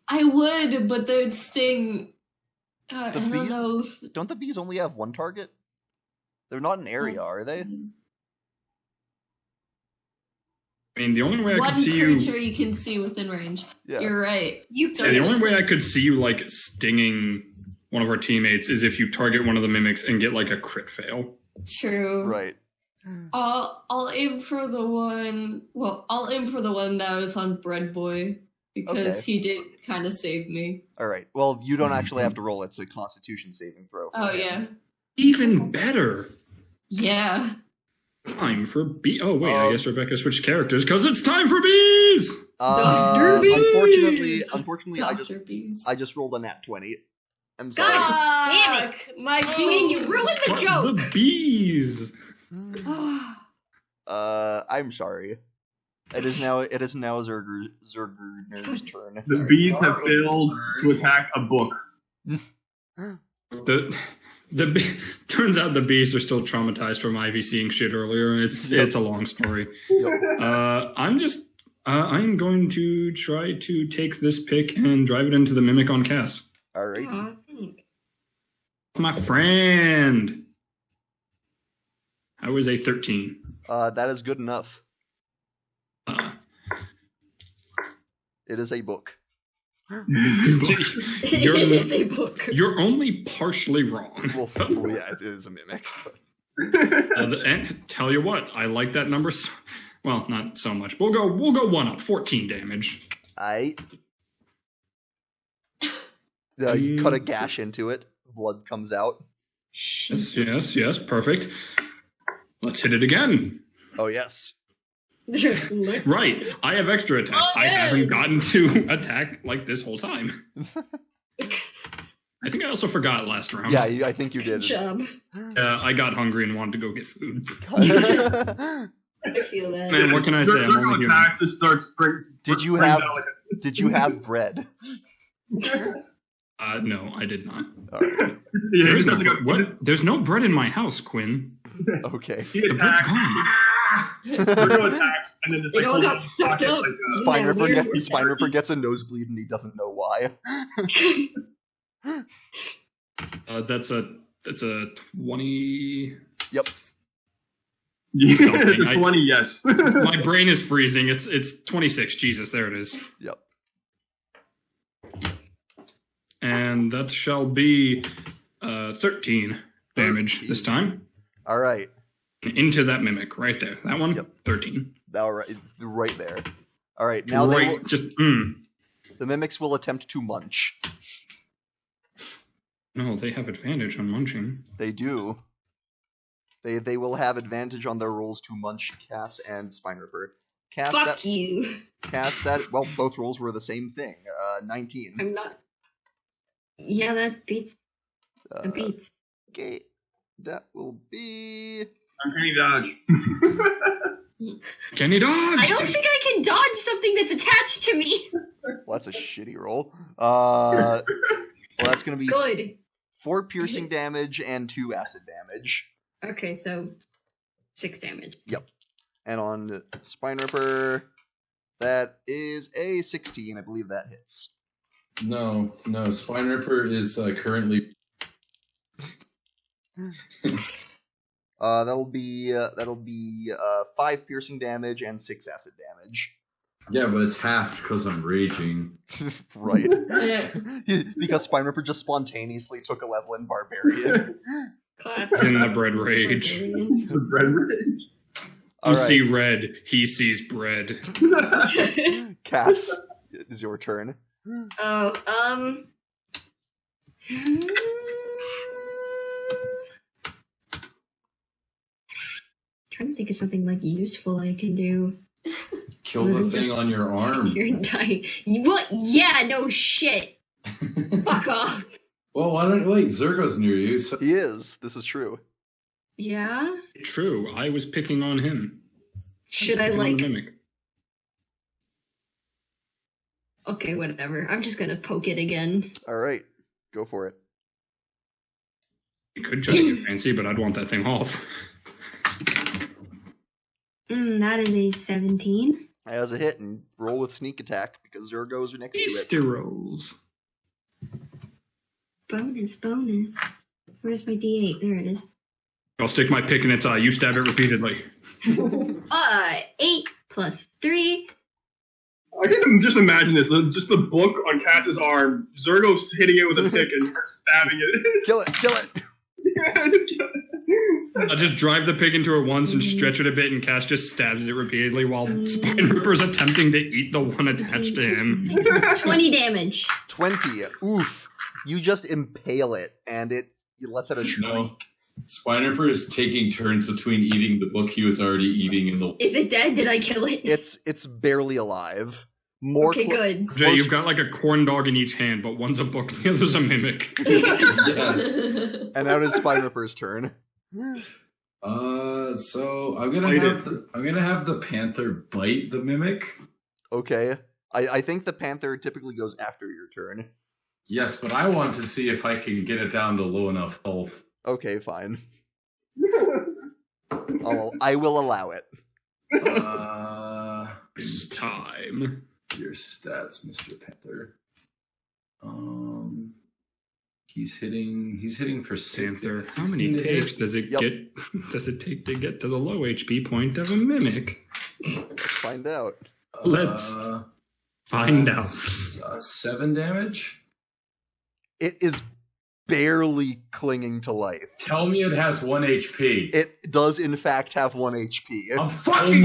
I would, but they'd sting. The I don't bees? know if. Don't the bees only have one target? They're not an area, are they? I mean, the only way I One could see creature you. you can see within range. Yeah. You're right. You Yeah, the only way I could see you like stinging one of our teammates is if you target one of the mimics and get like a crit fail. True. Right. I'll aim for the one. Well, I'll aim for the one that was on Bread Boy because Okay. he did kind of save me. Alright. Well, you don't actually have to roll. It's a constitution saving throw. for Oh him. yeah, Even better. yeah. Time for bee. Oh wait, I guess Rebecca switched characters because it's time for bees. Dr. Bees! Unfortunately, Dr. Bees. I just rolled a nat 20. I'm sorry. God damn it! Fuck, my Man, you ruined the joke! The bees. I'm sorry. It is now Zerger's turn. The bees have failed to attack a book. Turns out the bees are still traumatized from Ivy seeing shit earlier. It's a long story. I'm going to try to take this pick and drive it into the mimic on Cass. Alright. Aw, thanks. My friend. I was a 13. That is good enough. Uh, It is a book. you're, It is a book. you're only partially wrong. Well, yeah, it is a mimic. And tell you what, I like that number. Well, not so much. We'll go one up. 14 damage. Aight. You cut a gash into it. Blood comes out. Yes, perfect. Let's hit it again. Oh, yes. Right, I have extra attacks. I haven't gotten to attack like this whole time. I think I also forgot last round. Yeah, I think you Good did. job. I got hungry and wanted to go get food. I feel that. Man, what can I say? I'm Zergo only human. attacks and starts Did you brings have out like Did you have bread? No, I did not. Alright. yeah, There's he no, starts to go, what? There's no bread in my house, Quinn. Okay. He The bread's attacks. gone. Zergo attacks, and then just They like all holds got up his sucked pocket up. like Spine Yeah, Ripper weird. gets Spine Ripper gets a nosebleed and he doesn't know why. That's a 20. Yep. Something. I- 20, yes. My brain is freezing. It's 26. Jesus, there it is. Yep. And that shall be 13 damage 13. this time. All right. Into that mimic right there. That one, Yep. 13. All right. Right there. All right. Now they Right, will, just, The mimics will attempt to munch. No, they have advantage on munching. They do. They will have advantage on their rolls to munch Cass and Spineriper. Fuck you. Cass that. Well, both rolls were the same thing. 19. I'm not. Yeah, that beats. That beats. Okay, that will be. I'm Kenny Dodge. Can he dodge? I don't think I can dodge something that's attached to me. Well, that's a shitty roll. Well, that's gonna be Good. 4 piercing damage and 2 acid damage. Okay, so 6 damage. Yep. And on Spineriper, that is a 16. I believe that hits. No. Spineriper is currently. That'll be 5 piercing damage and 6 acid damage. Yeah, but it's halved because I'm raging. Right. Because Spineriper just spontaneously took a level in Barbarian. Class. In the bread rage. The bread rage. You see red, he sees bread. Cass, it is your turn. Oh, trying to think of something like useful I can do. Kill the thing on your arm. You're dying. What? Yeah, no shit. Fuck off. Well, why don't wait? Zergo's near you. So... He is. This is true. Yeah? True, I was picking on him. Should I, Picking on like... the mimic. Okay, whatever. I'm just gonna poke it again. Alright, go for it. You could try to get fancy, but I'd want that thing off. That is a 17. As a hit, and roll with sneak attack, because Zergos are next to it. Easter rolls. Bonus. Where's my D8? There it is. I'll stick my pick in its eye. You stab it repeatedly. 8 plus 3. I can just imagine this. Just the book on Cass's arm. Zergo's hitting it with a pick and stabbing it. Kill it! Yeah, just kill it. I'll just drive the pig into it once and stretch it a bit, and Cass just stabs it repeatedly while Spineriper's attempting to eat the one attached to him. 20 damage. 20. Oof. You just impale it, and it lets out a shriek. No. Spineriper is taking turns between eating the book he was already eating in the. Is it dead? Did I kill it? It's barely alive. More okay, good. Jay, you've got like a corn dog in each hand, but one's a book and the other's a mimic. Yes. And now it is Spineriper's turn. So I'm gonna have the panther bite the mimic. Okay. I think the panther typically goes after your turn. Yes, but I want to see if I can get it down to low enough health. Okay, fine. I will allow it. It's time. Your stats, Mr. Panther. He's hitting for Panther, how many takes does it take to get to the low HP point of a mimic? Let's find out. Let's find out. 7 damage? It is barely clinging to life. Tell me it has 1 HP. It does, in fact, have 1 HP. I'm fucking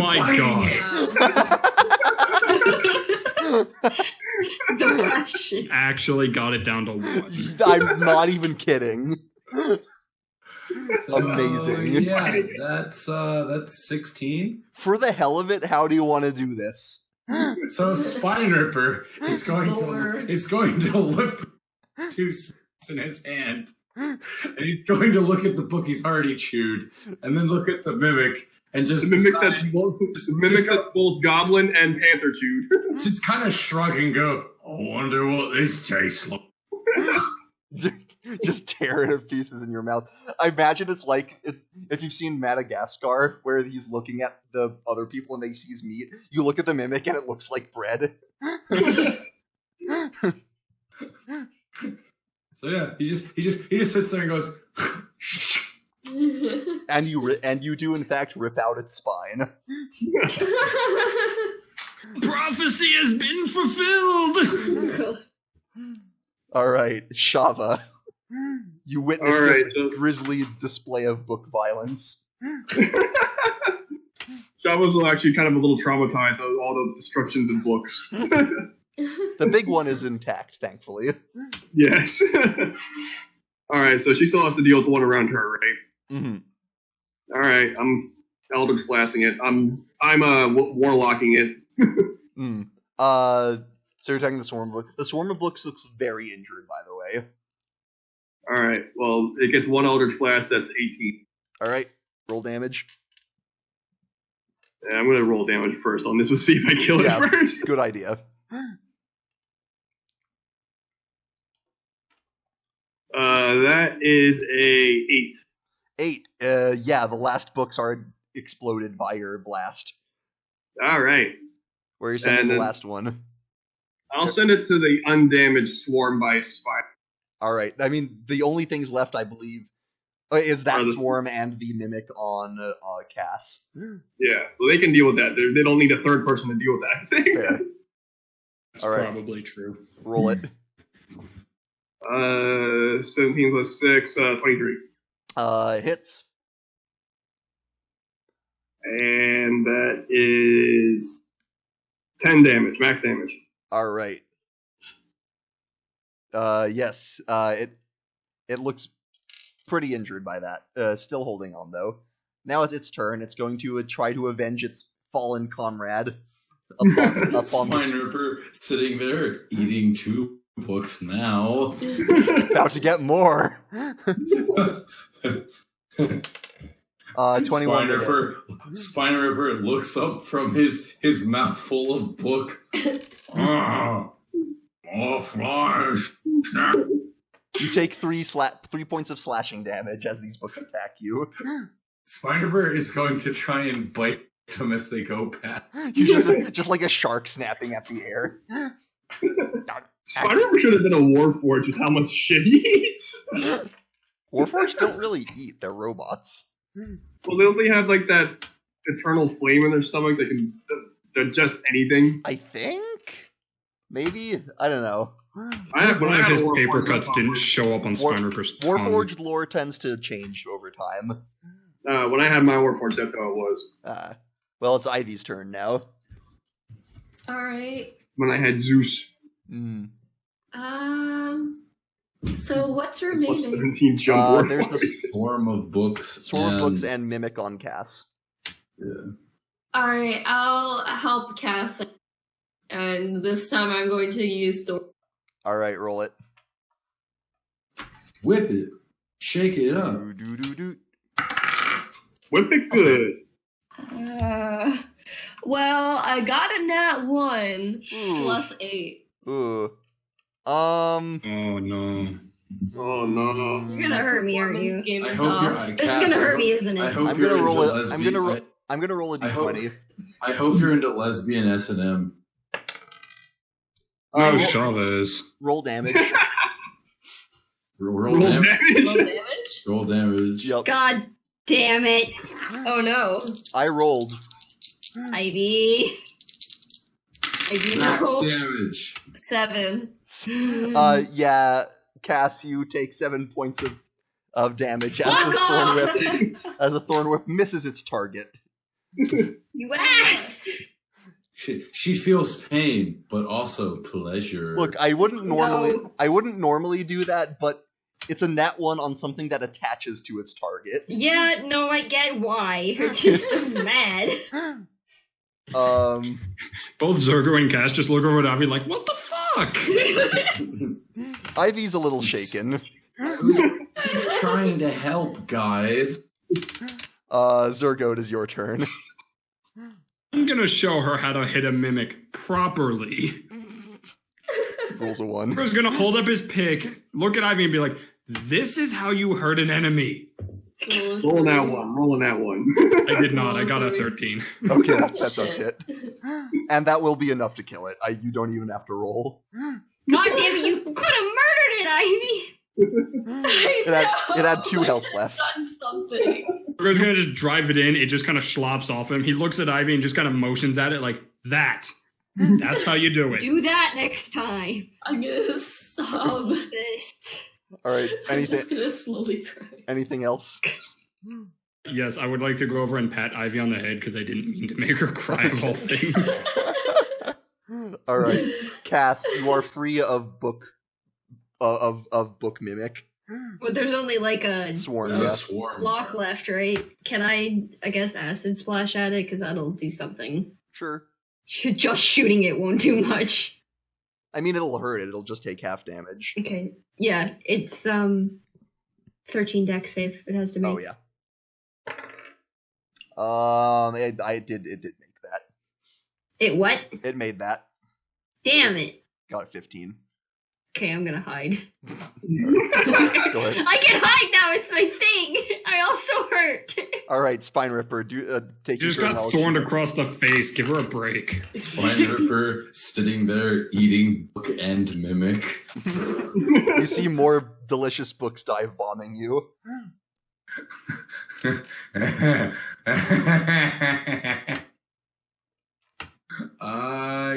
The passion. Actually got it down to 1. I'm not even kidding. Amazing. Yeah, that's 16. For the hell of it, how do you want to do this? So Spineriper is going to look 2 in his hand, and he's going to look at the book he's already chewed, and then look at the mimic, and just the mimic that's both goblin and panther chewed. Just kind of shrug and go, I wonder what this tastes like. Just tear it to pieces in your mouth. I imagine it's like if you've seen Madagascar, where he's looking at the other people and they sees meat. You look at the mimic and it looks like bread. So yeah, he just sits there and goes. And you do in fact rip out its spine. Prophecy has been fulfilled. All right, Shava, you witness this grisly display of book violence. Shava's actually kind of a little traumatized of all the destructions in books. The big one is intact, thankfully. Yes. All right, so she still has to deal with the one around her, right? Mm-hmm. All right, I'm Eldritch blasting it. I'm warlocking it. So you're attacking the Swarm of Books. The Swarm of Books looks very injured, by the way. All right, well, it gets one Eldritch blast. That's 18. All right, roll damage. Yeah, I'm gonna roll damage first on this. We'll see if I kill it first. Good idea. That is a 8. 8. Yeah, the last books are exploded by your blast. All right. Where are you sending the last one? I'll send it to the undamaged swarm by spider. All right. I mean, the only things left, I believe, is that swarm and the mimic on Cass. Yeah, well, they can deal with that. They don't need a third person to deal with that thing. Fair. That's All right. probably true. Roll it. 17 plus 6, 23. Hits. And that is 10 damage, max damage. All right. Yes. It looks pretty injured by that. Still holding on though. Now it's its turn. It's going to try to avenge its fallen comrade upon Spine Ripper sitting there eating 2 books now. About to get more. 21. Spine Ripper looks up from his mouthful of book. More flies. You take 3 points of slashing damage as these books attack you. Spine Ripper is going to try and bite them as they go past. You're just like a shark snapping at the air. Spider should have been a Warforged with how much shit he eats. Warforged don't really eat; they're robots. Well, don't they have like that eternal flame in their stomach that can digest anything? I think, maybe, I don't know. One of his paper cuts didn't show up on Spine Ripper's tongue. Warforged lore tends to change over time. When I had my Warforged, that's how it was. Well, it's Ivy's turn now. All right. When I had Zeus. So what's Plus remaining? 17 jump there's the Swarm of books. Swarm of Books and Mimic on Cass. Yeah. All right, I'll help Cass, and this time I'm going to use the. All right, roll it. Whip it. Shake it up. Whip it good. Well, I got a nat 1 Ooh. plus 8. Ooh. Oh no. Oh no. You're gonna hurt me, aren't you? Game I is hope off. you're It's gonna hurt me, isn't it? I hope I'm you're gonna roll into it. lesbian. I'm gonna roll a d20. I hope you're into lesbian S&M. Oh, Chavez. Roll damage. Roll damage. Roll damage? Roll damage. Yep. God damn it, Oh no. I rolled. Ivy. Ivy, Max no. damage. 7. Yeah, Cass, you take 7 points of damage as Fuck the thorn whip misses its target. You ass! She feels pain, but also pleasure. Look, I wouldn't normally do that, but it's a nat 1 on something that attaches to its target. Yeah, no, I get why. You're just mad. Both Zergo and Cass just look over at Ivy like, what the fuck? Ivy's a little shaken. She's trying to help, guys. Zergo, it is your turn. I'm gonna show her how to hit a mimic properly. Rolls a 1. He's gonna hold up his pick, look at Ivy and be like, this is how you hurt an enemy. Rolling that one. I did not, I got a 13. Okay, that does hit. And that will be enough to kill it. You don't even have to roll. God damn it, you could have murdered it, Ivy! It had 2 health left. Done something. Zergo's gonna just drive it in, it just kind of slops off him. He looks at Ivy and just kind of motions at it like, that. That's how you do it. Do that next time. I'm gonna sob. This. Alright, I'm just gonna slowly cry. anything else? Yes, I would like to go over and pat Ivy on the head because I didn't mean to make her cry of all things. All right, Cass, you are free of book book mimic. But there's only like a Swarm, There's yeah. a swarm. block left, right? Can I guess, acid splash at it? Because that'll do something. Sure. Just shooting it won't do much. I mean, it'll hurt it. It'll just take half damage. Okay. Yeah, it's 13 dex save it has to make. Oh yeah. It did make that. It what? It made that. Damn it. Got a 15. Okay, I'm gonna hide. Go ahead. I can hide now, it's my thing! I also hurt. All right, Spine Ripper, take You just your got thorned across the face. Give her a break. Spine Ripper sitting there eating book and mimic. You see more delicious books dive bombing you.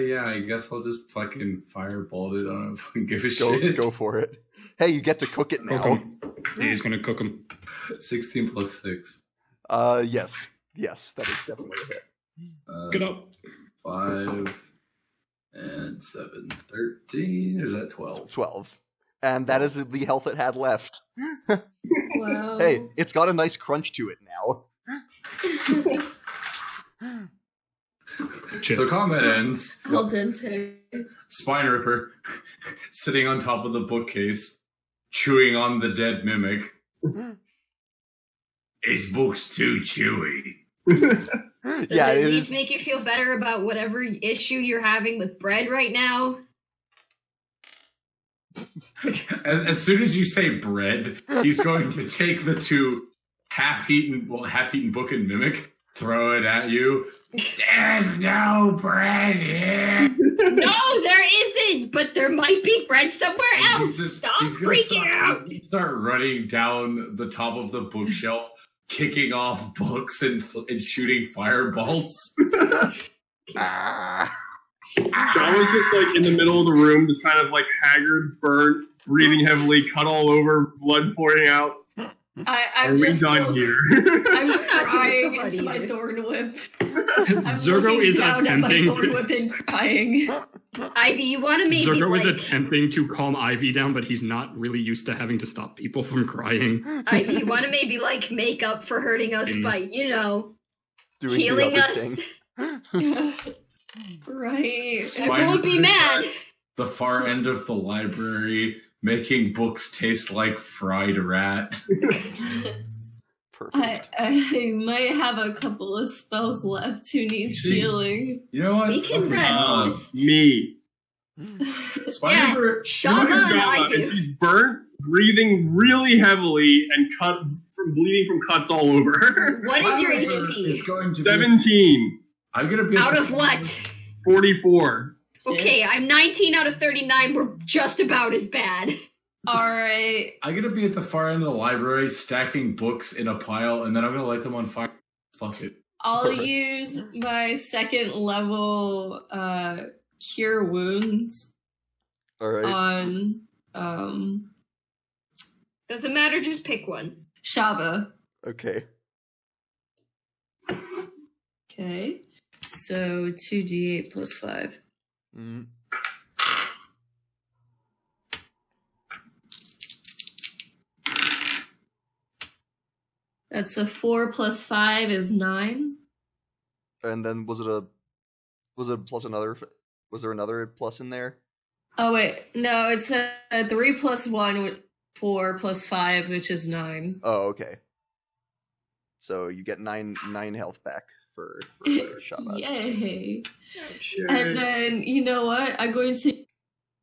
Yeah, I guess I'll just fucking firebolt it. I don't fucking give a shit. Go for it. Hey, you get to cook it Cook now. 'em. He's gonna cook him. 16 plus 6. Yes, that is definitely a hit. Get up. 5 and 7, 13. Or is that 12? 12, and that is the health it had left. Wow. Hey, it's got a nice crunch to it now. Chips. So combat ends. Al dente. Spine Ripper sitting on top of the bookcase, chewing on the dead mimic. This book's too chewy. Yeah, Does it these is. make you feel better about whatever issue you're having with bread right now? As soon as you say bread, he's going to take the two half-eaten book and mimic, throw it at you. There's no bread here. No, there isn't, but there might be bread somewhere And else. Stop freaking out. Start running down the top of the bookshelf, kicking off books and shooting firebolts. Ah. John was just like in the middle of the room, just kind of like haggard, burnt, breathing heavily, cut all over, blood pouring out. I'm Are we just done so- here? I'm not crying doing into so my funny. thorn whip. I'm Zergo looking is down at my attempting thorn to- whip and crying. Ivy, you want to maybe Zergo is like... attempting to calm Ivy down, but he's not really used to having to stop people from crying. Ivy, you want to maybe like make up for hurting us by, you know, Doing healing the other us? thing. Right. I won't be mad. The far end of the library, making books taste like fried rat. Perfect. I might have a couple of spells left who need See- healing. You know what? We can Fucking- rest. Just... Me. Spine Yeah. Ripper- Shotgun, I and do. she's burnt, breathing really heavily, and bleeding from cuts all over. What is your Spine Ripper is HP? going to be- 17, I'm gonna be Out of what? 44. Okay, I'm 19 out of 39. We're just about as bad. Alright. I'm gonna be at the far end of the library, stacking books in a pile, and then I'm gonna light them on fire. Fuck it. I'll Perfect. use my second level cure wounds All right. on Doesn't matter, just pick one. Shaba. Okay. Okay. So 2d8 plus 5. Mm. That's a 4 plus 5 is 9. And then was it plus another? Was there another plus in there? Oh wait, no, it's a 3 plus 1, 4 plus 5, which is 9. Oh, okay. So you get nine health back for Shaba. Yay! Sure. And then you know what? I'm going to use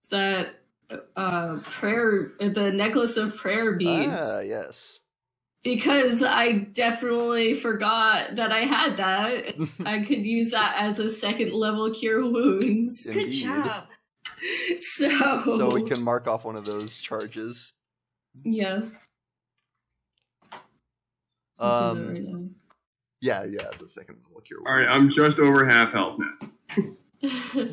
that the necklace of prayer beads. Ah, yes. Because I definitely forgot that I had that. I could use that as a second level cure wounds. Good Indeed. job. So we can mark off one of those charges. Yeah. I'll do that right now. Yeah, it's a second level cure. All right, wounds. I'm just over half health now.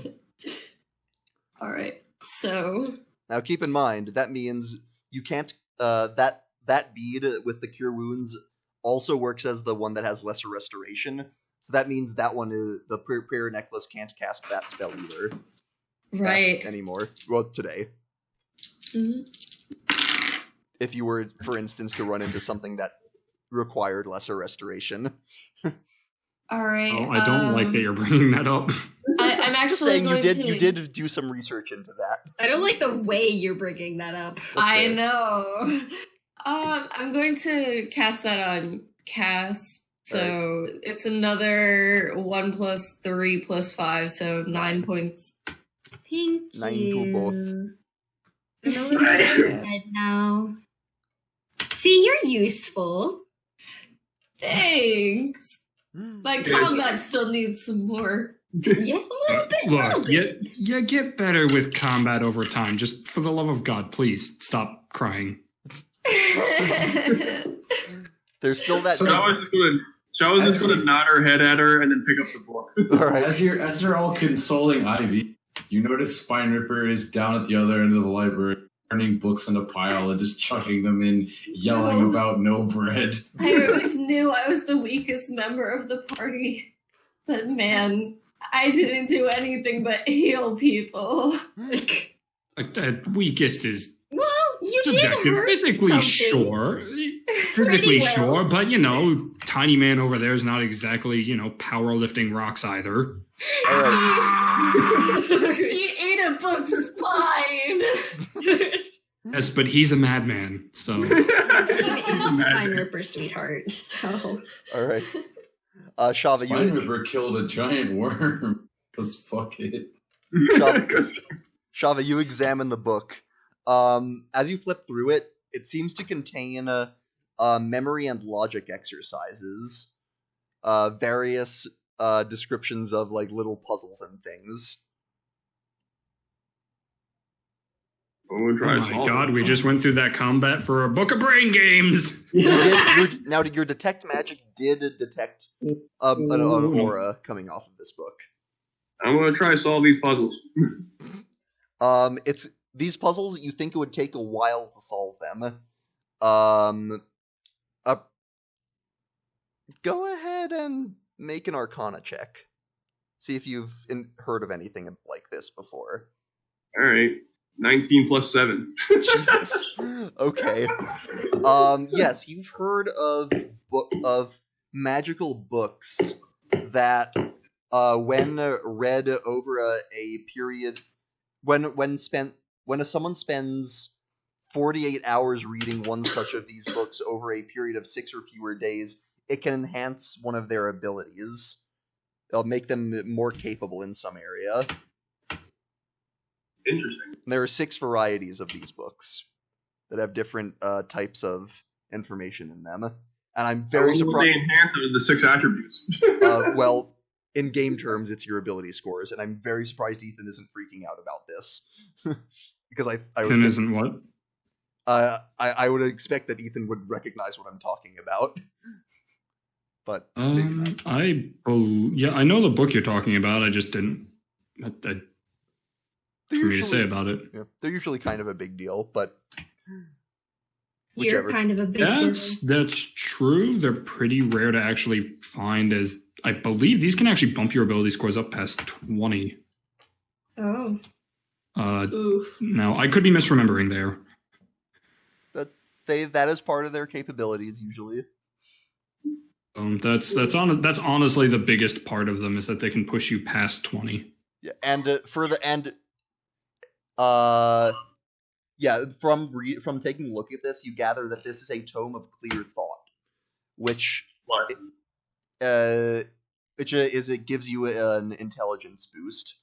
All right. So Now keep in mind that means you can't. That bead with the cure wounds also works as the one that has lesser restoration. So that means that one is the prayer necklace can't cast that spell either. Right. anymore. Well, today. Mhm. If you were, for instance, to run into something that required lesser restoration. All right. Oh, I don't like that you're bringing that up. I'm Just actually saying going to. you did do some research into that. I don't like the way you're bringing that up. That's I fair. know. I'm going to cast that on Cass. So it's another 1 + 3 + 5, so 9 points. Thank 9 to you. both. I'm a little bit red now. See, you're useful. Thanks. My combat still needs some more. Yeah, a little bit. Look, you get better with combat over time. Just for the love of God, please stop crying. There's still that. Shava's just gonna nod her head at her and then pick up the book. All right. As you're all consoling Ivy, you notice Spine Ripper is down at the other end of the library, turning books in a pile and just chucking them in, yelling No. about no bread. I always knew I was the weakest member of the party. But man, I didn't do anything but heal people. Like that weakest is Well, you did subjective. hurt Physically, something. sure. Pretty Physically, well. sure. But, tiny man over there is not exactly, powerlifting rocks either. All right. He ate a book's spine. Yes, but he's a madman, so. He is Spine Ripper, sweetheart. So All right. Shava, Spine you Ripper killed a giant worm. Cause fuck it. Shava, you examine the book. As you flip through it, it seems to contain memory and logic exercises, various descriptions of like little puzzles and things. I'm gonna Oh try my god, we just went through that combat for a book of brain games! Now, your detect magic did detect an aura coming off of this book. I'm gonna try to solve these puzzles. It's these puzzles. You think it would take a while to solve them. Go ahead and make an Arcana check. See if you've heard of anything like this before. All right, 19 + 7. Jesus. Okay. Yes, you've heard of magical books that, when read over a period, when someone spends 48 hours reading one such of these books over a period of 6 or fewer days, it can enhance one of their abilities. It'll make them more capable in some area. Interesting. There are 6 varieties of these books that have different types of information in them, and I'm very surprised. They enhance it with the 6 attributes. Well, in game terms, it's your ability scores, and I'm very surprised Ethan isn't freaking out about this because I would Ethan think, isn't what? I would expect that Ethan would recognize what I'm talking about, but maybe not. I know the book you're talking about. I just didn't. They're For me to say usually- about it. Yeah, they're usually kind of a big deal, but you're whichever. kind of a big deal. That's true. They're pretty rare to actually find, as I believe these can actually bump your ability scores up past 20. Oh. Oof. Now, I could be misremembering there. That is part of their capabilities usually. That's honestly the biggest part of them is that they can push you past 20. Yeah, and from taking a look at this, you gather that this is a tome of clear thought, which What? it gives you an intelligence boost.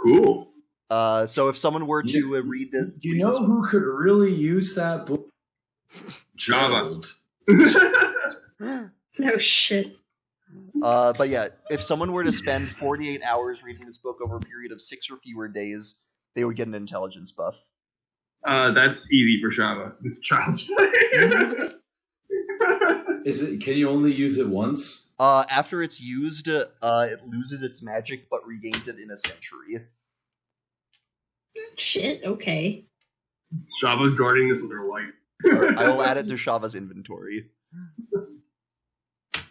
Cool. So if someone were to read this, You know who could really use that book? Java. No shit. But yeah, if someone were to spend 48 hours reading this book over a period of 6 or fewer days, they would get an intelligence buff. That's easy for Java. It's child's play. Can you only use it once? After it's used, it loses its magic but regains it in a century. Shit, okay. Java's guarding this with her life. Alright, I will add it to Shava's inventory.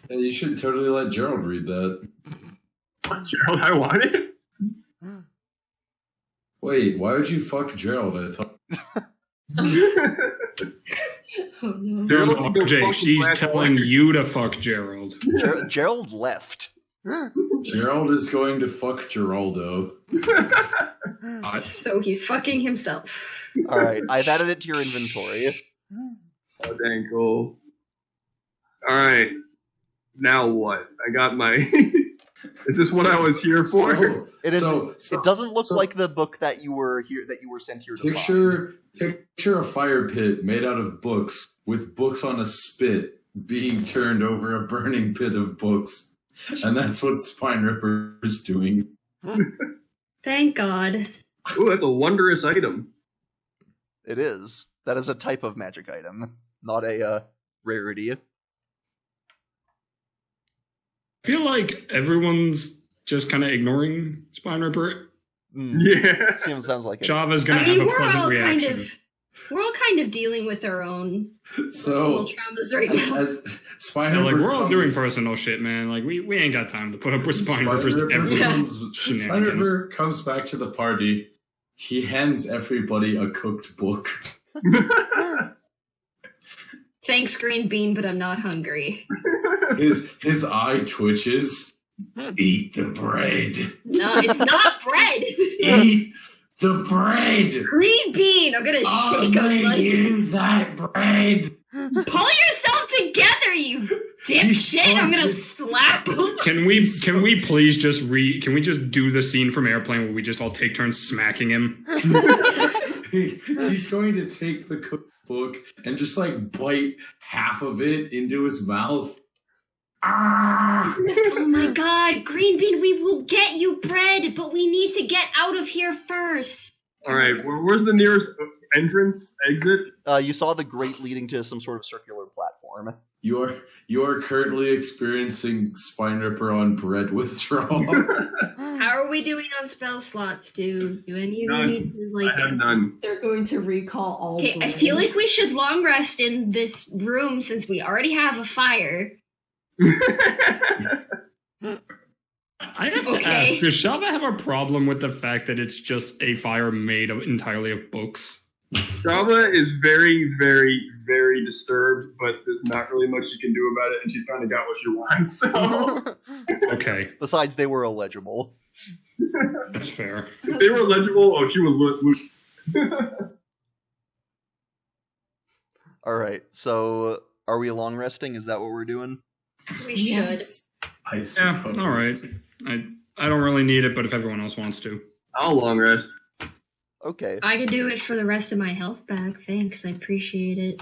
Yeah, you should totally let Gerald read that. What, Gerald? I want it. Wait, why would you fuck Gerald? I thought. Oh no. Gerald No, can go Jay, fuck she's with telling Black you to fuck Gerald. Gerald left. Gerald is going to fuck Geraldo. So he's fucking himself. All right, I've added it to your inventory. Oh, dang cool. All right, now what? I got my. Is this what I was here for? So, It is. so- It doesn't look so- like the book that you were sent here to find. Picture a fire pit made out of books with books on a spit being turned over a burning pit of books, and that's what Spine Ripper is doing. Thank God. Ooh, that's a wondrous item. It is. That is a type of magic item, not a rarity. I feel like everyone's just kind of ignoring Spine Ripper. Yeah. Sounds like it. Java's gonna I mean, have a we're pleasant all reaction. we're all kind of dealing with our own So, personal traumas right now. as Spine Yeah, like Ripper we're all comes- doing personal shit, man. Like we ain't got time to put up with Spine Rippers every Spine shenanigan. Ripper comes back to the party. He hands everybody a cooked book. Thanks, Green Bean, but I'm not hungry. His eye twitches. Eat the bread. No, it's not bread. Eat the bread. Green Bean, I'm gonna I'll shake him make like. you that bread. Pull yourself together, you dipshit! I'm gonna slap him. Can we please just can we just do the scene from Airplane where we just all take turns smacking him? He's going to take the cookbook and just like bite half of it into his mouth. Ah! Oh my God, Green Bean, we will get you bread, but we need to get out of here first. All right, where's the nearest entrance, exit? You saw the grate leading to some sort of circular platform. You are currently experiencing Spine Ripper on bread withdrawal. How are we doing on spell slots, dude? Do any of you None. need to I have like? none. They're going to recall all. Okay, I bread. feel like we should long rest in this room since we already have a fire. I have to Okay. ask, does Shava have a problem with the fact that it's just a fire made entirely of books? Java is very, very, very disturbed, but there's not really much you can do about it, and she's kind of got what she wants. So Okay, Besides, they were illegible. that's fair. if they were legible, she would look. All right, so are we long resting? Is that what we're doing? We should. Yes. I Yeah, suppose. all right. I don't really need it, but if everyone else wants to. I'll long rest. Okay. I could do it for the rest of my health back. Thanks, I appreciate it.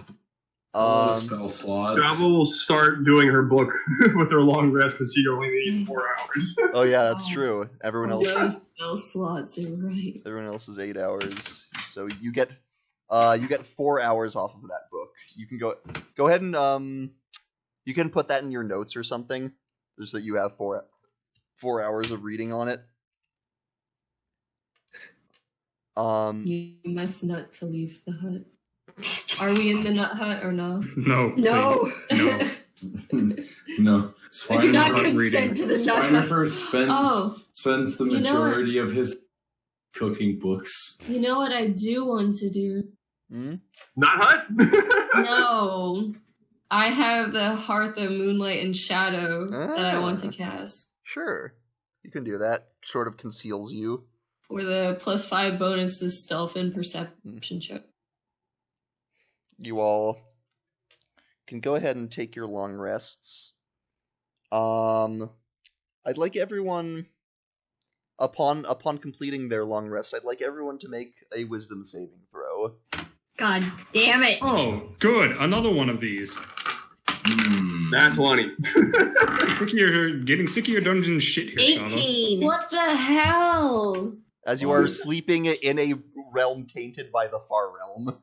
All the Um, spell slots. Java will start doing her book with her long rest because she only needs 4 hours. oh yeah, that's Oh. true. Everyone else, No spell slots. You're right. everyone else is 8 hours. So you get 4 hours off of that book. You can go ahead and you can put that in your notes or something, just that you have 4 hours of reading on it. You must nut to leave the hut. Are we in the nut hut or no? No. No. please. No. No. I do not Spine Ripper consent to the Spine nut. Ripper spends the You know what? majority of his cooking books. You know what I do want to do? Hmm? Not hut? No. I have the Hearth of Moonlight and Shadow that I want to cast. Sure, you can do that. Sort of conceals you. For the +5 bonus is stealth and perception check. You all can go ahead and take your long rests. I'd like everyone upon completing their long rest, I'd like everyone to make a wisdom saving throw. God damn it. Oh, good. Another one of these. Not 20. Getting sick of your dungeon shit here, Shava. 18. What the hell? As you are sleeping in a realm tainted by the far realm.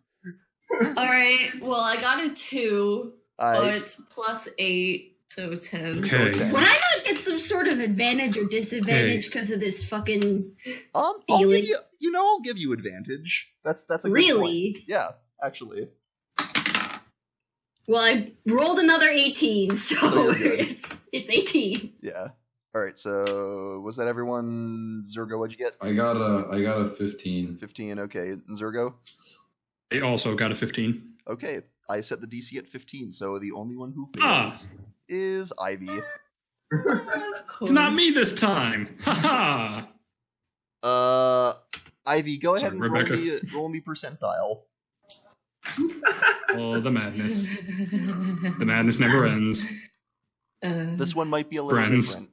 Alright, well, I got a 2, I but +8, so 10. Okay. Okay. Would I not get some sort of advantage or disadvantage because of this fucking... I'll feeling. give I'll give you advantage. That's a good point. Really? Yeah, actually. Well, I rolled another 18, So so you're good. it's 18. Yeah. Alright, so was that everyone? Zergo, what'd you get? I got a 15. 15, okay. Zergo? I also got a 15. Okay, I set the DC at 15, so the only one who Ah. fails is Ivy. Of It's not me course. this time. Ha Ivy, go ahead Sorry, and Rebecca. roll me percentile. Oh, the madness. The madness never ends. This one might be a little Friends. different.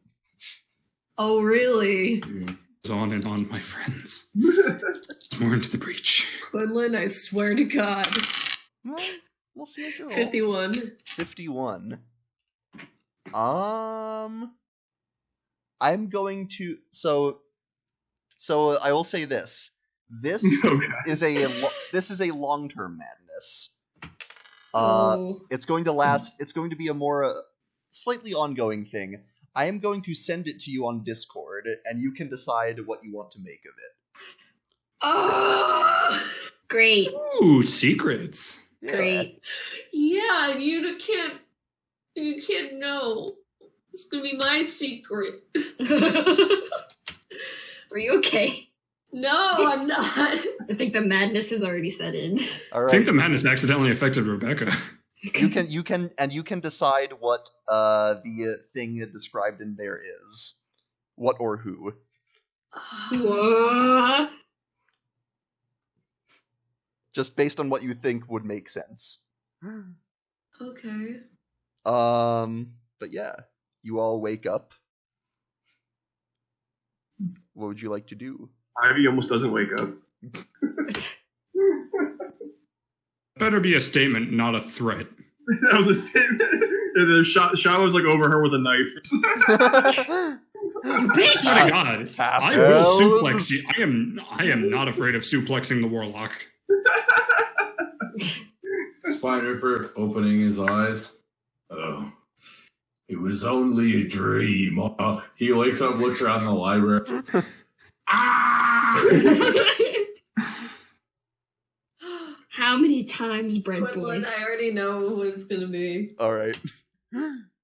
Oh, really? Goes on and on, my friends. More into the breach. Quinlan, I swear to God. Well, we'll see what you roll. 51. 51. I'm going to so I will say this. This Okay. is a long-term madness. Oh. It's going to last. It's going to be a more slightly ongoing thing. I am going to send it to you on Discord, and you can decide what you want to make of it. Ah! Great. Ooh, secrets. Yeah. Great. Yeah, you can't know. It's gonna be my secret. Are you okay? No, I'm not. I think the madness has already set in. All I think right. the madness accidentally affected Rebecca. You can decide what the thing described in there is. What or who. What? Just based on what you think would make sense. Okay. But yeah, you all wake up. What would you like to do? Ivy almost doesn't wake up. Better be a statement, not a threat. That was a statement. The shot was like over her with a knife. You bitch! Oh my god. Half I will elves. suplex you. I am not afraid of suplexing the warlock. Spine Ripper opening his eyes. Oh, it was only a dream. He wakes up, looks around the library. Ah! How many times, bread boy? Quinlan, I already know who it's gonna be. All right.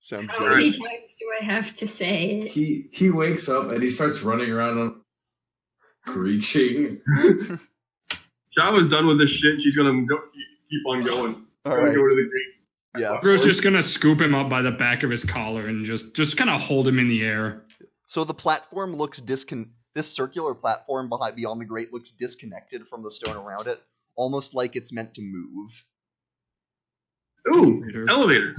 Sounds How good. many times do I have to say it? He wakes up and he starts running around screeching. Java's done with this shit. She's gonna keep on going. All Go right. to the gate. Yeah. Bro's just gonna scoop him up by the back of his collar and just kind of hold him in the air. So the platform looks this circular platform beyond the grate looks disconnected from the stone around it, almost like it's meant to move. Ooh, elevator.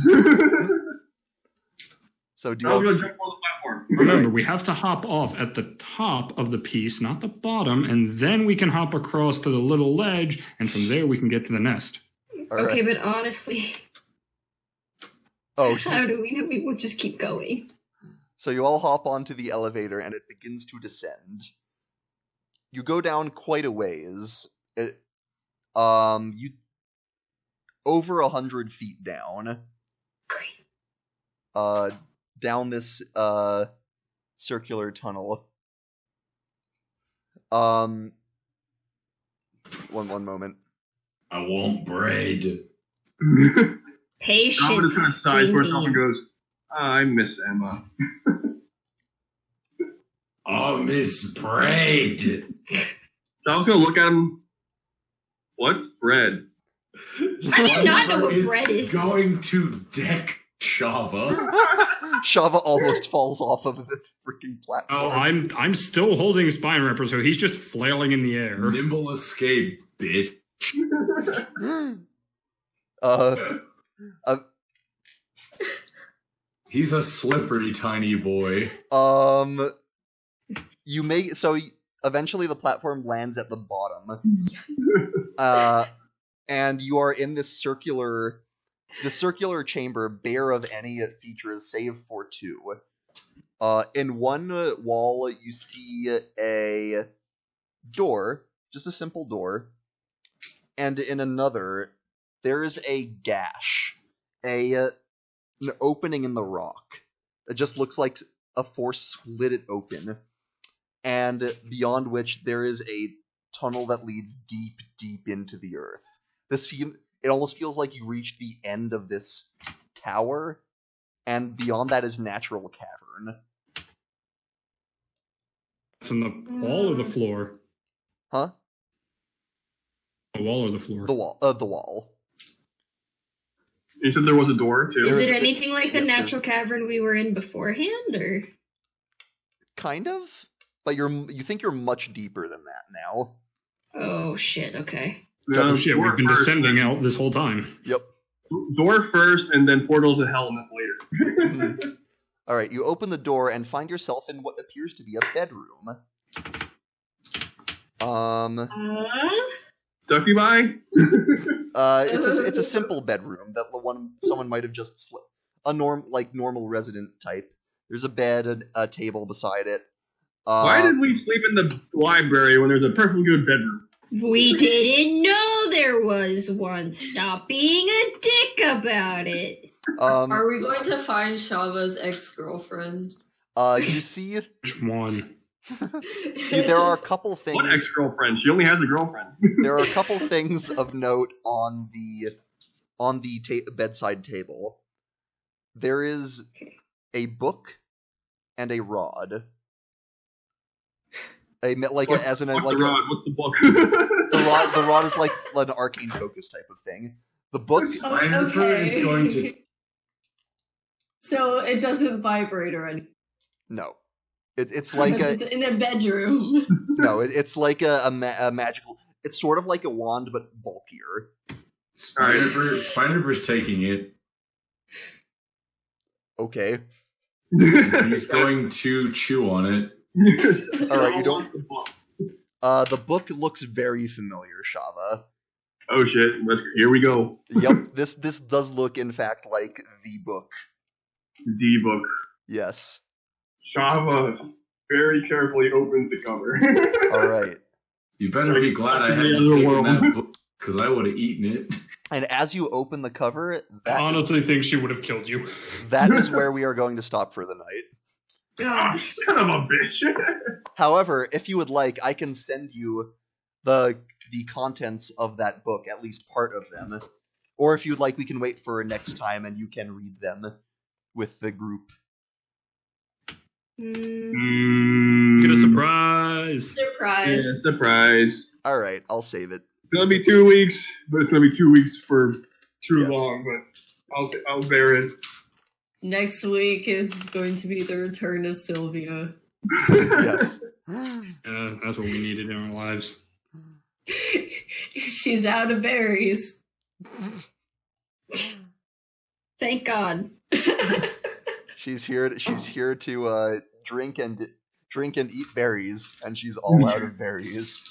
So do I was you gonna jump on the platform. Remember, we have to hop off at the top of the piece, not the bottom, and then we can hop across to the little ledge, and from there we can get to the nest. all right. Okay, but honestly, Oh, how do we know we won't just keep going? so you all hop onto the elevator and it begins to descend. You go down quite a ways. You over 100 feet down. Great. Down this circular tunnel. One moment. I want bread. Java Patience. just kind of sighs to herself and Cindy. goes, I miss Emma. I miss bread. Java's gonna look at him. What's bread? I do not know what Is bread is. going to deck Shava. Shava almost falls off of the freaking platform. Oh, I'm still holding Spine Ripper, so he's just flailing in the air. Nimble escape, bitch. He's a slippery tiny boy. You make eventually the platform lands at the bottom. And you are in this circular chamber, bare of any features save for two. In one wall, you see a door, just a simple door, and in another, there is a gash, an opening in the rock. It just looks like a force split it open, and beyond which there is a tunnel that leads deep, deep into the earth. It almost feels like you reached the end of this tower, and beyond that is natural cavern. It's on the wall or the floor? Huh? The wall or the floor? The wall. The wall. You said there was a door too. There Is is it a- anything like the yes, there's- natural cavern we were in beforehand, or? Kind of, but you think you're much deeper than that now. Oh shit! Okay. Oh shit, door we've been first, descending out this whole time. Yep. Door first, and then portal to hell later. All right, you open the door and find yourself in what appears to be a bedroom. Succubi? It's a simple bedroom that someone might have just slept. Normal resident type. There's a bed, a table beside it. Why did we sleep in the library when there's a perfectly good bedroom? We didn't know there was one. Stop being a dick about it. Are we going to find Shava's ex-girlfriend? You see, Which one? there are a couple things. What ex-girlfriend? She only has a girlfriend. There are a couple things of note on the bedside table. There is a book and a rod. What's the rod? What's the book? The rod is like an arcane focus type of thing. The book. Spider is going to. So it doesn't vibrate or anything. No, it's like It's in a bedroom. no, it's like a magical. It's sort of like a wand but bulkier. Spider-Verse taking it. Okay. He's going to chew on it. All right, you don't. The book looks very familiar, Shava. Oh shit! Here we go. Yep, this does look, in fact, like the book. The book. Yes. Shava very carefully opens the cover. All right. You better be glad I hadn't taken that book, because I would have eaten it. And as you open the cover, I honestly think she would have killed you. that is where we are going to stop for the night. Oh, son of a bitch. However, if you would like, I can send you the contents of that book, at least part of them. Or if you'd like, we can wait for next time and you can read them with the group. Get a surprise! Surprise. Yeah, surprise. All right, I'll save it. It's gonna be 2 weeks, but it's gonna be 2 weeks for too Yes. long. But I'll bear it. Next week is going to be the return of Sylvia. Yes. That's what we needed in our lives. She's out of berries. Thank God. She's here to drink and eat berries, and she's all out of berries.